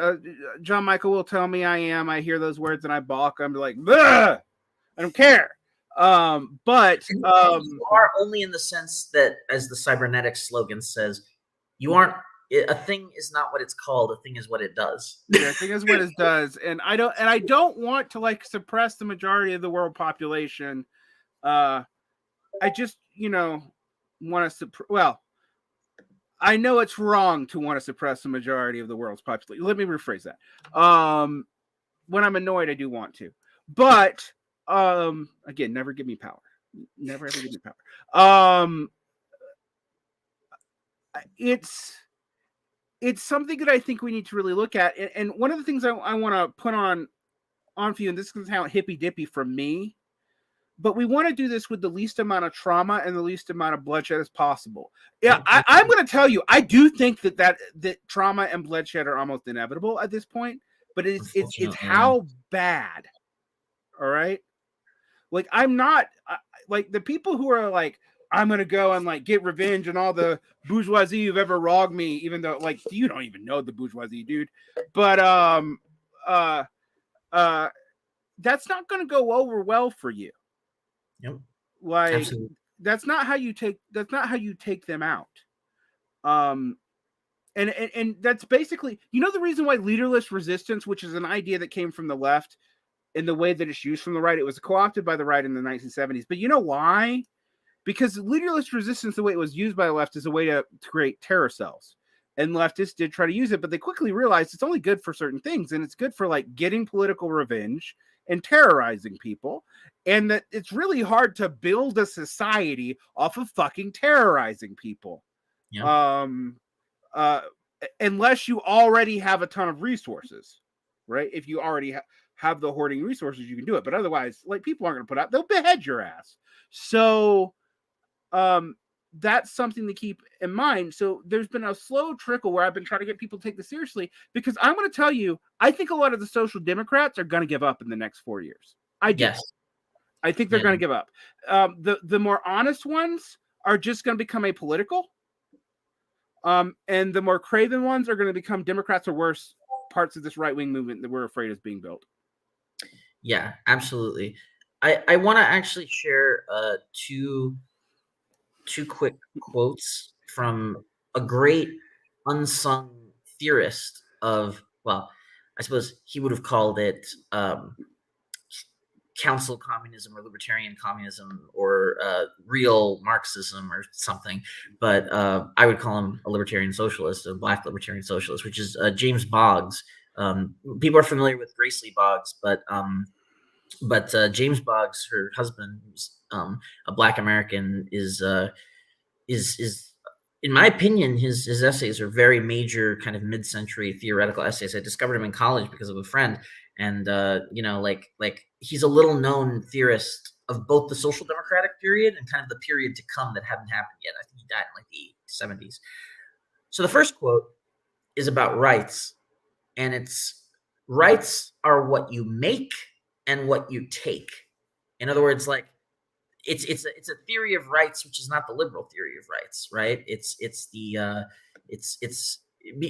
John Michael will tell me I am. I hear those words and I balk. I'm like, I don't care. But you are only in the sense that, as the cybernetics slogan says, you aren't. A thing is not what it's called. A thing is what it does. Yeah, a thing is what it does, and I don't want to like suppress the majority of the world population. I just, you know, want to well, I know it's wrong to want to suppress the majority of the world's population. Let me rephrase that. When I'm annoyed, I do want to, but again, never give me power. Never ever give me power. It's something that I think we need to really look at. And one of the things I want to put on for you, and this is how hippy dippy from me, but we want to do this with the least amount of trauma and the least amount of bloodshed as possible. Yeah, I'm going to tell you, I do think that trauma and bloodshed are almost inevitable at this point, but it's how bad. All right. Like, I'm not like the people who are like, I'm gonna go and like get revenge on all the bourgeoisie who've ever wronged me, even though like you don't even know the bourgeoisie, dude. But that's not gonna go over well for you. Yep. Like Absolutely. that's not how you take them out. And that's basically, the reason why leaderless resistance, which is an idea that came from the left, in the way that it's used from the right, it was co-opted by the right in the 1970s. But you know why? Because leaderless resistance, the way it was used by the left, is a way to create terror cells. And leftists did try to use it, but they quickly realized it's only good for certain things. And it's good for like getting political revenge and terrorizing people. And that it's really hard to build a society off of fucking terrorizing people. Yeah. Unless you already have a ton of resources, right? If you already have the hoarding resources, you can do it. But otherwise, like, people aren't going to put out, they'll behead your ass. So that's something to keep in mind. So there's been a slow trickle where I've been trying to get people to take this seriously, because I'm going to tell you, I think a lot of the social democrats are going to give up in the next 4 years. I do. Yes. I think they're going to give up. The more honest ones are just going to become apolitical. And the more craven ones are going to become Democrats or worse, parts of this right-wing movement that we're afraid is being built. Yeah, absolutely. I want to actually share two quick quotes from a great unsung theorist of, well, I suppose he would have called it council communism or libertarian communism or real Marxism or something, but I would call him a libertarian socialist, a black libertarian socialist, which is James Boggs. People are familiar with Grace Lee Boggs, but James Boggs, her husband, who's a black American, is in my opinion, his essays are very major kind of mid-century theoretical essays. I discovered him in college because of a friend, and like he's a little known theorist of both the social democratic period and kind of the period to come that hadn't happened yet. I think he died in like the 70s. So the first quote is about rights, and it's, rights are what you make and what you take. In other words, like, it's a theory of rights, which is not the liberal theory of rights, right? It's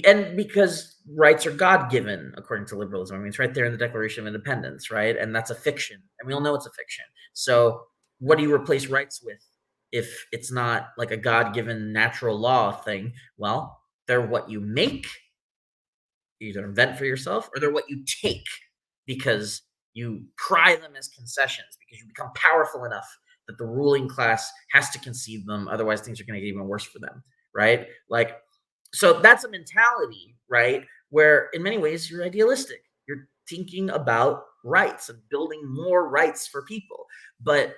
and because rights are God-given according to liberalism. I mean, it's right there in the Declaration of Independence, right? And that's a fiction, and we all know it's a fiction. So what do you replace rights with if it's not like a God-given natural law thing? Well, they're what you make, you either invent for yourself, or they're what you take because you pry them as concessions, because you become powerful enough that the ruling class has to concede them. Otherwise, things are going to get even worse for them, right? Like, so that's a mentality, right? Where in many ways you're idealistic. You're thinking about rights and building more rights for people, but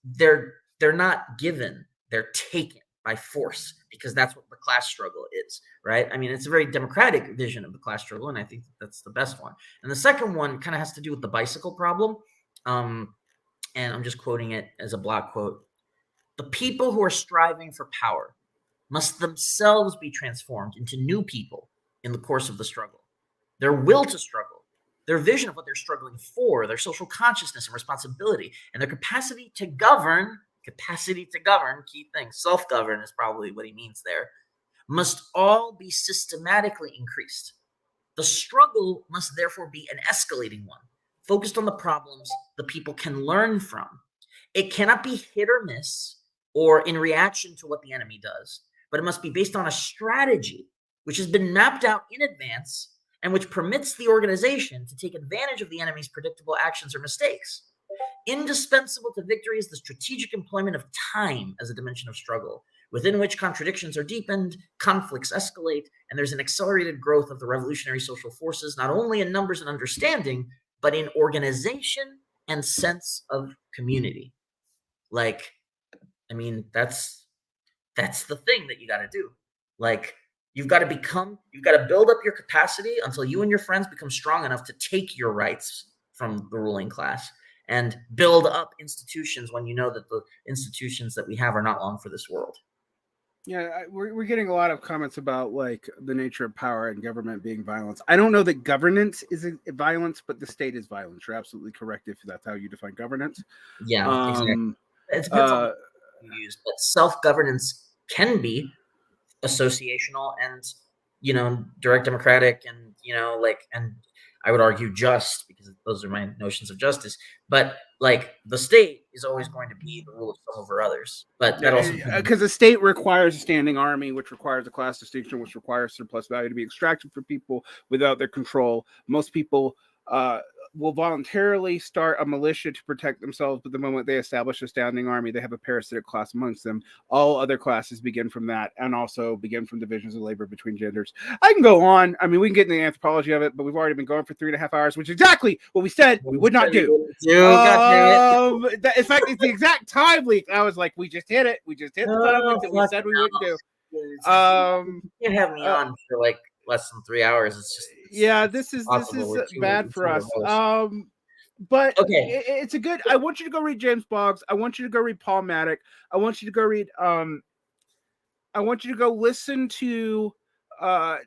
they're not given, they're taken by force, because that's what the class struggle is, right? I mean, it's a very democratic vision of the class struggle, and I think that's the best one. And the second one kind of has to do with the bicycle problem. And I'm just quoting it as a block quote. The people who are striving for power must themselves be transformed into new people in the course of the struggle. Their will to struggle, their vision of what they're struggling for, their social consciousness and responsibility, and their capacity to govern, key thing, self-govern is probably what he means there, must all be systematically increased. The struggle must therefore be an escalating one, focused on the problems the people can learn from. It cannot be hit or miss or in reaction to what the enemy does, but it must be based on a strategy which has been mapped out in advance and which permits the organization to take advantage of the enemy's predictable actions or mistakes. Indispensable to victory is the strategic employment of time as a dimension of struggle, within which contradictions are deepened, conflicts escalate, and there's an accelerated growth of the revolutionary social forces, not only in numbers and understanding, but in organization and sense of community. Like, I mean, that's the thing that you got to do. Like, you've got to build up your capacity until you and your friends become strong enough to take your rights from the ruling class and build up institutions when you know that the institutions that we have are not long for this world. Yeah, we're getting a lot of comments about like the nature of power and government being violence. I don't know that governance is violence, but the state is violence. You're absolutely correct if that's how you define governance. Yeah, exactly. It depends on you use, but self-governance can be associational and, direct democratic and, and I would argue just, because those are my notions of justice. But like the state is always going to be the rule of some over others. But that also, because the state requires a standing army, which requires a class distinction, which requires surplus value to be extracted from people without their control. Most people will voluntarily start a militia to protect themselves, but the moment they establish a standing army, they have a parasitic class amongst them. All other classes begin from that, and also begin from divisions of labor between genders. I can go on. I mean, we can get into the anthropology of it, but we've already been going for 3.5 hours, which is exactly what we said we would not do. In fact, it's the exact time leak. I was like, we just hit it. We just hit the time leak that we said we wouldn't do. You can't have me on for like less than 3 hours. It's just this is bad for us. But okay, it's a good. I want you to go read James Boggs. I want you to go read Paul Maddock. I want you to go read. I want you to go listen to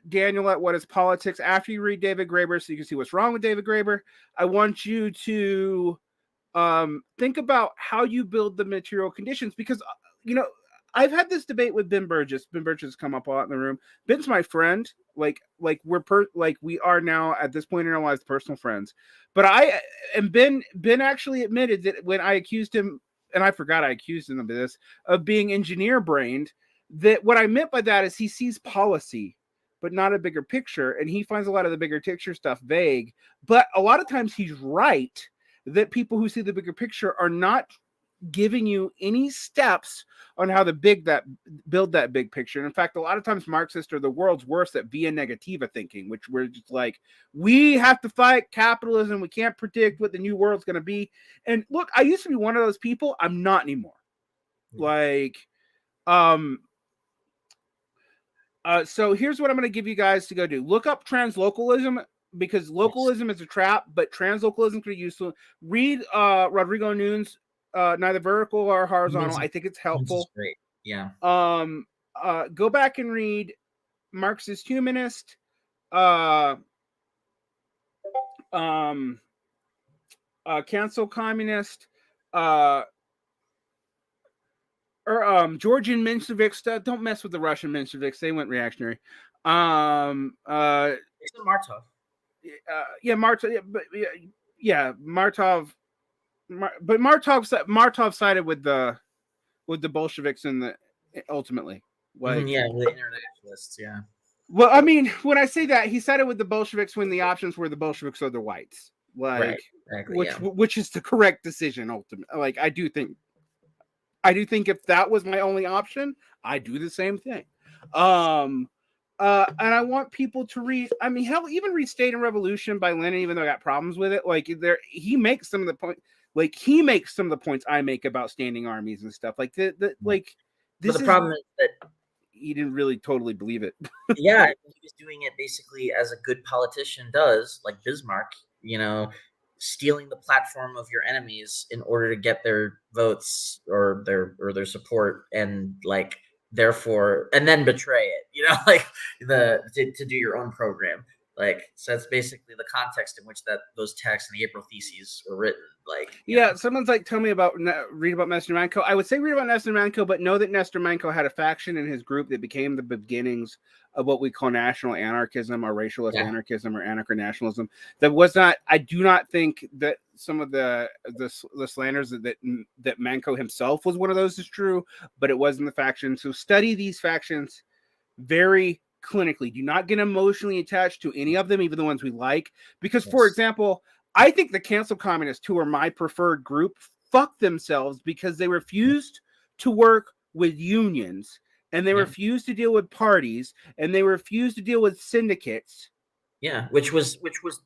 Daniel at What Is Politics after you read David Graeber, so you can see what's wrong with David Graeber. I want you to think about how you build the material conditions, because I've had this debate with Ben Burgess. Ben Burgess has come up a lot in the room. Ben's my friend. We are now at this point in our lives personal friends. But Ben actually admitted that when I accused him, and I forgot I accused him of this, of being engineer brained, that what I meant by that is he sees policy, but not a bigger picture, and he finds a lot of the bigger picture stuff vague. But a lot of times he's right that people who see the bigger picture are not giving you any steps on how to build that big picture. And in fact, a lot of times Marxists are the world's worst at via negativa thinking, which we're just like, we have to fight capitalism. We can't predict what the new world's going to be. And look, I used to be one of those people. I'm not anymore. So here's what I'm going to give you guys to go do. Look up translocalism, because localism is a trap, but translocalism can be useful. Read Rodrigo Nunes' Neither Vertical or Horizontal. I think it's helpful. Great. Yeah. Go back and read Marxist Humanist. Cancel Communist. Georgian Mensheviks. Don't mess with the Russian Mensheviks. They went reactionary. Martov. Martov. But Martov sided with the Bolsheviks ultimately. With the internationalists. Yeah. Well, I mean, when I say that, he sided with the Bolsheviks when the options were the Bolsheviks or the whites. Right, exactly, which is the correct decision ultimately. I do think if that was my only option, I'd do the same thing. And I want people to read. I mean, hell, even read State and Revolution by Lenin, even though I got problems with it. He makes some of the points. He makes some of the points I make about standing armies and stuff. But the problem is that he didn't really totally believe it. Yeah, he was doing it basically as a good politician does, like Bismarck. Stealing the platform of your enemies in order to get their votes or their support, and therefore, and then betray it. To do your own program. So that's basically the context in which those texts and the April theses were written. Someone's tell me read about Nestermanko. I would say read about Nestermanko, but know that Nestermanko had a faction in his group that became the beginnings of what we call national anarchism or racialist anarchism or anarcho-nationalism. That was not. I do not think that some of the slanders that Manco himself was one of those is true, but it was in the faction. So study these factions very clinically. Do not get emotionally attached to any of them, even the ones we like. Because, for example, I think the cancel communists, who are my preferred group, fuck themselves because they refused to work with unions, and they refused to deal with parties, and they refused to deal with syndicates. Yeah, which was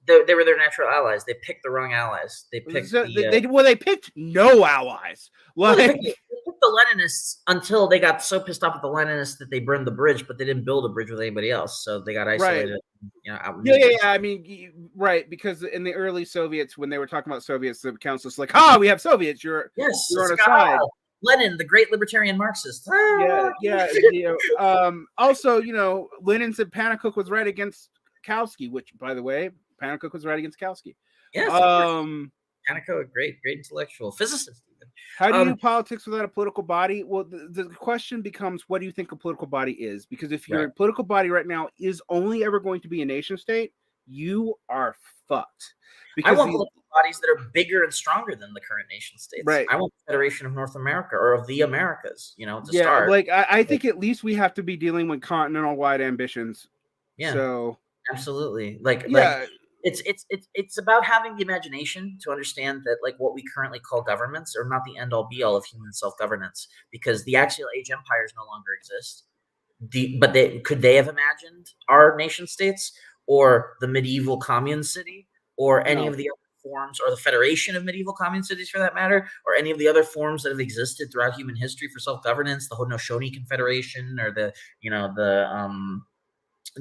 they were their natural allies. They picked the wrong allies. They picked they picked no allies. They picked the Leninists until they got so pissed off at the Leninists that they burned the bridge, but they didn't build a bridge with anybody else, so they got isolated. Right. I mean, right, because in the early Soviets, when they were talking about Soviets, the council was like, we have Soviets. You're on a side. Lenin, the great libertarian Marxist. Also, Lenin said Pannekoek was right against Kautsky, which, by the way, Pannekoek was right against Kautsky. Yes. Pannekoek, great intellectual physicist. Even. How do you do politics without a political body? Well, the question becomes, what do you think a political body is? Because if your political body right now is only ever going to be a nation state, you are fucked. Because I want political bodies that are bigger and stronger than the current nation states. Right. I want the Federation of North America or of the Americas, to start. Like I think at least we have to be dealing with continental-wide ambitions. Yeah. So absolutely. Like it's about having the imagination to understand that like what we currently call governments are not the end all be all of human self-governance, because the axial age empires no longer exist. But could they have imagined our nation states or the medieval commune city or any of the other forms, or the federation of medieval commune cities for that matter, or any of the other forms that have existed throughout human history for self-governance, the Haudenosaunee Confederation, or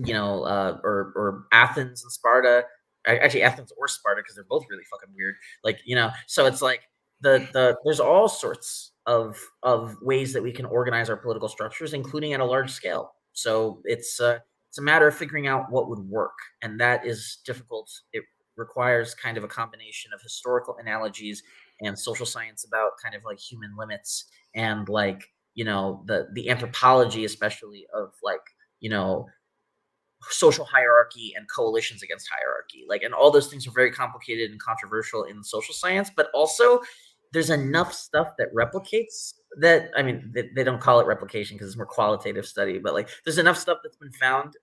or Athens and Sparta, actually Athens or Sparta, because they're both really fucking weird. Like, so it's like there's all sorts of ways that we can organize our political structures, including at a large scale. So it's a matter of figuring out what would work, and that is difficult. It requires kind of a combination of historical analogies and social science about kind of like human limits, and like the anthropology, especially of like social hierarchy and coalitions against hierarchy, like, and all those things are very complicated and controversial in social science, but also there's enough stuff that replicates that. I mean, they don't call it replication because it's more qualitative study, but like there's enough stuff that's been found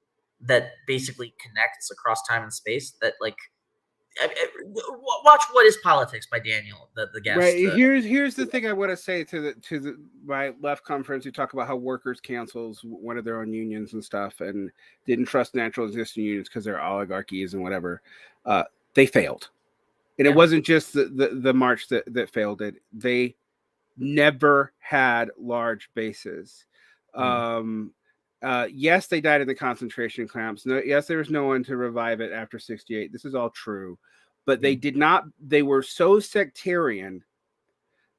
that basically connects across time and space that like watch What is Politics by Daniel, the guest. Right. Here's the thing I want to say to my left conference, who talk about how workers cancels one of their own unions and stuff, and didn't trust natural existing unions because they're oligarchies and whatever. They failed, and it wasn't just the march that failed it. They never had large bases. Yes, they died in the concentration camps. No, yes, there was no one to revive it after 1968. This is all true. But they did not, they were so sectarian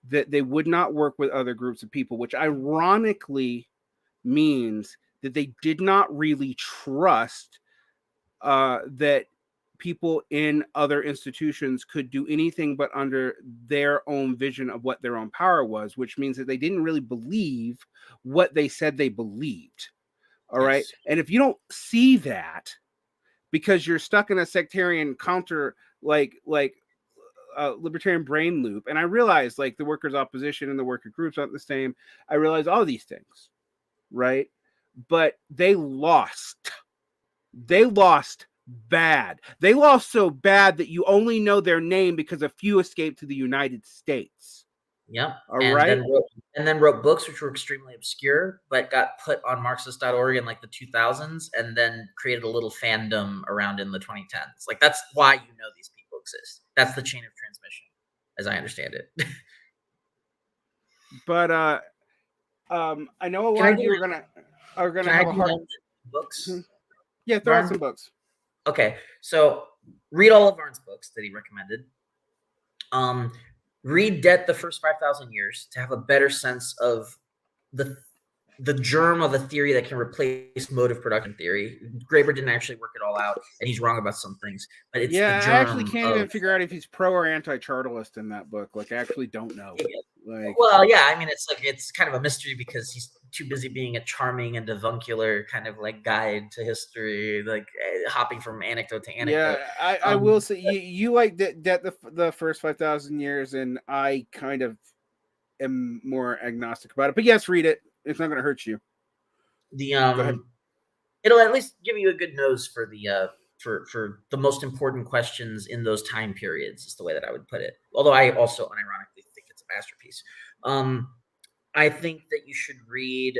that they would not work with other groups of people, which ironically means that they did not really trust that people in other institutions could do anything but under their own vision of what their own power was, which means that they didn't really believe what they said they believed. All right. And if you don't see that because you're stuck in a sectarian counter, like libertarian brain loop, and I realize like the workers' opposition and the worker groups aren't the same. I realize all these things, right? But they lost bad. They lost so bad that you only know their name because a few escaped to the United States. Yeah. Right. And then wrote books which were extremely obscure, but got put on Marxist.org in like the 2000s, and then created a little fandom around in the 2010s. Like that's why these people exist. That's the chain of transmission, as I understand it. But I know a lot of you are gonna have a hard books. Yeah, throw out some books. Okay, so read all of Varn's books that he recommended. Read Debt the First 5,000 Years to have a better sense of the germ of a theory that can replace motive production theory. Graeber didn't actually work it all out, and he's wrong about some things. But it's the germ. I actually can't even figure out if he's pro or anti-chartalist in that book. Like, I actually don't know. Like, well, yeah, I mean, it's kind of a mystery because he's too busy being a charming and avuncular kind of like guide to history, like hopping from anecdote to anecdote. Yeah, I will say you like Debt the First 5,000 Years, and I kind of am more agnostic about it. But yes, read it. It's not going to hurt you. It'll at least give you a good nose for the for the most important questions in those time periods, is the way that I would put it. Although I also unironically think it's a masterpiece. I think that you should read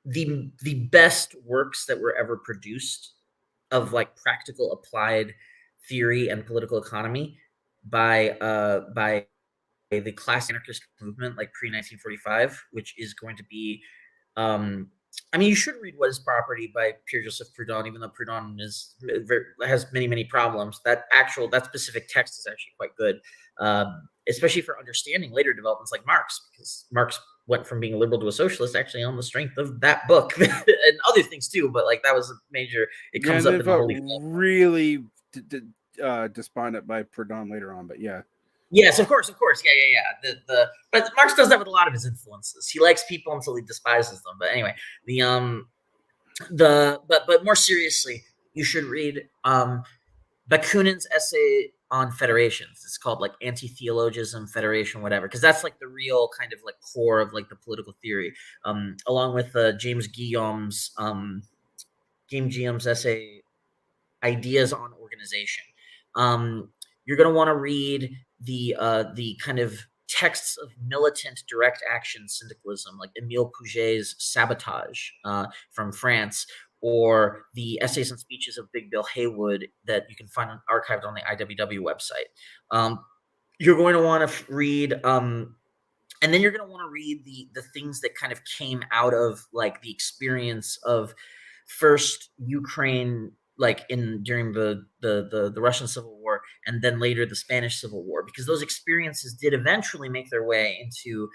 the best works that were ever produced of like practical applied theory and political economy by the class anarchist movement, like pre-1945, which is going to be I mean, you should read What is Property by Pierre-Joseph Proudhon, even though Proudhon has many problems. That specific text is actually quite good, especially for understanding later developments like Marx, because Marx went from being a liberal to a socialist actually on the strength of that book and other things too. But like that was a major. It comes up in the Holy really despondent by Proudhon later on, but yeah. Yes, of course. Yeah. But Marx does that with a lot of his influences. He likes people until he despises them. But anyway, but more seriously, you should read Bakunin's essay on federations. It's called like Anti-Theologism, Federation, whatever, because that's like the real kind of like core of like the political theory. Along with James Guillaume's essay, Ideas on Organization. You're going to want to read the kind of texts of militant direct action syndicalism, like Émile Pouget's Sabotage from France, or the essays and speeches of Big Bill Haywood that you can find archived on the IWW website. You're going to want to read, and then you're going to want to read the things that kind of came out of like the experience of first Ukraine, like during the Russian Civil War, and then later the Spanish Civil War, because those experiences did eventually make their way into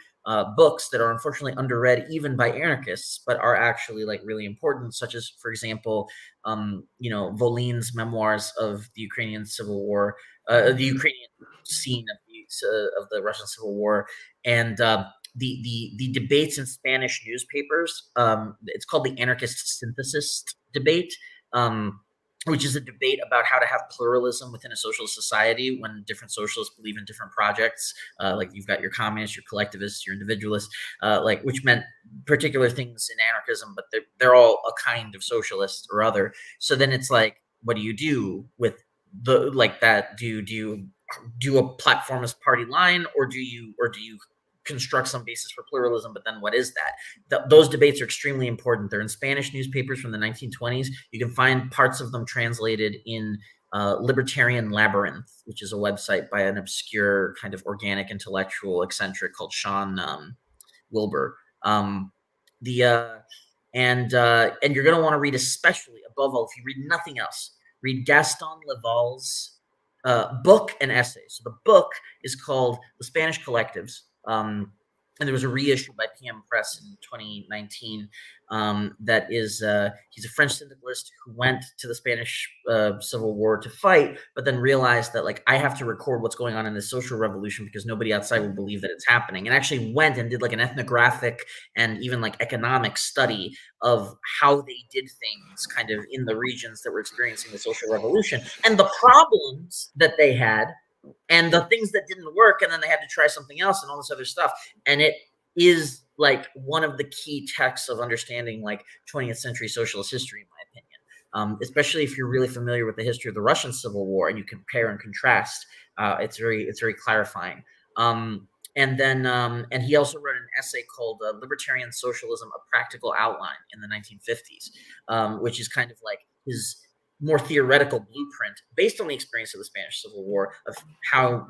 books that are unfortunately underread even by anarchists, but are actually like really important, such as, for example, Volin's memoirs of the Ukrainian Civil War, the Ukrainian scene of the Russian Civil War, and the debates in Spanish newspapers. It's called the anarchist synthesis debate, which is a debate about how to have pluralism within a socialist society when different socialists believe in different projects. Like you've got your communists, your collectivists, your individualists, which meant particular things in anarchism, but they're all a kind of socialist or other. So then it's like, what do you do with that? Do you do a platformist party line, or do you construct some basis for pluralism? But then what is that? Those debates are extremely important. They're in Spanish newspapers from the 1920s. You can find parts of them translated in Libertarian Labyrinth, which is a website by an obscure kind of organic intellectual eccentric called Sean Wilbur. And you're going to want to read, especially above all, if you read nothing else, read Gaston Laval's book and essay. So the book is called The Spanish Collectives. And there was a reissue by PM Press in 2019 that is, he's a French syndicalist who went to the Spanish Civil War to fight, but then realized that, like, I have to record what's going on in this social revolution because nobody outside will believe that it's happening, and actually went and did like an ethnographic and even like economic study of how they did things kind of in the regions that were experiencing the social revolution and the problems that they had and the things that didn't work, and then they had to try something else and all this other stuff. And it is like one of the key texts of understanding like 20th century socialist history, in my opinion, especially if you're really familiar with the history of the Russian Civil War and you compare and contrast. It's very clarifying. And he also wrote an essay called Libertarian Socialism, A Practical Outline in the 1950s, which is kind of like his more theoretical blueprint based on the experience of the Spanish Civil War of how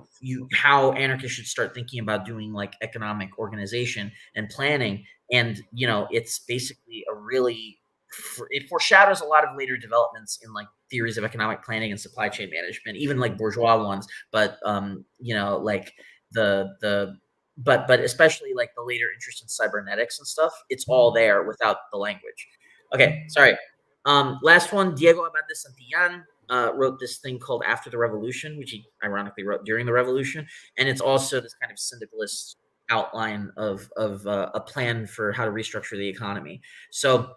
anarchists should start thinking about doing like economic organization and planning. And, it's basically it foreshadows a lot of later developments in like theories of economic planning and supply chain management, even like bourgeois ones. But, but especially like the later interest in cybernetics and stuff, it's all there without the language. Okay, sorry. Last one, Diego Abad de Santillan wrote this thing called After the Revolution, which he ironically wrote during the revolution. And it's also this kind of syndicalist outline of a plan for how to restructure the economy. So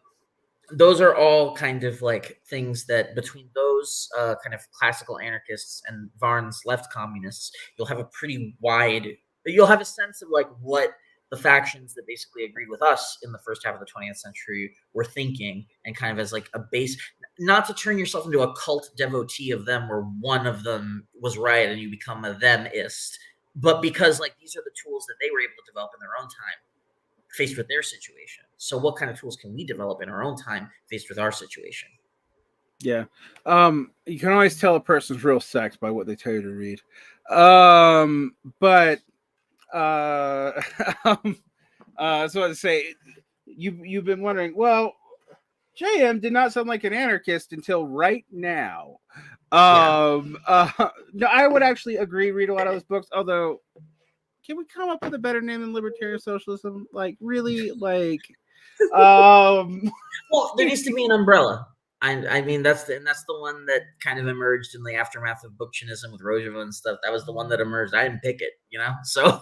those are all kind of like things that between those kind of classical anarchists and Varn's left communists, you'll have a sense of like what the factions that basically agreed with us in the first half of the 20th century were thinking, and kind of as like a base, not to turn yourself into a cult devotee of them where one of them was right and you become a themist, but because like these are the tools that they were able to develop in their own time faced with their situation. So what kind of tools can we develop in our own time faced with our situation? Yeah. You can always tell a person's real sex by what they tell you to read. But so to say, you've been wondering, well, JM did not sound like an anarchist until right now. No, I would actually agree, read a lot of those books, although can we come up with a better name than libertarian socialism? Like, really? Like, well, there needs to be an umbrella. I mean that's the one that kind of emerged in the aftermath of Bookchinism with Roosevelt and stuff. That was the one that emerged. I didn't pick it, So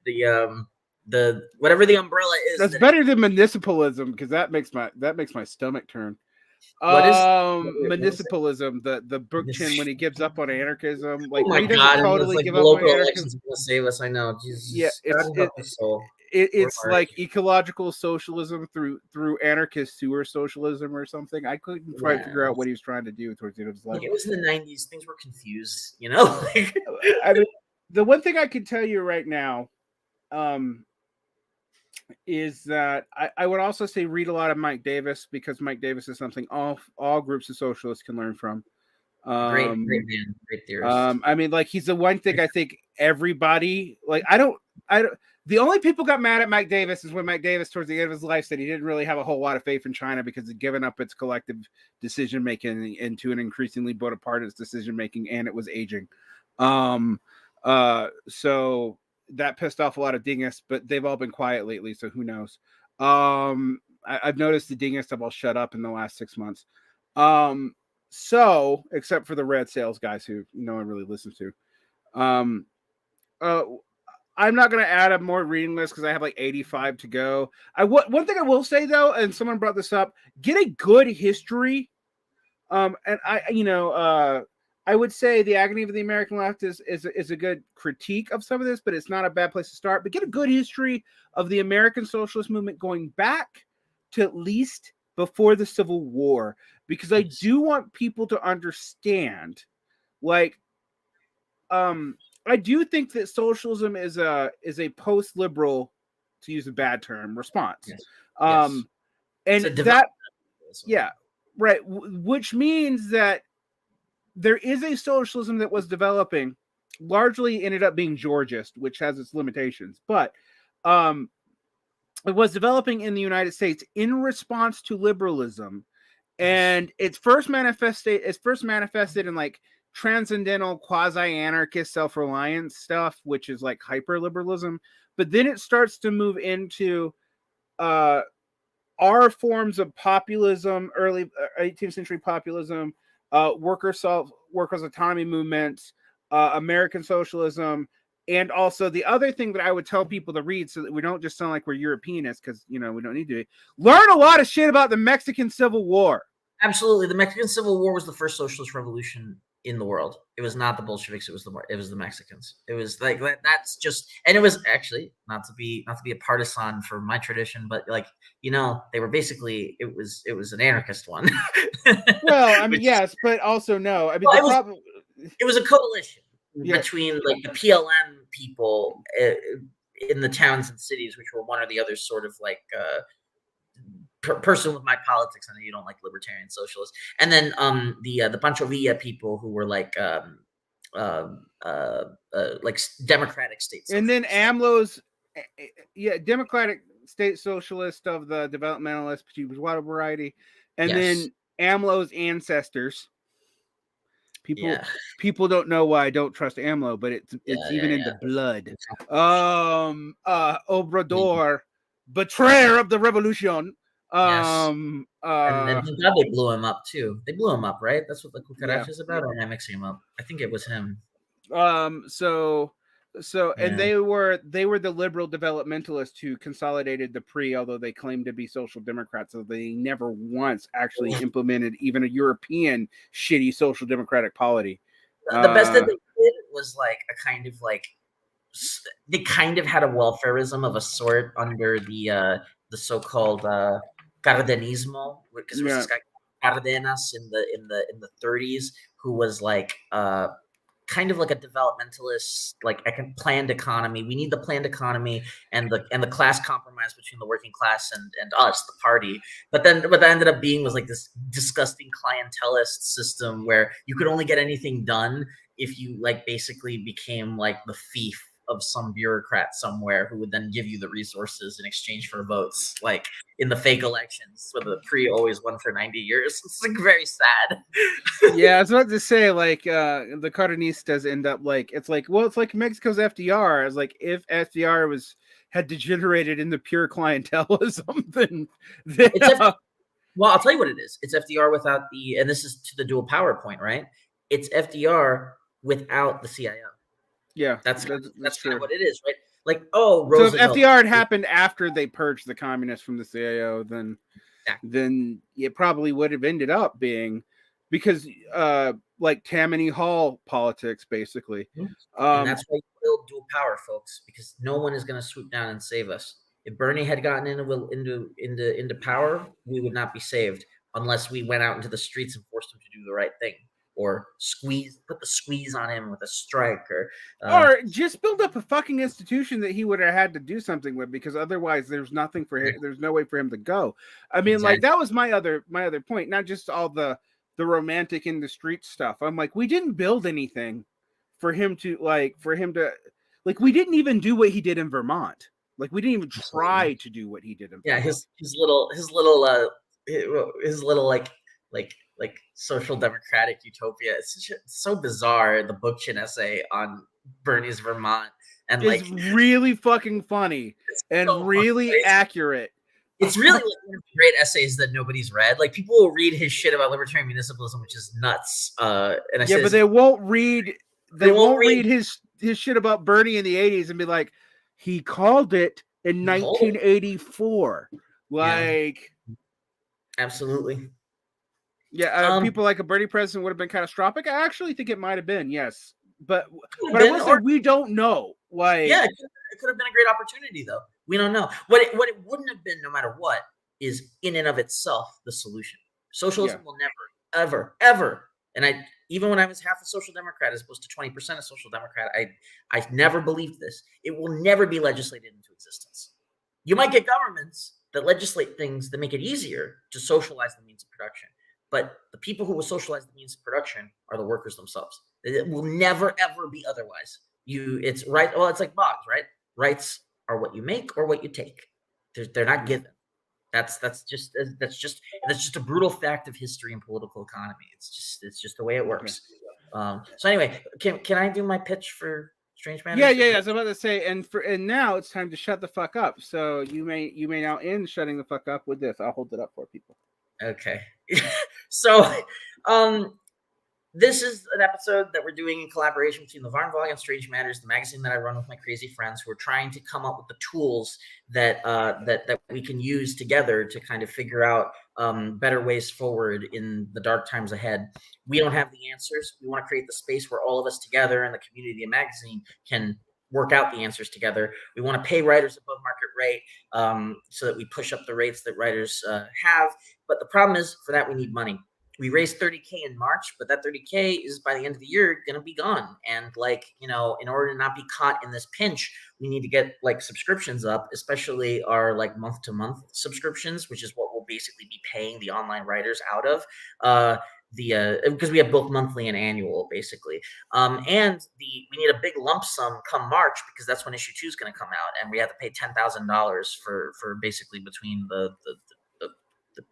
the whatever the umbrella is, That's better than municipalism, because that makes my stomach turn. What is Municipalism, the Bookchin, when he gives up on anarchism, oh my he doesn't God! totally Like give the up on local anarchism. elections are gonna save us. I know, Yeah, Jesus. God help us all. it's like ecological socialism through anarchist sewer socialism or something. I couldn't try to figure out what he was trying to do towards the end of his life. Like, it was in the 90s. Things were confused, I mean, the one thing I can tell you right now, is that I would also say read a lot of Mike Davis, because Mike Davis is something all groups of socialists can learn from. Great man, great theorist. I mean, like, he's the one thing I think everybody, like, I don't. The only people got mad at Mike Davis is when Mike Davis, towards the end of his life, said he didn't really have a whole lot of faith in China because it given up its collective decision making into an increasingly Bonapartist decision making, and it was aging. So that pissed off a lot of dingists, but they've all been quiet lately, so who knows? I've noticed the dingists have all shut up in the last 6 months. So, except for the red sales guys who no one really listens to. I'm not going to add a more reading list because I have like 85 to go. One thing I will say though, and someone brought this up, get a good history. And I would say The Agony of the American Left is a good critique of some of this, but it's not a bad place to start. But get a good history of the American socialist movement going back to at least before the Civil War, because I do want people to understand, like, I do think that socialism is a post-liberal, to use a bad term, response. Yes. And that, yeah, right, which means that there is a socialism that was developing, largely ended up being Georgist, which has its limitations, but it was developing in the United States in response to liberalism, and it's first manifested in like transcendental quasi-anarchist self-reliance stuff, which is like hyper-liberalism, but then it starts to move into our forms of populism, early 18th century populism, workers' autonomy movements, American socialism, and also the other thing that I would tell people to read, so that we don't just sound like we're Europeanists, because we don't need to learn a lot of shit about the Mexican Civil War. Absolutely, the Mexican Civil War was the first socialist revolution in the world. It was not the Bolsheviks. It was the Mexicans. It was like that's just, and it was actually not to be a partisan for my tradition, but like they were basically it was an anarchist one. Well, I mean, yes, but also no. I mean, it was a coalition between like the PLN people in the towns and cities, which were one or the other sort of like person with my politics. I know you don't like libertarian socialists, and then the Pancho Villa people who were like democratic state socialists. And then AMLO's democratic state socialist of the developmentalist bourgeois variety, and then AMLO's ancestors. People don't know why I don't trust AMLO, but it's even in the blood. Obrador, betrayer of the revolution. And thank God they blew him up too. They blew him up, right? That's what the Cucaracha is about. Or am I mixing him up? I think it was him. And they were the liberal developmentalists who consolidated the PRI, although they claimed to be social democrats, so they never once actually implemented even a European shitty social democratic polity. The best that they did was like a kind of like they kind of had a welfareism of a sort under the so-called Cardenismo, because there was this guy Cardenas in the 30s who was like kind of like a developmentalist, like planned economy. We need the planned economy and the class compromise between the working class and us, the party. But then what that ended up being was like this disgusting clientelist system where you could only get anything done if you like basically became like the fief of some bureaucrat somewhere who would then give you the resources in exchange for votes, like in the fake elections where the PRI always won for 90 years. It's like very sad. Yeah, I was about to say, like, the Cardenistas end up like, it's like Mexico's FDR. I was like, if FDR had degenerated into pure clientelism, then Well, I'll tell you what it is. It's FDR without the, and this is to the dual power point, right? It's FDR without the CIO. Yeah, That's true. kind of what it is, right? Like, oh, So if Roosevelt. FDR had happened after they purged the communists from the CIO, then it probably would have ended up being because like Tammany Hall politics, basically. And that's why you build dual power, folks, because no one is going to swoop down and save us. If Bernie had gotten into power, we would not be saved unless we went out into the streets and forced him to do the right thing, or put the squeeze on him with a strike, or just build up a fucking institution that he would have had to do something with, because otherwise there's nothing for him. There's no way for him to go. I mean, like that was my other point, not just all the romantic in the street stuff. I'm like, we didn't build anything for him to we didn't even do what he did in Vermont. Like, we didn't even try to do what he did in Vermont. His little like social democratic utopia. It's so bizarre. The Bookchin essay on Bernie's Vermont, and it's really fucking funny and so really accurate. It's really like one of the great essays that nobody's read. Like, people will read his shit about libertarian municipalism, which is nuts. But they won't read. They won't read his shit about Bernie in the 80s and be like, he called it in 1984. Like, absolutely. Yeah, people like a Bernie president would have been catastrophic. I actually think it might have been, yes. But I will say we don't know. Like, yeah, it could have been a great opportunity, though. We don't know. What it wouldn't have been, no matter what, is in and of itself the solution. Socialism will never, ever. And even when I was half a social democrat as opposed to 20% a social democrat, I never believed this. It will never be legislated into existence. You might get governments that legislate things that make it easier to socialize the means of production. But the people who will socialize the means of production are the workers themselves. It will never, ever be otherwise. It's right. Well, it's like Boggs, right? Rights are what you make or what you take. They're not given. That's just a brutal fact of history and political economy. It's just the way it works. So anyway, can I do my pitch for Strange Matters? Yeah. I was about to say, and now it's time to shut the fuck up. So you may now end shutting the fuck up with this. I'll hold it up for people. Okay. So, this is an episode that we're doing in collaboration between the Varn blog and Strange Matters, the magazine that I run with my crazy friends, who are trying to come up with the tools that we can use together to kind of figure out better ways forward in the dark times ahead. We don't have the answers. We want to create the space where all of us together in the community of the magazine can work out the answers together. We want to pay writers above market rate so that we push up the rates that writers have. But the problem is, for that, we need money. We raised $30K in March, but that $30K is by the end of the year going to be gone. And in order to not be caught in this pinch, we need to get subscriptions up, especially our month-to-month subscriptions, which is what we'll basically be paying the online writers out of. Because we have both monthly and annual, basically. And we need a big lump sum come March, because that's when issue 2 is going to come out, and we have to pay $10,000 for basically between the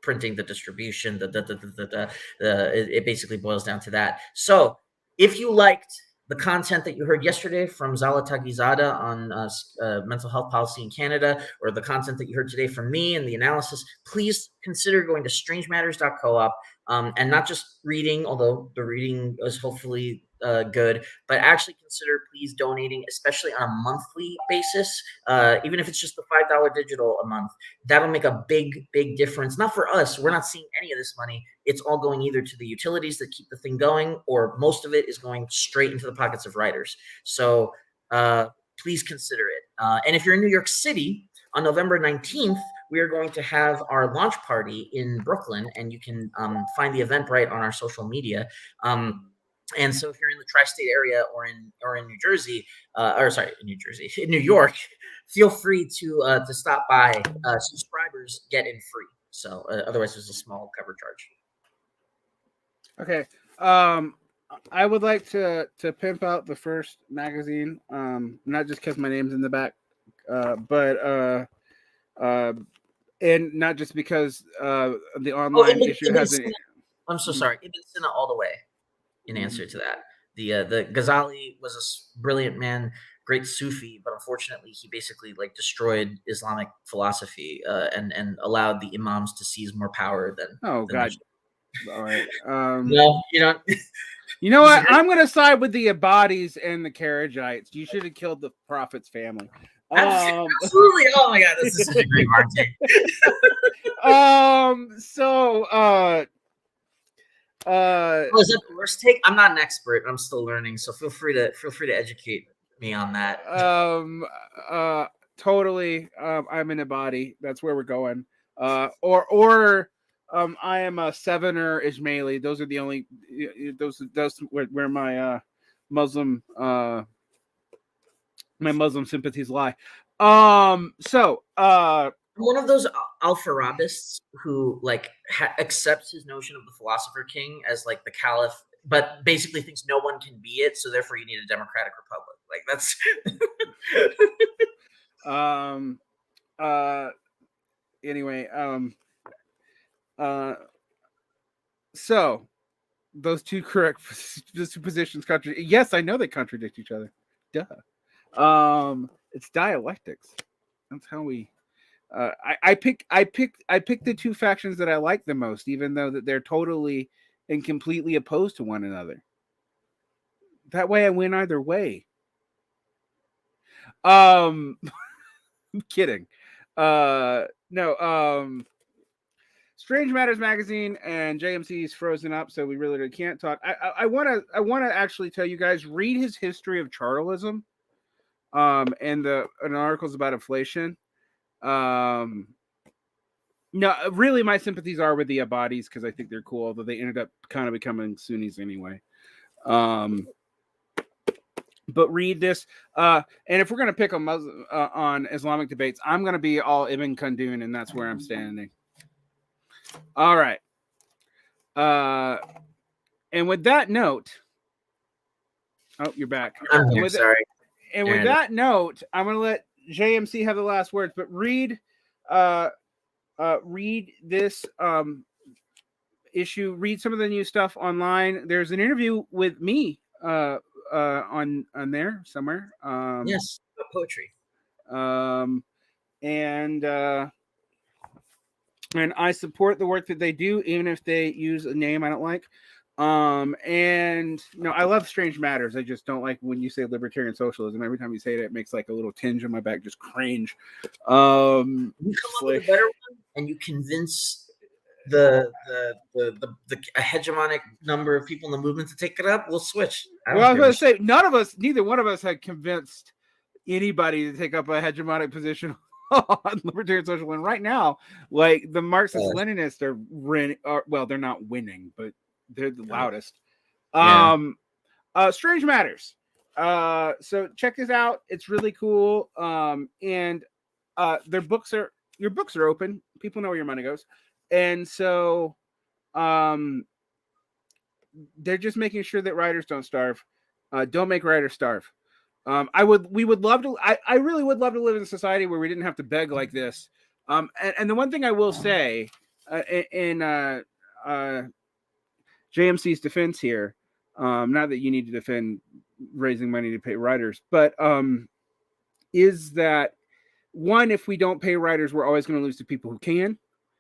printing, the distribution, it basically boils down to that. So if you liked the content that you heard yesterday from Zala Tagizada on mental health policy in Canada, or the content that you heard today from me and the analysis, please consider going to strangematters.coop and not just reading, although the reading is hopefully good, but actually consider please donating, especially on a monthly basis, even if it's just the $5 digital a month. That'll make a big difference. Not for us. We're not seeing any of this money. It's all going either to the utilities that keep the thing going, or most of it is going straight into the pockets of writers. So please consider it. And if you're in New York City, on November 19th, we are going to have our launch party in Brooklyn, and you can find the Eventbrite on our social media. And so if you're in the tri-state area or in New Jersey, in New York, feel free to stop by. Subscribers get in free. So otherwise there's a small cover charge. Okay. I would like to pimp out the first magazine, not just because my name's in the back, but and not just because the online issue hasn't. I'm so sorry. Ibn Sina all the way. In answer to that, the Ghazali was a brilliant man great Sufi, but unfortunately he basically like destroyed Islamic philosophy and allowed the imams to seize more power than. Oh than God. All right. No, you know. You know what? I'm going to side with the Abadis and the Karajites. You should have killed the Prophet's family. Absolutely. Oh my God, this is such a great Varn take. So is that the worst take? I'm not an expert. I'm still learning, so feel free to educate me on that. Totally. I'm in a body. That's where we're going. I am a Sevener Ismaili. Those are the only those where my Muslim sympathies lie. So one of those Al-Farabists who like accepts his notion of the philosopher king as like the caliph, but basically thinks no one can be it, so therefore you need a democratic republic. Like that's anyway, so those two positions contradict. Yes, I know they contradict each other. Duh. It's dialectics. That's how we. I picked the two factions that I like the most, even though that they're totally and completely opposed to one another. That way, I win either way. I'm kidding. No. Strange Matters magazine and JMC's frozen up, so we really can't talk. I want to actually tell you guys, read his history of chartalism, and articles about inflation. No, really, my sympathies are with the Abadis because I think they're cool, although they ended up kind of becoming Sunnis anyway. But read this, and if we're gonna pick on Islamic debates, I'm gonna be all Ibn Khaldun, and that's where I'm standing. All right. And with that note, oh, you're back. Sorry. With that note, I'm gonna let JMC have the last words, but read this issue, read some of the new stuff online. There's an interview with me on there somewhere. Yes, poetry. And I support the work that they do, even if they use a name I don't like. And I love Strange Matters. I just don't like when you say libertarian socialism. Every time you say it, it makes like a little tinge on my back, just cringe. You come up with a better one, and you convince the hegemonic number of people in the movement to take it up, we'll switch. I was going to say, neither one of us had convinced anybody to take up a hegemonic position on libertarian socialism. Right now, like the Marxist-Leninists are they're not winning, but they're the loudest. Strange Matters. So check this out. It's really cool. And your books are open. People know where your money goes. And so they're just making sure that writers don't starve. Don't make writers starve. I really would love to live in a society where we didn't have to beg like this. And the one thing I will say in JMC's defense here, not that you need to defend raising money to pay writers, but is that one, if we don't pay writers, we're always going to lose to people who can.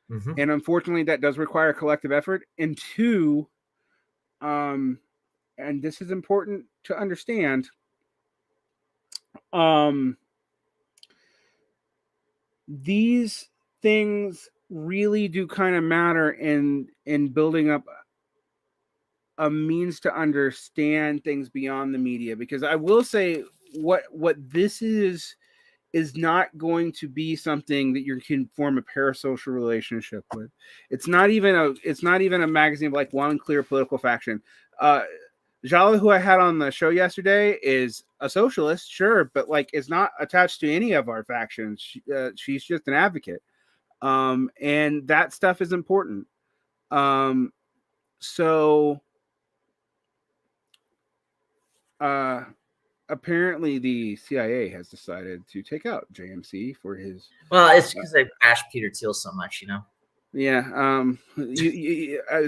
Mm-hmm. And unfortunately, that does require a collective effort. And two, and this is important to understand, these things really do kind of matter in building up a means to understand things beyond the media, because I will say what this is not going to be something that you can form a parasocial relationship with. It's not even a magazine of like one clear political faction. Jala, who I had on the show yesterday, is a socialist, sure, but like is not attached to any of our factions. She's just an advocate, and that stuff is important. So apparently the CIA has decided to take out JMC for his. Well, it's because they bashed Peter Thiel so much, Yeah.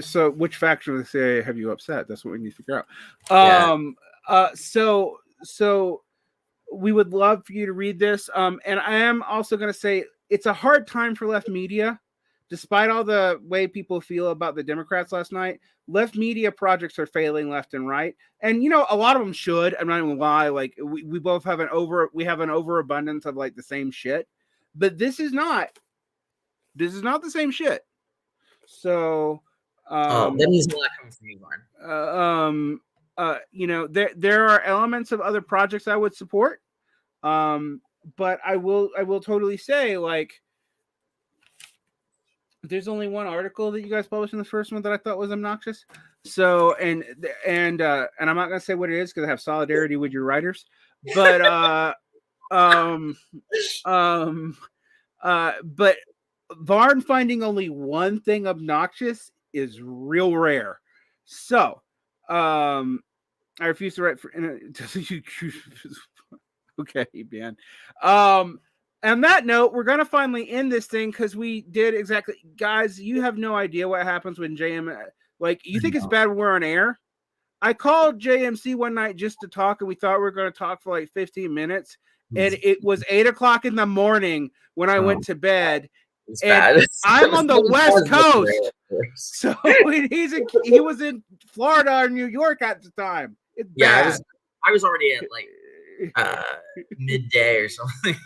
So which faction of the CIA have you upset? That's what we need to figure out. So we would love for you to read this. And I am also going to say it's a hard time for left media, despite all the way people feel about the Democrats last night. Left media projects are failing left and right, and a lot of them should. I'm not even gonna lie. Like we both have an overabundance of like the same shit, but this is not the same shit. So, that means a lot coming from you, Varn. there are elements of other projects I would support, but I will totally say, like, there's only one article that you guys published in the first one that I thought was obnoxious. So and I'm not gonna say what it is because I have solidarity with your writers, but but Varn finding only one thing obnoxious is real rare. So I refuse to write for okay, man. On that note, we're gonna finally end this thing because we did exactly, guys. You have no idea what happens when JM, like, you think it's bad when we're on air. I called JMC one night just to talk, and we thought we were going to talk for like 15 minutes, and it was 8:00 in the morning when I went to bed. It's and bad. I'm on the West Coast, so he was in Florida or New York at the time. It's bad. I was already at like midday or something.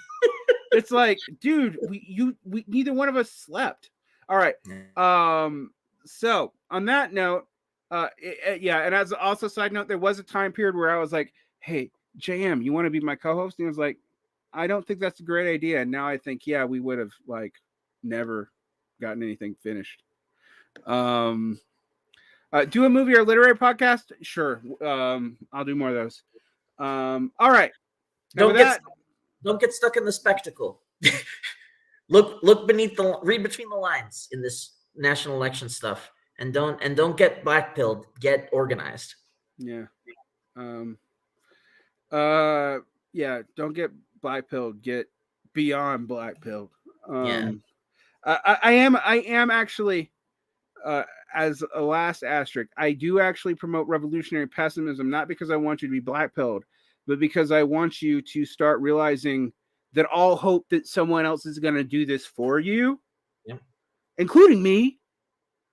It's like, dude, we neither one of us slept. All right. So on that note, and as also a side note, there was a time period where I was like, hey, JM, you want to be my co-host? And he was like, I don't think that's a great idea. And now I think, yeah, we would have like never gotten anything finished. Do a movie or literary podcast? Sure. I'll do more of those. All right. Don't get stuck in the spectacle. Read between the lines in this national election stuff, and don't get blackpilled. Get organized. Yeah. Don't get blackpilled. Get beyond blackpilled. I am actually, as a last asterisk, I do actually promote revolutionary pessimism, not because I want you to be blackpilled, but because I want you to start realizing that all hope that someone else is going to do this for you, including me.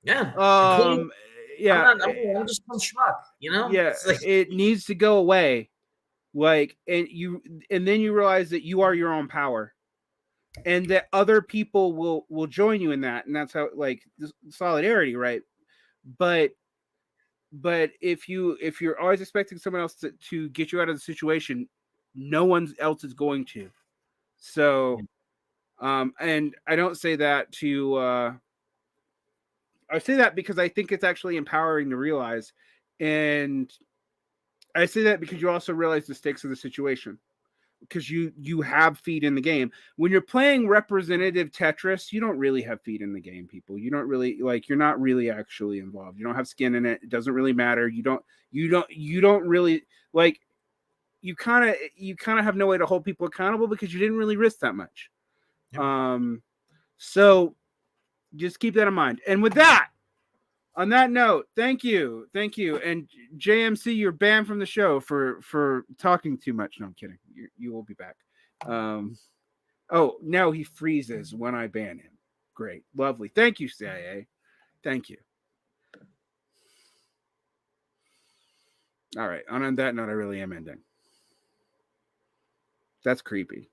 Yeah. I'm just some schmuck, Yeah, like, it needs to go away. Like, and then you realize that you are your own power, and that other people will join you in that, and that's how, like, solidarity, right? But if you're always expecting someone else to get you out of the situation, no one else is going to. So, and I don't say that to. I say that because I think it's actually empowering to realize, and I say that because you also realize the stakes of the situation, because you have feet in the game. When you're playing representative Tetris, you don't really have feet in the game, people. You don't really, like, you're not really actually involved. You don't have skin in it. It doesn't really matter. You don't really, like, you kind of have no way to hold people accountable because you didn't really risk that much. So just keep that in mind. And with that, on that note, thank you. And JMC, you're banned from the show for talking too much. No, I'm kidding. You will be back. Now he freezes when I ban him. Great. Lovely. Thank you, CIA. Thank you. All right. On that note, I really am ending. That's creepy.